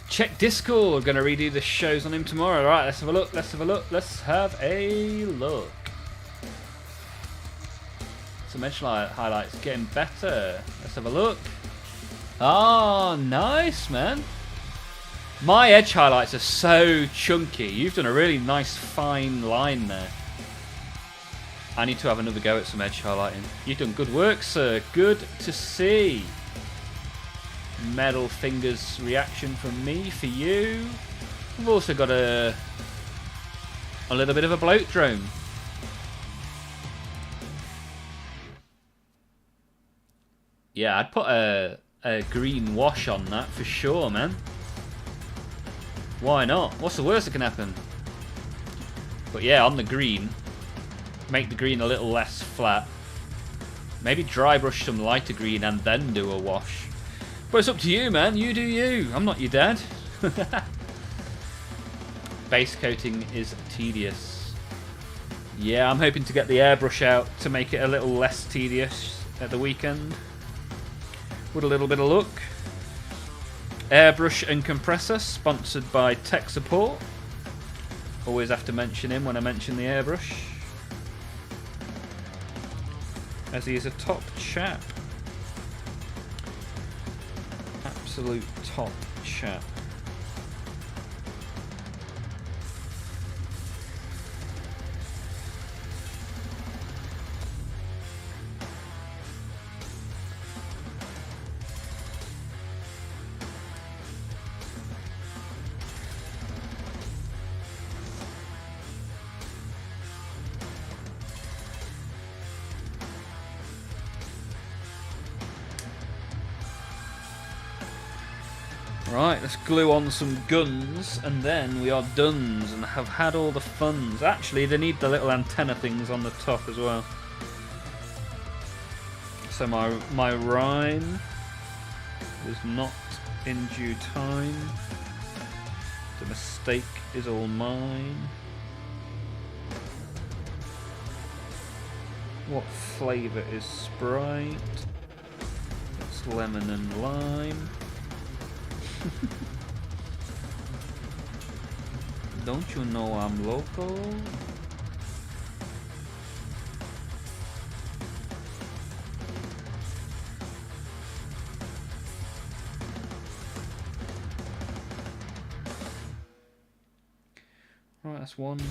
Check Discord. Gonna redo the shows on him tomorrow. Right, let's have a look. Let's have a look. Let's have a look. Some edge highlights getting better. Let's have a look. Oh, nice, man. My edge highlights are so chunky. You've done a really nice fine line there. I need to have another go at some edge highlighting. You've done good work, sir. Good to see. Metal fingers reaction from me for you. We've also got a little bit of a bloat drone. Yeah, I'd put a green wash on that for sure, man. Why not? What's the worst that can happen? But yeah, on the green, make the green a little less flat. Maybe dry brush some lighter green and then do a wash. But it's up to you, man. You do you. I'm not your dad. Base coating is tedious. Yeah, I'm hoping to get the airbrush out to make it a little less tedious at the weekend. With a little bit of luck. Airbrush and compressor, sponsored by Tech Support. Always have to mention him when I mention the airbrush, as he is a top chap. Absolute top chap. Right, let's glue on some guns and then we are done and have had all the funs. Actually, they need the little antenna things on the top as well. So my rhyme was not in due time. The mistake is all mine. What flavour is Sprite? It's lemon and lime. Don't you know I'm local? That's one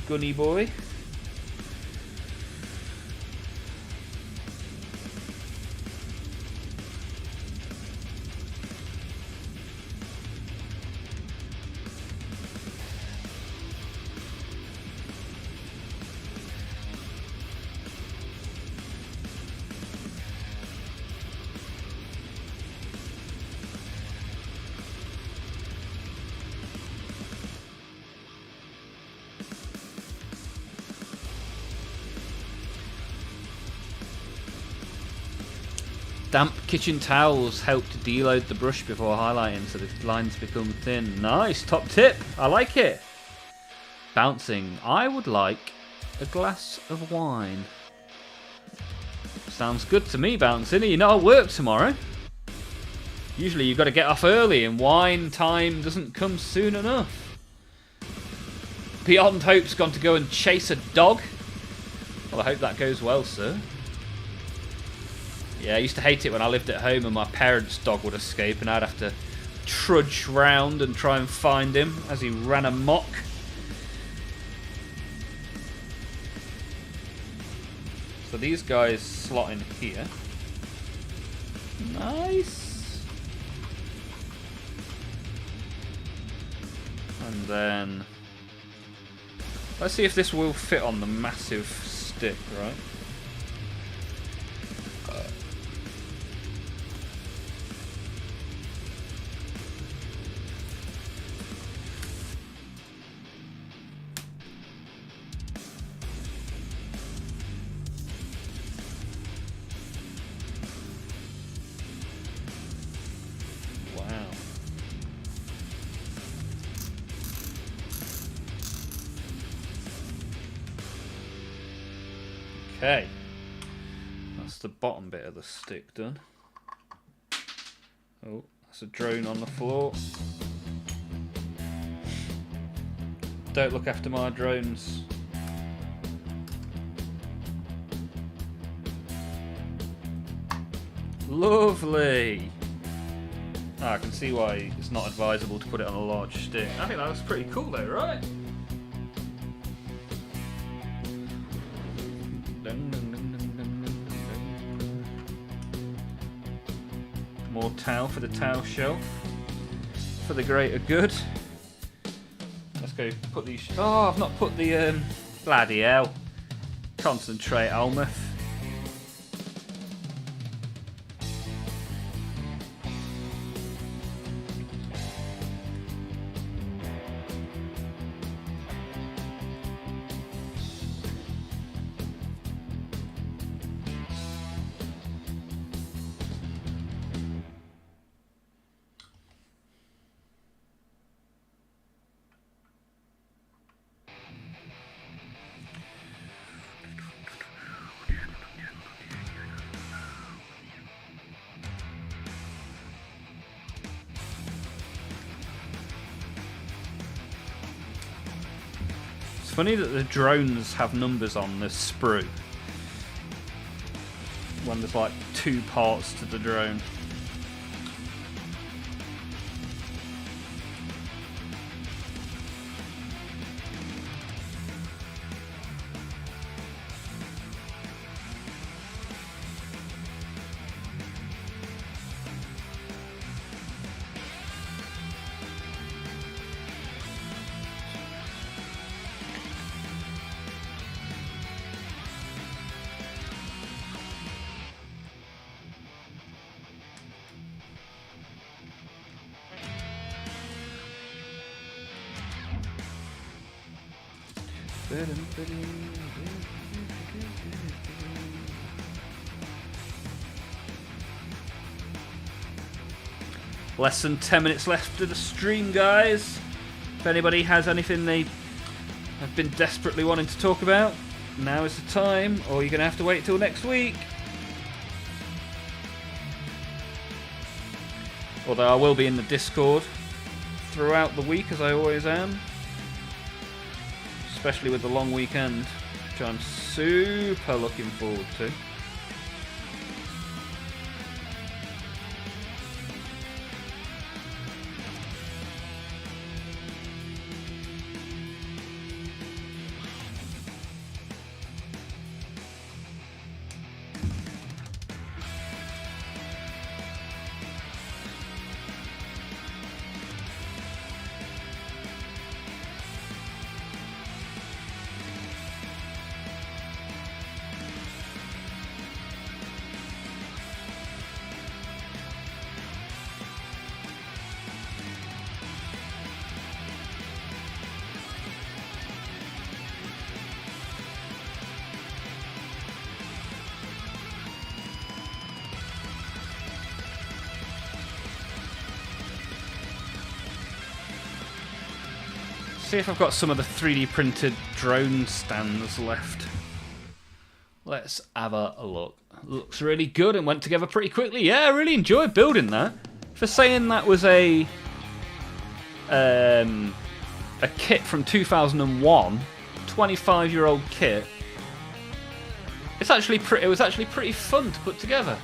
gunny boy. Damp kitchen towels help to deload the brush before highlighting so the lines become thin. Nice, top tip. I like it. Bouncing. I would like a glass of wine. Sounds good to me, Bouncing. You know I work tomorrow. Usually you've got to get off early and wine time doesn't come soon enough. Beyond Hope's gone to go and chase a dog. Well, I hope that goes well, sir. Yeah, I used to hate it when I lived at home and my parents' dog would escape and I'd have to trudge round and try and find him as he ran amok. So these guys slot in here. Nice. And then let's see if this will fit on the massive stick, right? Okay, that's the bottom bit of the stick done. Oh, that's a drone on the floor. Don't look after my drones. Lovely. Ah, I can see why it's not advisable to put it on a large stick. I think that was pretty cool though, right? More towel for the towel shelf for the greater good. Let's go put these. Oh, I've not put the bloody hell. Concentrate, Olmaph. Funny that the drones have numbers on the sprue when there's like 2 parts to the drone. Less than 10 minutes left of the stream, guys. If anybody has anything they have been desperately wanting to talk about, now is the time, or you're going to have to wait till next week. Although I will be in the Discord throughout the week, as I always am. Especially with the long weekend, which I'm super looking forward to. See if I've got some of the 3D printed drone stands left. Let's have a look. Looks really good and went together pretty quickly. Yeah, I really enjoyed building that. For saying that was a kit from 2001, 25-year-old kit. It was actually pretty fun to put together.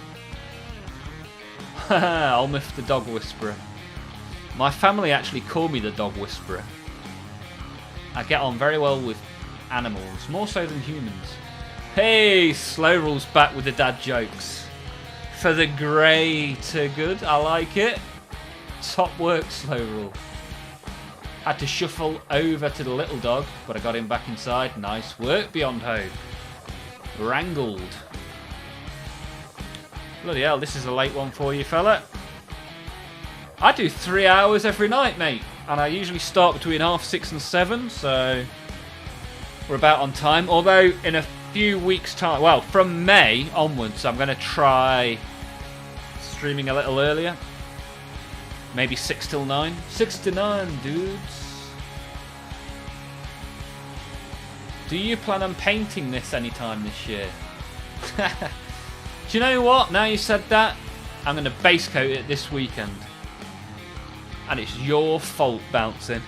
Olmaph the Dog Whisperer. My family actually call me the Dog Whisperer. I get on very well with animals, more so than humans. Hey, Slow Rule's back with the dad jokes. For the greater good, I like it. Top work, Slow Rule. Had to shuffle over to the little dog, but I got him back inside. Nice work, Beyond Hope. Wrangled. Bloody hell, this is a late one for you, fella. I do 3 hours every night, mate. And I usually start between 6:30 and 7, so we're about on time. Although, in a few weeks' time, well, from May onwards, I'm going to try streaming a little earlier. Maybe 6 till 9. 6 to 9, dudes. Do you plan on painting this anytime this year? Do you know what? Now you said that, I'm going to base coat it this weekend. And it's your fault, Bouncing.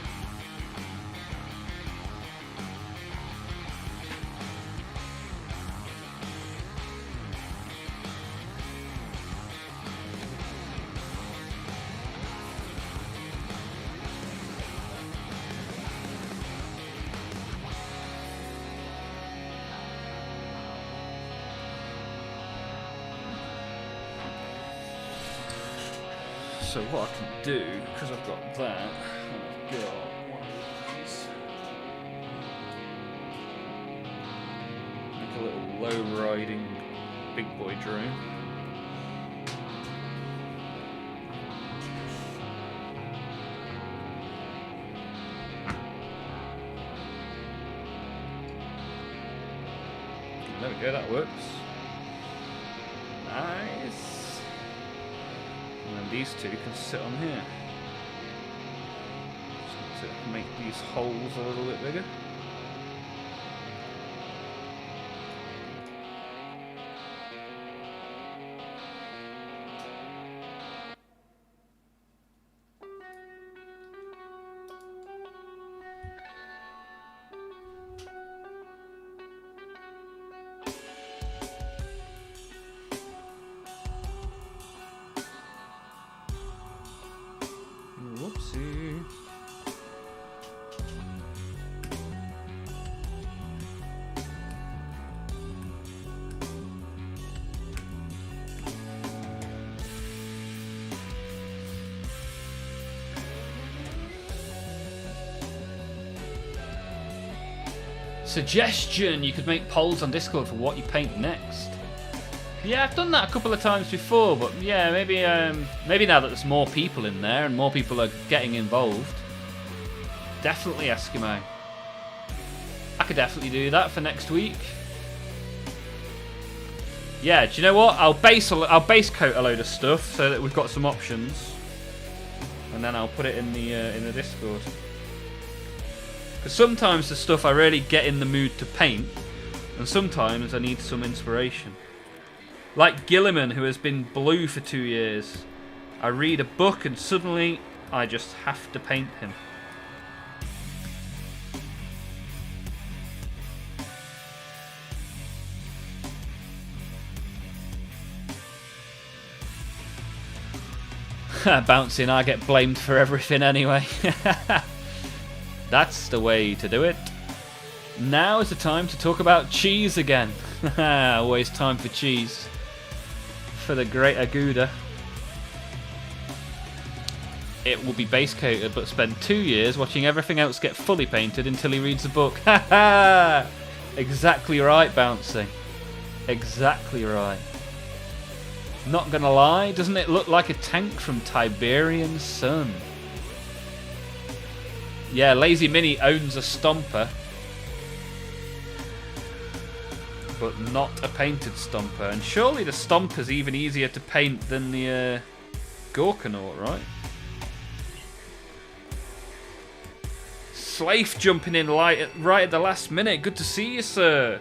So what I can do, because I've got that, I've got one of these. Make a little low-riding big boy drone. There we go, that works. Nice. And then these two can sit on here. Just need to make these holes a little bit bigger. Whoopsie. Suggestion: you could make polls on Discord for what you paint next. Yeah, I've done that a couple of times before, but yeah, maybe now that there's more people in there and more people are getting involved, definitely Eskimo. I could definitely do that for next week. Yeah, do you know what? I'll base coat a load of stuff so that we've got some options, and then I'll put it in the Discord. Because sometimes the stuff I really get in the mood to paint, and sometimes I need some inspiration. Like Gilliman, who has been blue for 2 years. I read a book and suddenly I just have to paint him. Bouncing, I get blamed for everything anyway. That's the way to do it. Now is the time to talk about cheese again. Always time for cheese. For the great Aguda. It will be base coated, but spend 2 years watching everything else get fully painted until he reads the book. Ha! Exactly right, Bouncy. Exactly right. Not gonna lie, doesn't it look like a tank from Tiberian Sun? Yeah, Lazy Mini owns a Stomper, but not a painted Stomper. And surely the Stomper's even easier to paint than the Gorkanaut, right? Slafe jumping in right at the last minute. Good to see you, sir.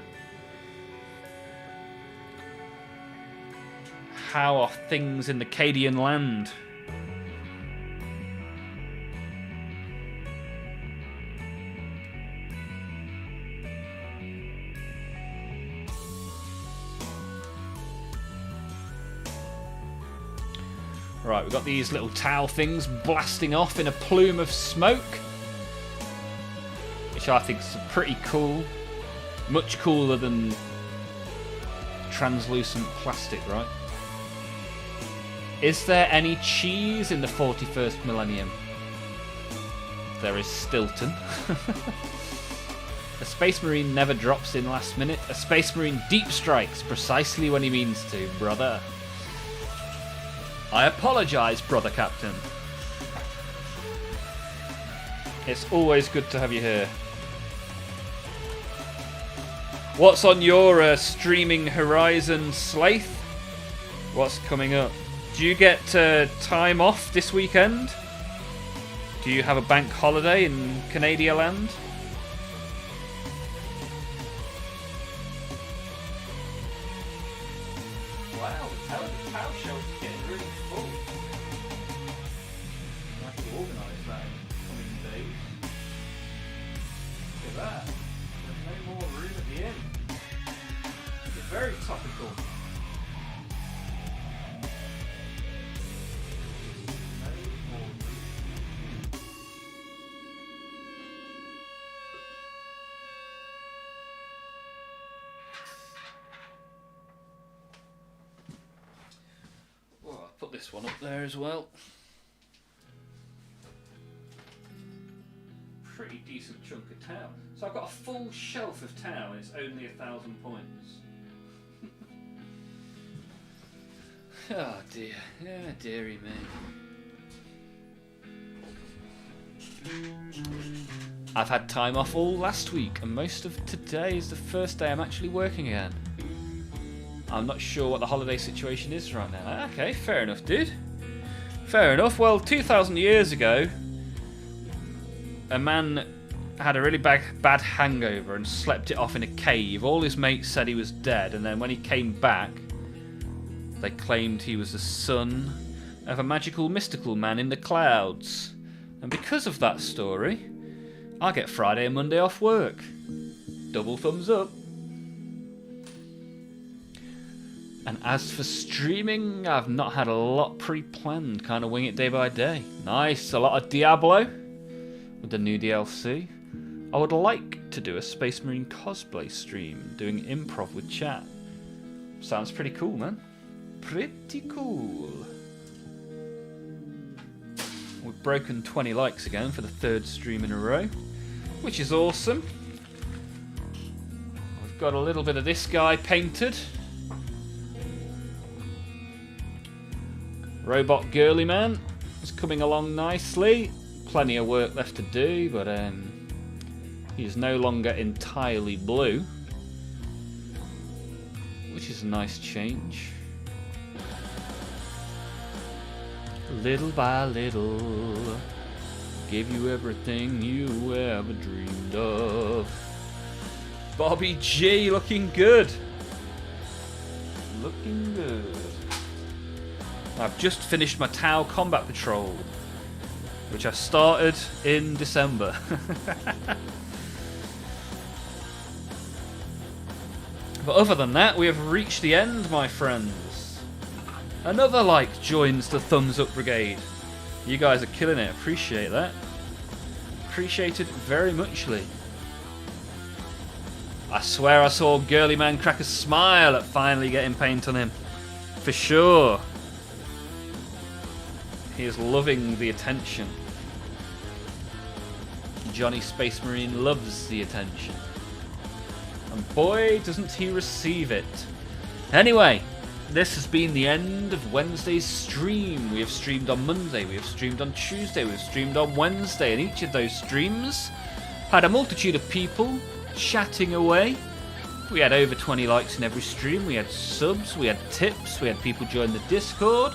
How are things in the Cadian land? Right, we've got these little towel things blasting off in a plume of smoke, which I think is pretty cool. Much cooler than translucent plastic, right? Is there any cheese in the 41st millennium? There is Stilton. A Space Marine never drops in last minute. A Space Marine deep strikes precisely when he means to, brother. I apologise, brother captain. It's always good to have you here. What's on your streaming horizon, Slaith? What's coming up? Do you get time off this weekend? Do you have a bank holiday in Canada land? Wow, the cow show is getting really full. I'll have to organise that in the coming days. Look at that. There's no more room at the inn. It's very topical. Put this one up there as well. Pretty decent chunk of tau. So I've got a full shelf of tau and it's only 1,000 points. Oh dear. Oh dearie me. I've had time off all last week and most of today is the first day I'm actually working again. I'm not sure what the holiday situation is right now. Okay, fair enough, dude. Fair enough. Well, 2,000 years ago, a man had a really bad hangover and slept it off in a cave. All his mates said he was dead, and then when he came back, they claimed he was the son of a magical, mystical man in the clouds. And because of that story, I get Friday and Monday off work. Double thumbs up. And as for streaming, I've not had a lot pre-planned, kind of wing it day by day. Nice, a lot of Diablo with the new DLC. I would like to do a Space Marine cosplay stream, doing improv with chat. Sounds pretty cool, man. Pretty cool. We've broken 20 likes again for the 3rd stream in a row, which is awesome. We've got a little bit of this guy painted. Robot Girly Man is coming along nicely. Plenty of work left to do, but he's no longer entirely blue, which is a nice change. Little by little, give you everything you ever dreamed of. Bobby G looking good. Looking good. I've just finished my Tau Combat Patrol, which I started in December. But other than that, we have reached the end, my friends. Another like joins the thumbs up brigade. You guys are killing it. Appreciate that. Appreciate it very muchly. I swear I saw Girly Man crack a smile at finally getting paint on him. For sure. He is loving the attention. Johnny Space Marine loves the attention. And boy, doesn't he receive it. Anyway, this has been the end of Wednesday's stream. We have streamed on Monday, we have streamed on Tuesday, we have streamed on Wednesday, and each of those streams had a multitude of people chatting away. We had over 20 likes in every stream, we had subs, we had tips, we had people join the Discord.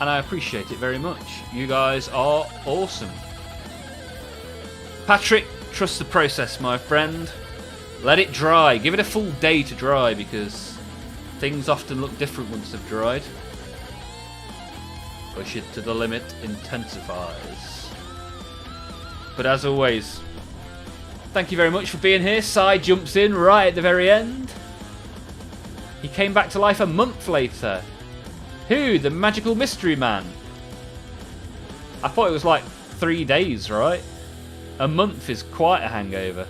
And I appreciate it very much. You guys are awesome. Patrick, trust the process, my friend. Let it dry. Give it a full day to dry because things often look different once they've dried. Push it to the limit, intensifies. But as always, thank you very much for being here. Sai jumps in right at the very end. He came back to life a month later. Who? The magical mystery man? I thought it was like 3 days, right? A month is quite a hangover.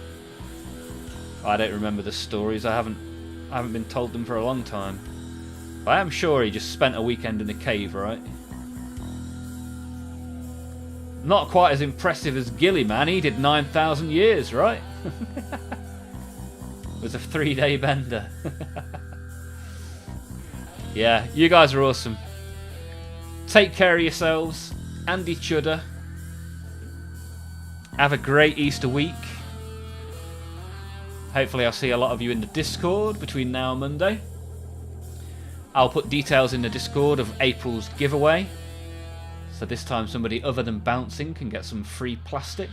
I don't remember the stories. I haven't been told them for a long time. But I am sure he just spent a weekend in a cave, right? Not quite as impressive as Gilly, man. He did 9,000 years, right? It was a 3-day bender. Yeah, you guys are awesome. Take care of yourselves and each other. Have a great Easter week. Hopefully I'll see a lot of you in the Discord between now and Monday. I'll put details in the Discord of April's giveaway. So this time somebody other than Bouncing can get some free plastic.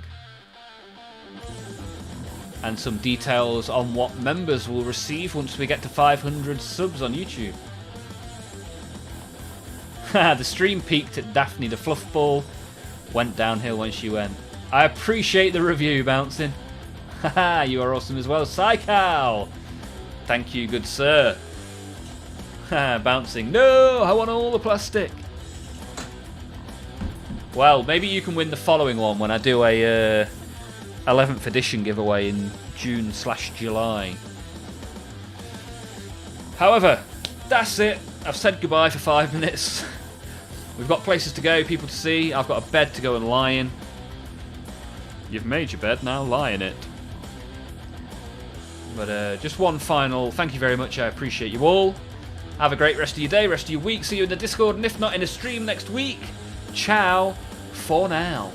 And some details on what members will receive once we get to 500 subs on YouTube. The stream peaked at Daphne the Fluffball. Went downhill when she went. I appreciate the review, Bouncing. Haha, you are awesome as well. Psychow! Thank you, good sir. Bouncing. No, I want all the plastic. Well, maybe you can win the following one when I do a 11th edition giveaway in June/July. However, that's it. I've said goodbye for 5 minutes. We've got places to go, people to see. I've got a bed to go and lie in. You've made your bed, now lie in it. But just one final thank you very much. I appreciate you all. Have a great rest of your day, rest of your week. See you in the Discord, and if not, in a stream next week. Ciao for now.